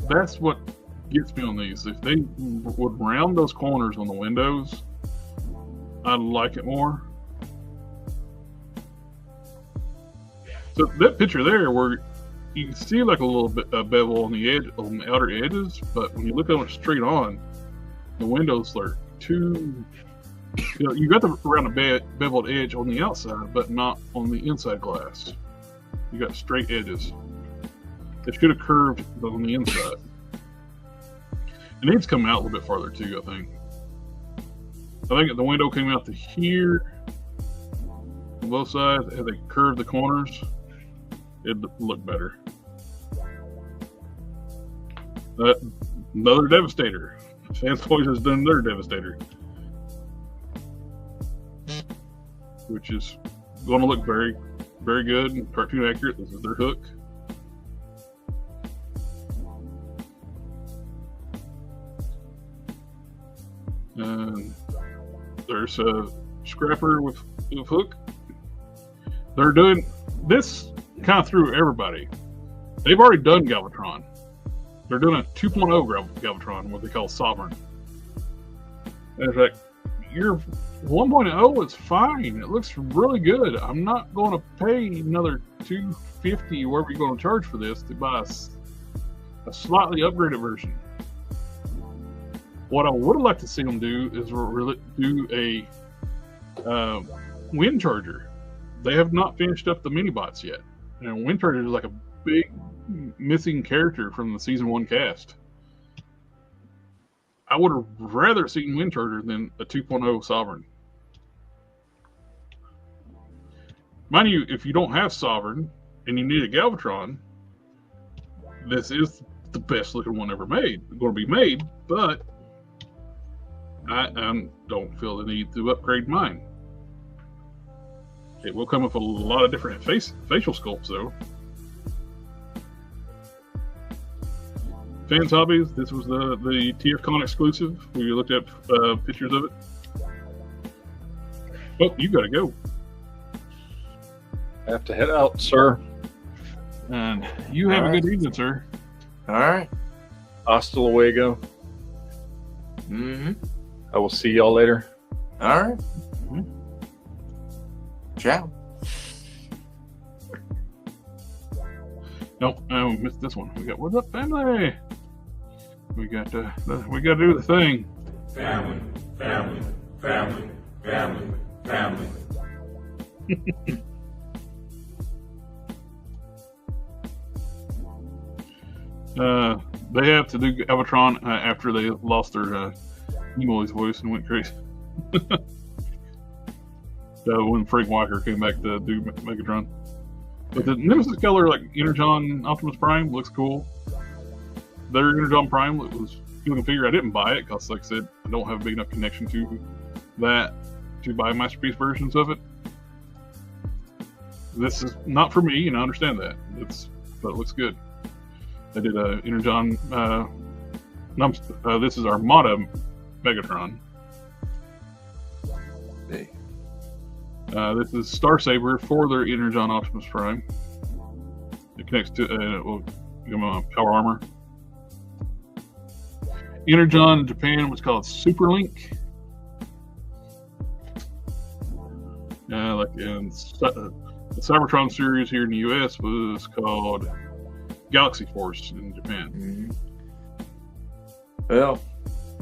That's what gets me on these. If they would round those corners on the windows, I'd like it more. So that picture there, where you can see like a little bit of bevel on the edge, on the outer edges, but when you look at it straight on, the windows are too. You got the around the beveled edge on the outside, but not on the inside glass. You got straight edges. It should have curved on the inside. It needs to come out a little bit farther too, I think. I think if the window came out to here on both sides, as they curved the corners, it'd look better. Another Devastator. Fans Toys has done their Devastator, which is going to look very, very good and cartoon accurate. This is their hook. And there's a Scrapper with hook. They're doing this kind of through everybody. They've already done Galvatron. They're doing a 2.0 Galvatron, what they call Sovereign. And it's like, your 1.0 is fine. It looks really good. I'm not going to pay another $250, whatever you're going to charge for this, to buy a slightly upgraded version. What I would have liked to see them do is do a Wind Charger. They have not finished up the mini-bots yet. And Wind Charger is like a big missing character from the season 1 cast. I would have rather seen Wind Charger than a 2.0 Sovereign. Mind you, if you don't have Sovereign and you need a Galvatron, this is the best looking one ever made. It's going to be made, but I don't feel the need to upgrade mine. It will come with a lot of different facial sculpts, though. Fans Hobbies, this was the TFCon exclusive. We looked at pictures of it. Oh, you got to go. I have to head out, sir. And you have a good evening, sir. All right. Hasta luego. Mm-hmm. I will see y'all later. All right. Mm-hmm. Ciao. Nope, I missed this one. We got What's Up Family? We got to do the thing. Family, family, family, family, family. They have to do Avatron after they lost their Nimoy's voice and went crazy. When Frank Walker came back to do Megatron. But the Nemesis color, like Energon Optimus Prime, looks cool. Their Energon Prime was a looking figure. I didn't buy it because, like I said, I don't have a big enough connection to that to buy Masterpiece versions of it. This is not for me, and I understand that. But it looks good. I did a Energon. This is Armada Megatron. Hey. This is Star Saber for their Energon Optimus Prime. It connects to power armor. Energon in Japan was called Super Link. The Cybertron series here in the US was called Galaxy Force in Japan. Mm-hmm. Well,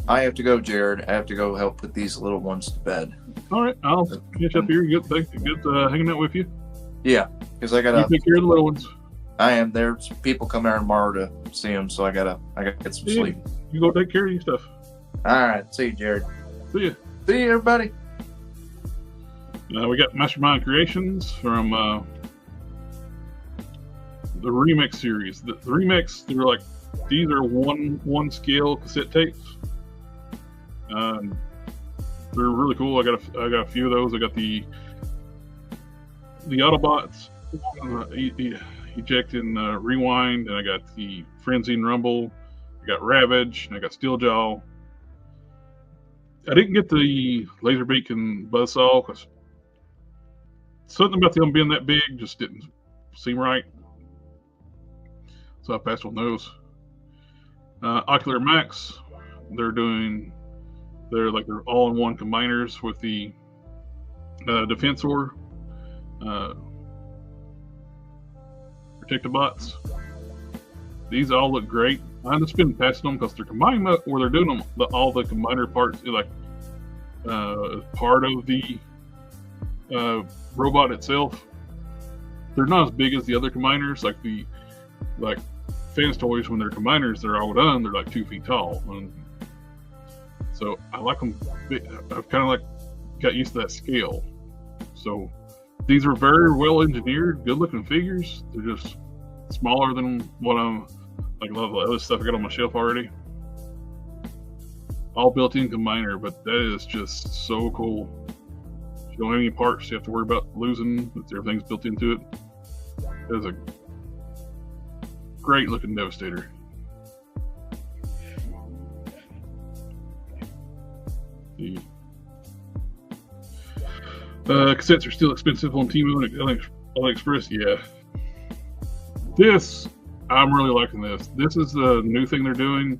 I have to go, Jared. I have to go help put these little ones to bed. All right, I'll finish up here. Good hanging out with you. Yeah, because I gotta You take care of the little ones. I am. There's people coming out tomorrow to see them, so I gotta get some sleep. You go take care of your stuff. All right, see you, Jared. See ya. See you, everybody. We got Mastermind Creations from the Remix series. The Remix, they were like, these are one scale cassette tapes. They're really cool. I got a few of those. I got the Autobots, Eject and Rewind, and I got the Frenzy and Rumble. I got Ravage, and I got Steeljaw. I didn't get the Laserbeak and Buzzsaw because something about them being that big just didn't seem right. So I passed on those. Ocular Max, they're all-in-one combiners with the Defensor, Protectobots. These all look great. I'm just been passing them because they're combining them, or they're doing them all the combiner parts like part of the robot itself. They're not as big as the other combiners, like Fans Toys. When they're combiners, they're all done. They're like 2 feet tall, and so I like them. I've kind of got used to that scale. So these are very well engineered, good looking figures. They're just smaller than what I'm like a lot of the other stuff I got on my shelf already. All built-in combiner, but that is just so cool. You don't have any parts you have to worry about losing. Everything's built into it. That is a great looking Devastator. The cassettes are still expensive on Temu and AliExpress. Yeah. I'm really liking this. This is the new thing they're doing.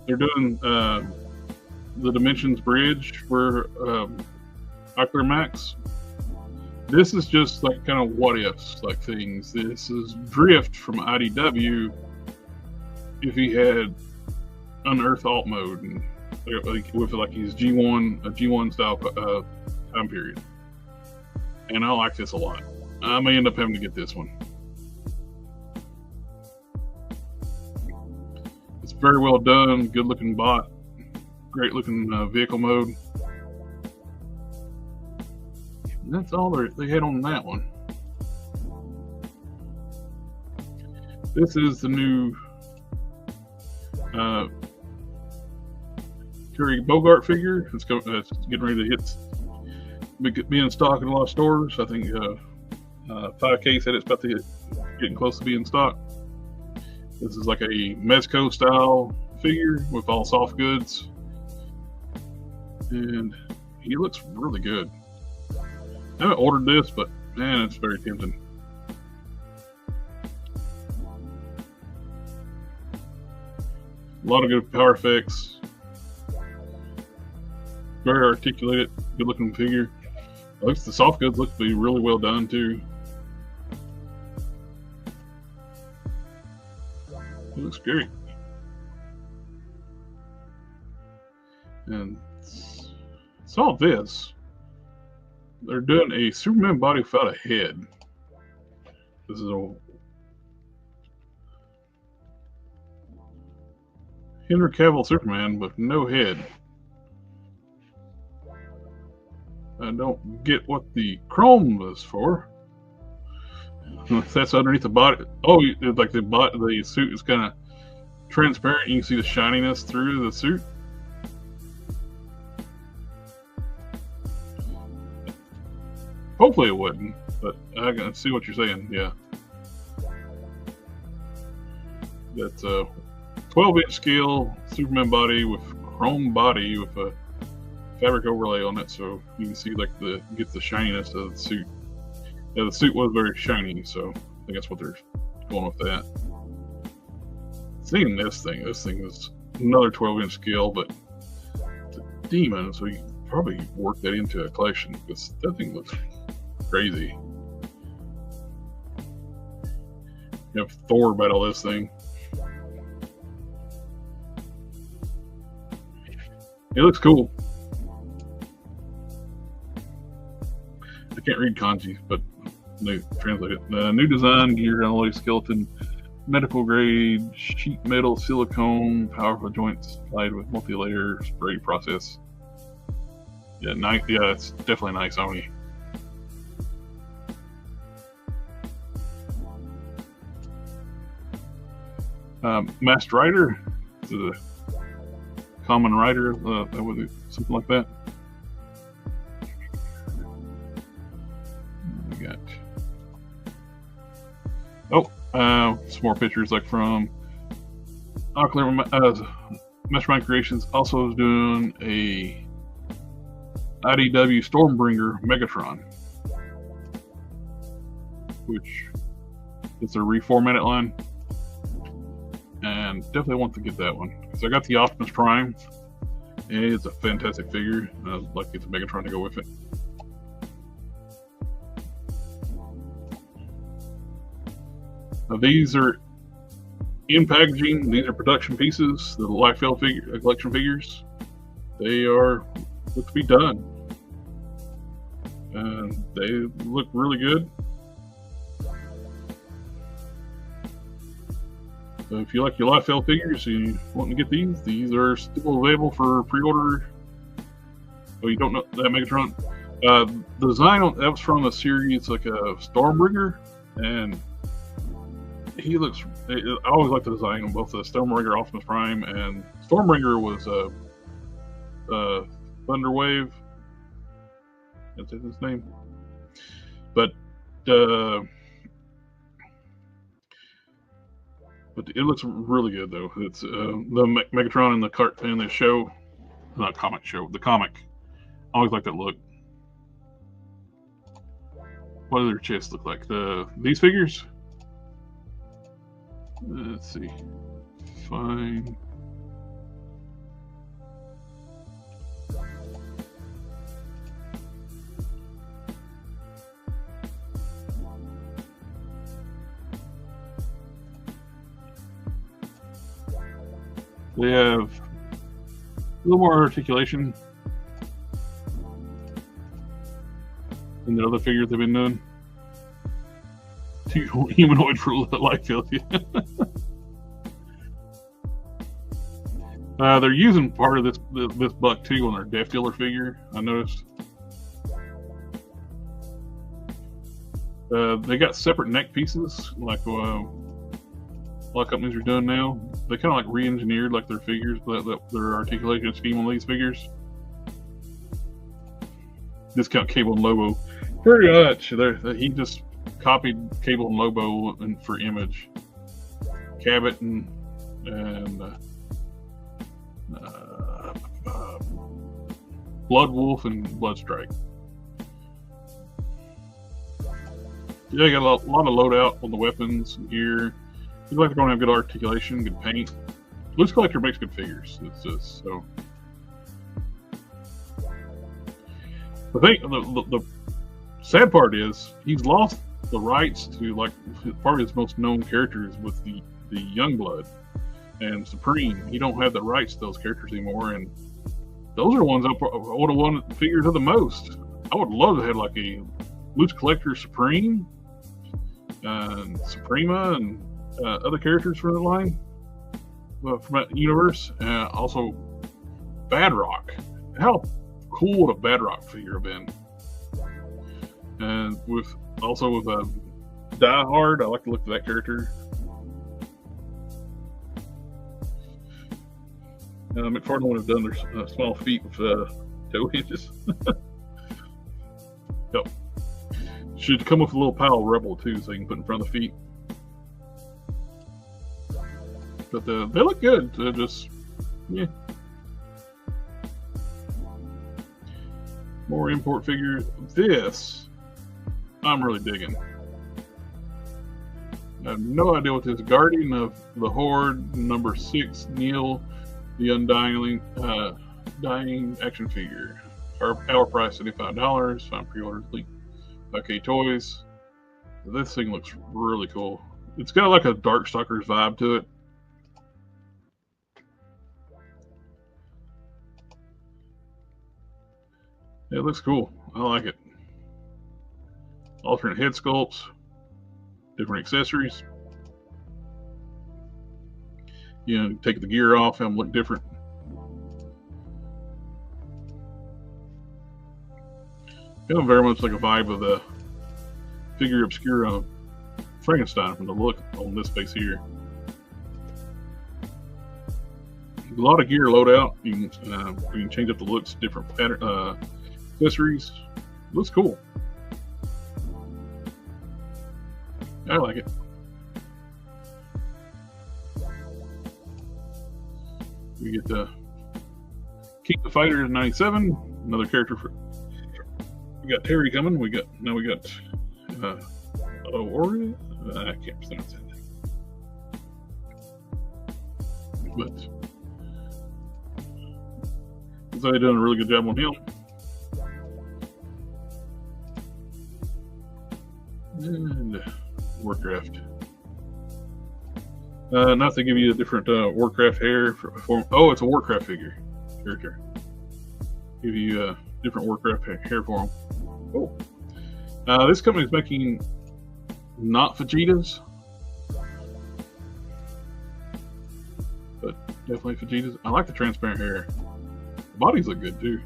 They're doing the Dimensions Bridge for Ocular Max. This is just like kind of what ifs, like things. This is Drift from IDW if he had Unearth Alt mode and with his G1, a G1 style time period. And I like this a lot. I may end up having to get this one. It's very well done, good looking bot, great looking vehicle mode. And that's all they had on that one. This is the new Terry Bogart figure. It's getting ready to be in stock in a lot of stores. I think 5K said it's about to getting close to being in stock. This is like a Mezco style figure with all soft goods, and he looks really good. I haven't ordered this, but man, it's very tempting. A lot of good power effects. Very articulated, good looking figure. At least the soft goods look to be really well done too. It looks great. And saw this. They're doing a Superman body without a head. This is a Henry Cavill Superman with no head. I don't get what the chrome was for. That's underneath the body. Oh, like the suit is kind of transparent. You can see the shininess through the suit. Hopefully it wouldn't, but I can see what you're saying. Yeah, that's a 12-inch scale Superman body with chrome body with a fabric overlay on it, so you can see like get the shininess of the suit. Yeah, the suit was very shiny, so I think that's what they're going with that. Seeing this thing is another 12-inch scale, but it's a demon, so you can probably work that into a collection because that thing looks crazy. You have Thor battle this thing. It looks cool. I can't read kanji, but they translate it. New design, gear, alloy skeleton, medical grade, sheet metal, silicone, powerful joints, supplied with multi-layer spray process. Yeah, nice. Yeah, it's definitely nice Oni. Masked Rider. This is a common rider. That was something like that. We got. Some more pictures like from Ocular Mastermind Creations. Also is doing a IDW Stormbringer Megatron, which is a reformatted line, and definitely want to get that one because I got the Optimus Prime. And it's a fantastic figure. I'd like to get the Megatron to go with it. Now these are in packaging. These are production pieces. The Liefeld collection figures. They are look to be done, and they look really good. So if you like your Liefeld figures and you want to get these are still available for pre-order. Oh, you don't know that Megatron? The design that was from a series like a Stormbringer, and he looks. I always like the design on both the Stormbringer, Optimus Prime, and Stormbringer was Thunderwave. That's his name. But it looks really good though. It's the Megatron in the show, not comic show, the comic. I always like that look. What do their chests look like? These figures. Let's see. Fine. They have a little more articulation than the other figures they've been doing. Too humanoid for Liefeld. They're using part of this buck too on their Death Dealer figure. I noticed. They got separate neck pieces, like a lot of companies are doing now. They kind of like re-engineered like their figures, their articulation scheme on these figures. Discount Cable and Lobo, pretty much. He just copied Cable and Lobo for Image, Cabot and Blood Wolf and Bloodstrike. Yeah, you got a lot of loadout on the weapons and gear. Looks like they're going to have good articulation, good paint. Loose Collector makes good figures. It's just so. The sad part is he's lost the rights to like probably his most known characters with the Youngblood and Supreme. He don't have the rights to those characters anymore, and those are the ones I would have wanted figures of the most. I would love to have like a Loose Collector Supreme and Suprema and other characters from the line from that universe. Also, Badrock. How cool would a Badrock figure have been? And with Die Hard, I like to look at that character. McFarlane would have done their small feet with toe hinges. Yep. Should come with a little pile of Rebel too, so you can put in front of the feet. But they look good. They're just, yeah. More import figures. This, I'm really digging. I have no idea what this Guardian of the Horde number 6 Neil the Undying dying action figure. Our price $75. Find pre-orders link. Okay, toys. This thing looks really cool. It's got like a Darkstalkers vibe to it. It looks cool. I like it. Alternate head sculpts, different accessories. You know, take the gear off, have them look different. Kind of very much like a vibe of the figure obscura Frankenstein from the look on this face here. A lot of gear loadout. You can change up the looks, different pattern, accessories. Looks cool. I like it. We get to Keep the Fighter in 97. Another character for. We got Terry coming. We got Ori. I can't pronounce it. But so they're doing a really good job on him. And Warcraft. Not to give you a different Warcraft hair form. Oh, it's a Warcraft figure. Character. Give you a different Warcraft hair form. Oh. This company is making not Vegeta's, but definitely Vegeta's. I like the transparent hair. The bodies look good too.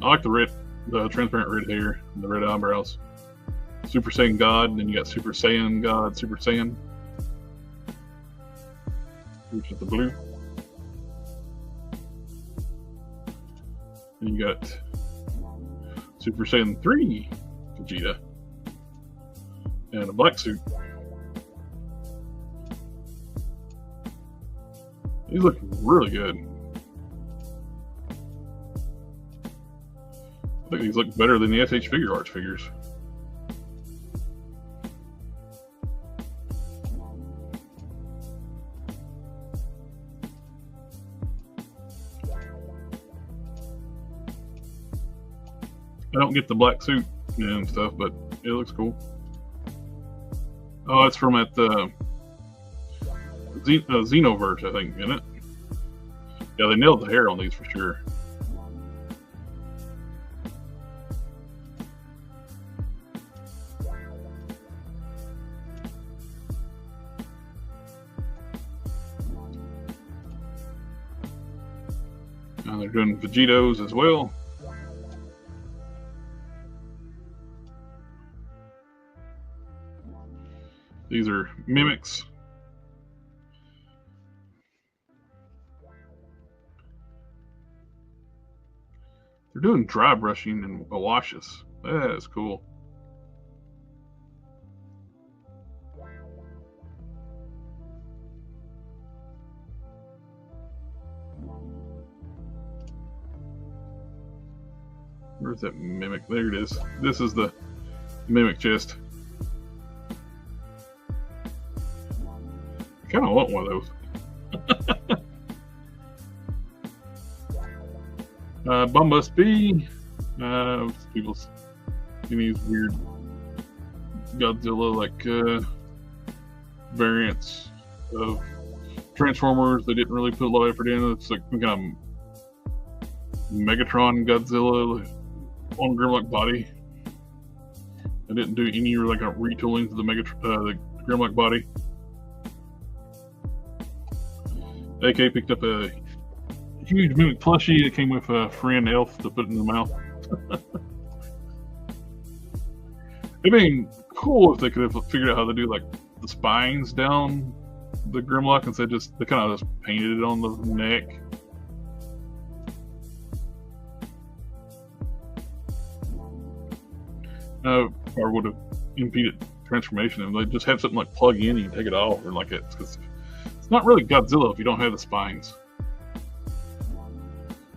I like the transparent red hair and the red eyebrows. Super Saiyan God, and then you got Super Saiyan God, Super Saiyan, which is the blue. And you got Super Saiyan 3 Vegeta and a black suit. These look really good. I think these look better than the SH Figure Arts figures. I don't get the black suit and stuff, but it looks cool. Oh, it's from at the Xenoverse, I think, isn't it? Yeah, they nailed the hair on these for sure. Now they're doing Vegetos as well. These are mimics. They're doing dry brushing and washes. That is cool. Where's that mimic? There it is. This is the mimic chest. I kind of want one of those. Bumbus B. People's these weird Godzilla like variants of Transformers. They didn't really put a lot of effort in. It's like kind of Megatron Godzilla on Grimlock body. I didn't do any like a retooling to the the Grimlock body. AK picked up a huge mimic plushie that came with a friend elf to put in the mouth. It'd been cool if they could have figured out how to do like the spines down the Grimlock instead they kind of just painted it on the neck. Or would have impeded transformation, and they just had something like plug in and you can take it off, or like it's not really Godzilla if you don't have the spines.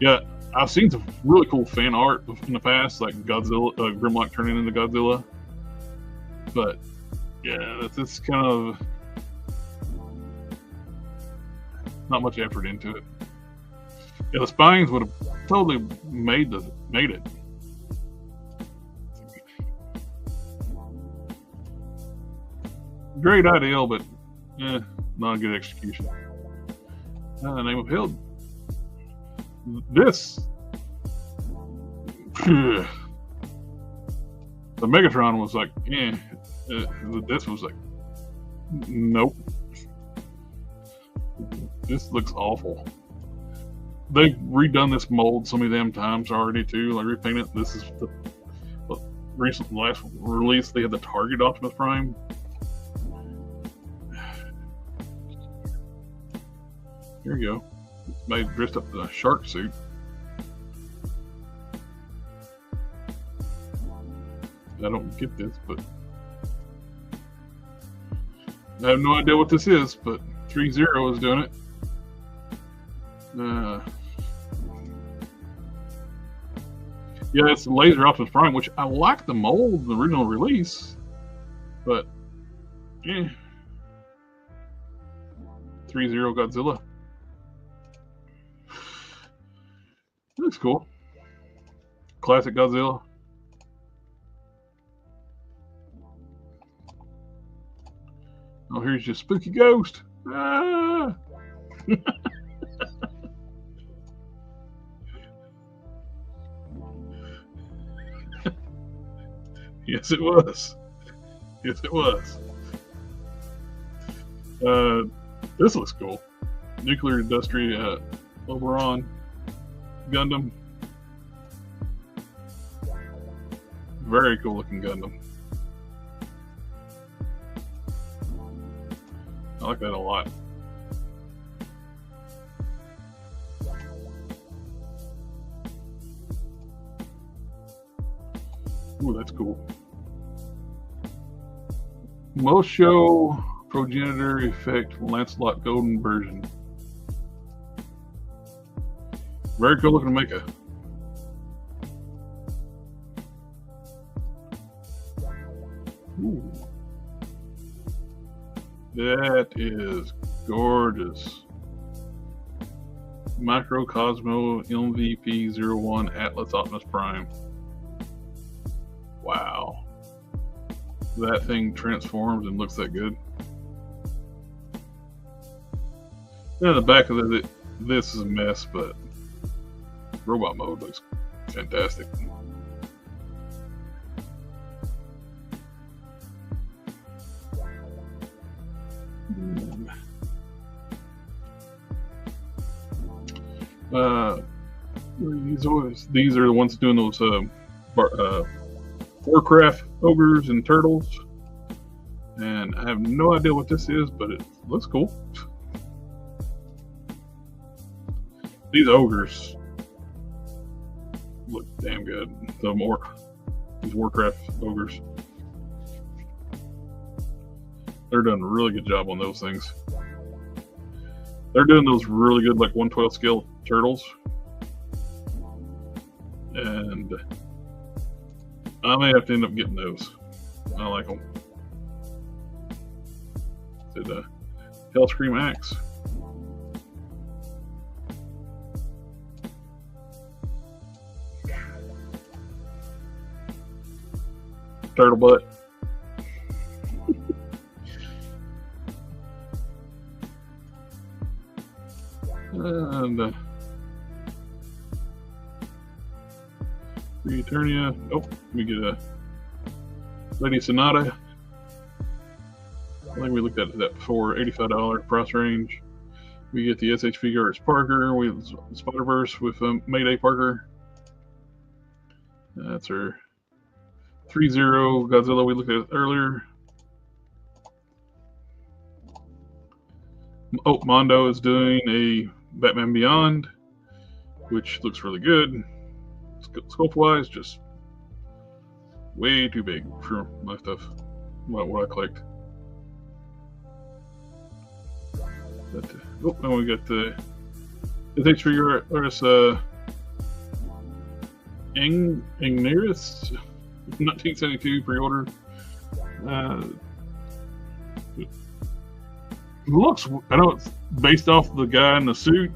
Yeah, I've seen some really cool fan art in the past, like Godzilla, Grimlock turning into Godzilla. But yeah, that's kind of not much effort into it. Yeah, the spines would have totally made it. Great ideal, but not a good execution. The name of Hild. This. The Megatron was like, this was like, nope. This looks awful. They've redone this mold so many damn times already too. Like repainted. This is the last release. They had the Target Optimus Prime. Here you go. Made dressed up in a shark suit. I don't get this, but I have no idea what this is, but 3-0 is doing it. Yeah, it's the Laser Optimus Prime, which I like the mold, the original release, but 3-0 Godzilla. Looks cool. Classic Godzilla. Oh, here's your spooky ghost. Ah! Yes, it was. Yes, it was. This looks cool. Nuclear Industry Oberon Gundam. Very cool looking Gundam. I like that a lot. Ooh, that's cool. Mosho Progenitor Effect Lancelot Golden version. Very cool looking mecha. Ooh. That is gorgeous. Microcosmo MVP-01 Atlas Optimus Prime. Wow. That thing transforms and looks that good. And the back of it, this is a mess, but robot mode looks fantastic. These are the ones doing those Warcraft ogres and turtles. And I have no idea what this is, but it looks cool. These ogres look damn good. These Warcraft ogres. They're doing a really good job on those things. They're doing those really good, like 1/12 scale turtles. And I may have to end up getting those. I like them. The Hellscream Axe. Turtle butt. And Eternia. Oh, we get a Lady Sonata. I think we looked at that before. $85 price range. We get the SH Figuarts Parker. We have Spider-Verse with Mayday Parker. That's our 3-0 Godzilla we looked at earlier. Oh, Mondo is doing a Batman Beyond, which looks really good. Sculpt-wise, just way too big for my stuff, what I collect. But, oh, and we got the SH Figuarts Ignerus 1972 pre-order. Looks, I know it's based off the guy in the suit,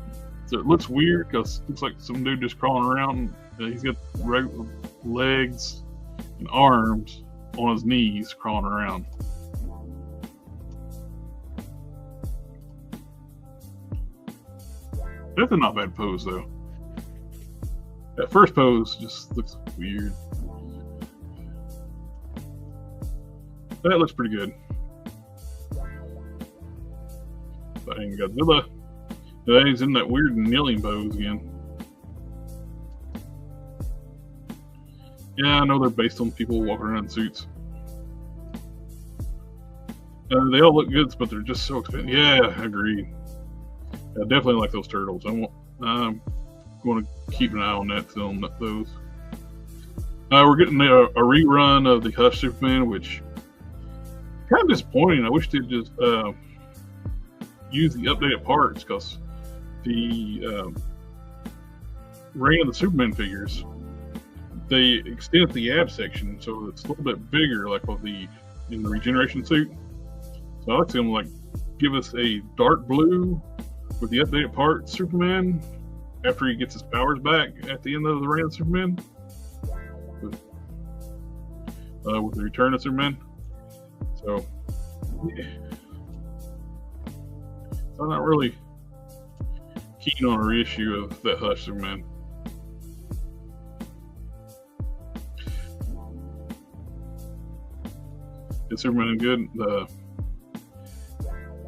so it looks weird because it looks like some dude just crawling around. He's got regular legs and arms on his knees crawling around. That's a not bad pose though. That first pose just looks weird. That looks pretty good. Bang, Godzilla. Now he's in that weird kneeling pose again. Yeah, I know they're based on people walking around in suits. They all look good, but they're just so expensive. Yeah, I agree. I definitely like those turtles. I'm going to keep an eye on that film. Those. We're getting a rerun of the Hush Superman, which kind of disappointing. I wish they'd just use the updated parts because the Reign of the Superman figures, they extended the ab section so it's a little bit bigger, like with in the regeneration suit. So I like to see them like give us a dark blue with the updated part Superman after he gets his powers back at the end of the Reign of Superman, with the Return of Superman. So yeah. So I'm not really keen on a reissue of that Hush Superman. Is Superman good?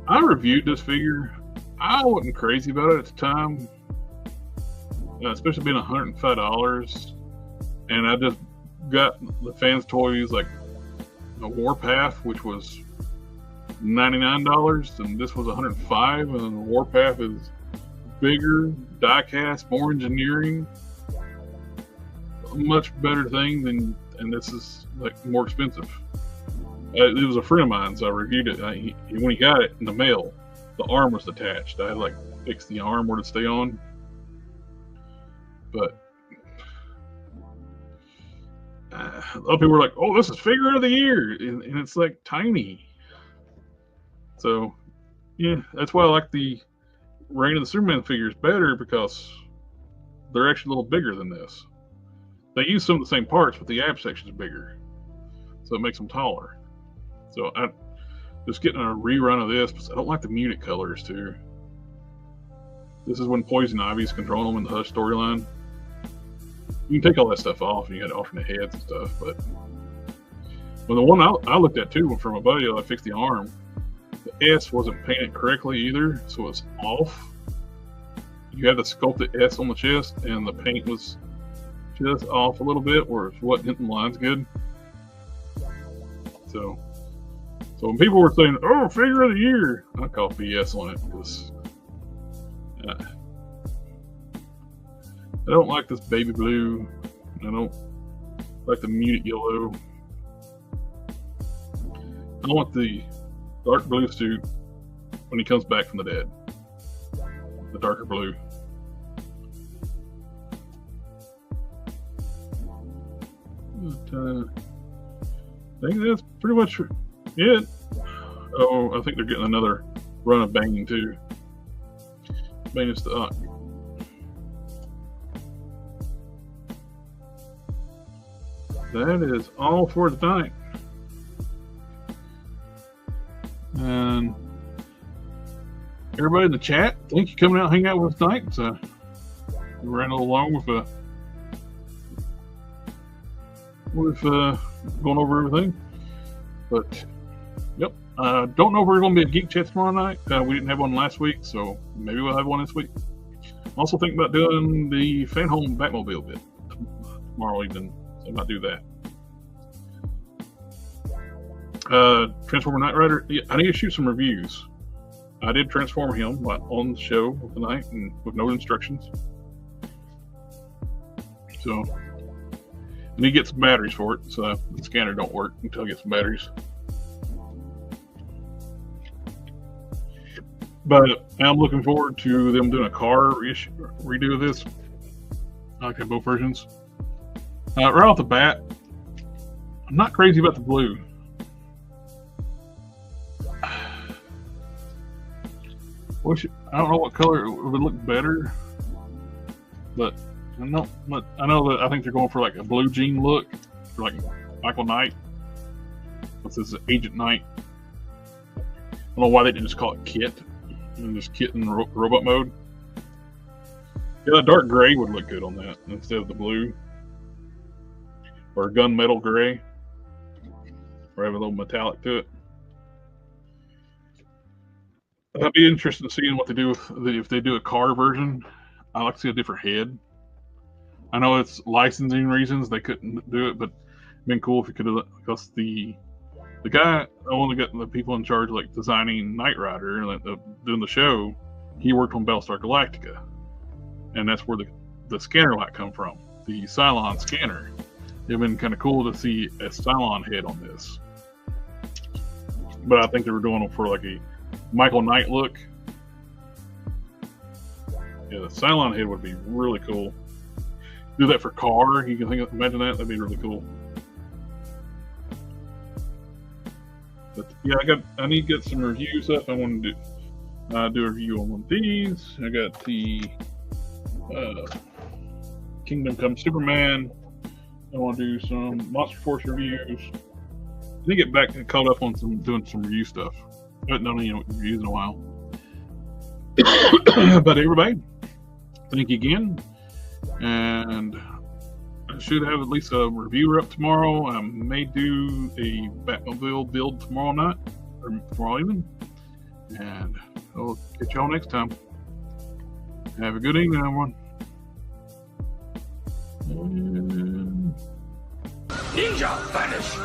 I reviewed this figure. I wasn't crazy about it at the time, especially being $105. And I just got the fans' toys like a Warpath, which was $99, and this was $105. And the Warpath is bigger, die-cast, more engineering, a much better thing than, and this is like more expensive. It was a friend of mine, so I reviewed it. When he got it in the mail, the arm was detached. I had like fix the arm where to stay on. But a lot of people were like, "Oh, this is figure of the year," and it's like tiny. So yeah, that's why I like the Reign of the Superman figures better, because they're actually a little bigger than this. They use some of the same parts, but the ab section is bigger, so it makes them taller. So I just getting a rerun of this, because I don't like the muted colors too. This is when Poison Ivy's controlling them in the Hush storyline. You can take all that stuff off, and you had alternate heads and stuff. But when the one I looked at too from a buddy, I fixed the arm. The S wasn't painted correctly either, so it's off. You had the sculpted S on the chest, and the paint was just off a little bit, or it wasn't hitting the lines good. So So when people were saying, "Oh, figure of the year," I call BS on it because I don't like this baby blue. I don't like the muted yellow. I want the dark blue suit when he comes back from the dead. The darker blue. But, I think that's pretty much it. Oh, I think they're getting another run of banging too. Banging stock. That is all for tonight. And everybody in the chat, thank you for coming out and hanging out with us tonight. So we ran a little long with going over everything. But yep, don't know if we're going to be a Geek Chat tomorrow night. We didn't have one last week, so maybe we'll have one this week. Also thinking about doing the Fan Home Batmobile bit tomorrow evening. So I might do that. Transformer Knight Rider. Yeah, I need to shoot some reviews. I did transform him on the show tonight and with no instructions. So I need to get some batteries for it. So the scanner don't work until I get some batteries. But I'm looking forward to them doing a car redo of this. I like both versions. Right off the bat, I'm not crazy about the blue. I don't know what color would look better, but I know that I think they're going for like a blue jean look, for like Michael Knight. This is Agent Knight. I don't know why they didn't just call it Kit and just Kit in robot mode. Yeah, a dark gray would look good on that instead of the blue, or a gunmetal gray, or have a little metallic to it. I'd be interested in seeing what they do if they do a car version. I like to see a different head. I know it's licensing reasons they couldn't do it, but it'd been cool if you could have, because the guy, I want to get the people in charge like designing Knight Rider and doing the show. He worked on Battlestar Galactica, and that's where the scanner light come from. The Cylon scanner. It'd been kind of cool to see a Cylon head on this, but I think they were doing it for like a Michael Knight look. Yeah, the Cylon head would be really cool. Do that for car. You can imagine that. That'd be really cool. But yeah, I need to get some reviews up. I want to do a review on one of these. I got the Kingdom Come Superman. I want to do some Monster Force reviews. I need to get back and caught up on doing some review stuff. I haven't done any reviews in a while. But everybody, thank you again. And I should have at least a reviewer up tomorrow. I may do a Batmobile build tomorrow night, or tomorrow evening. And I'll catch y'all next time. Have a good evening, everyone. Ninja vanish!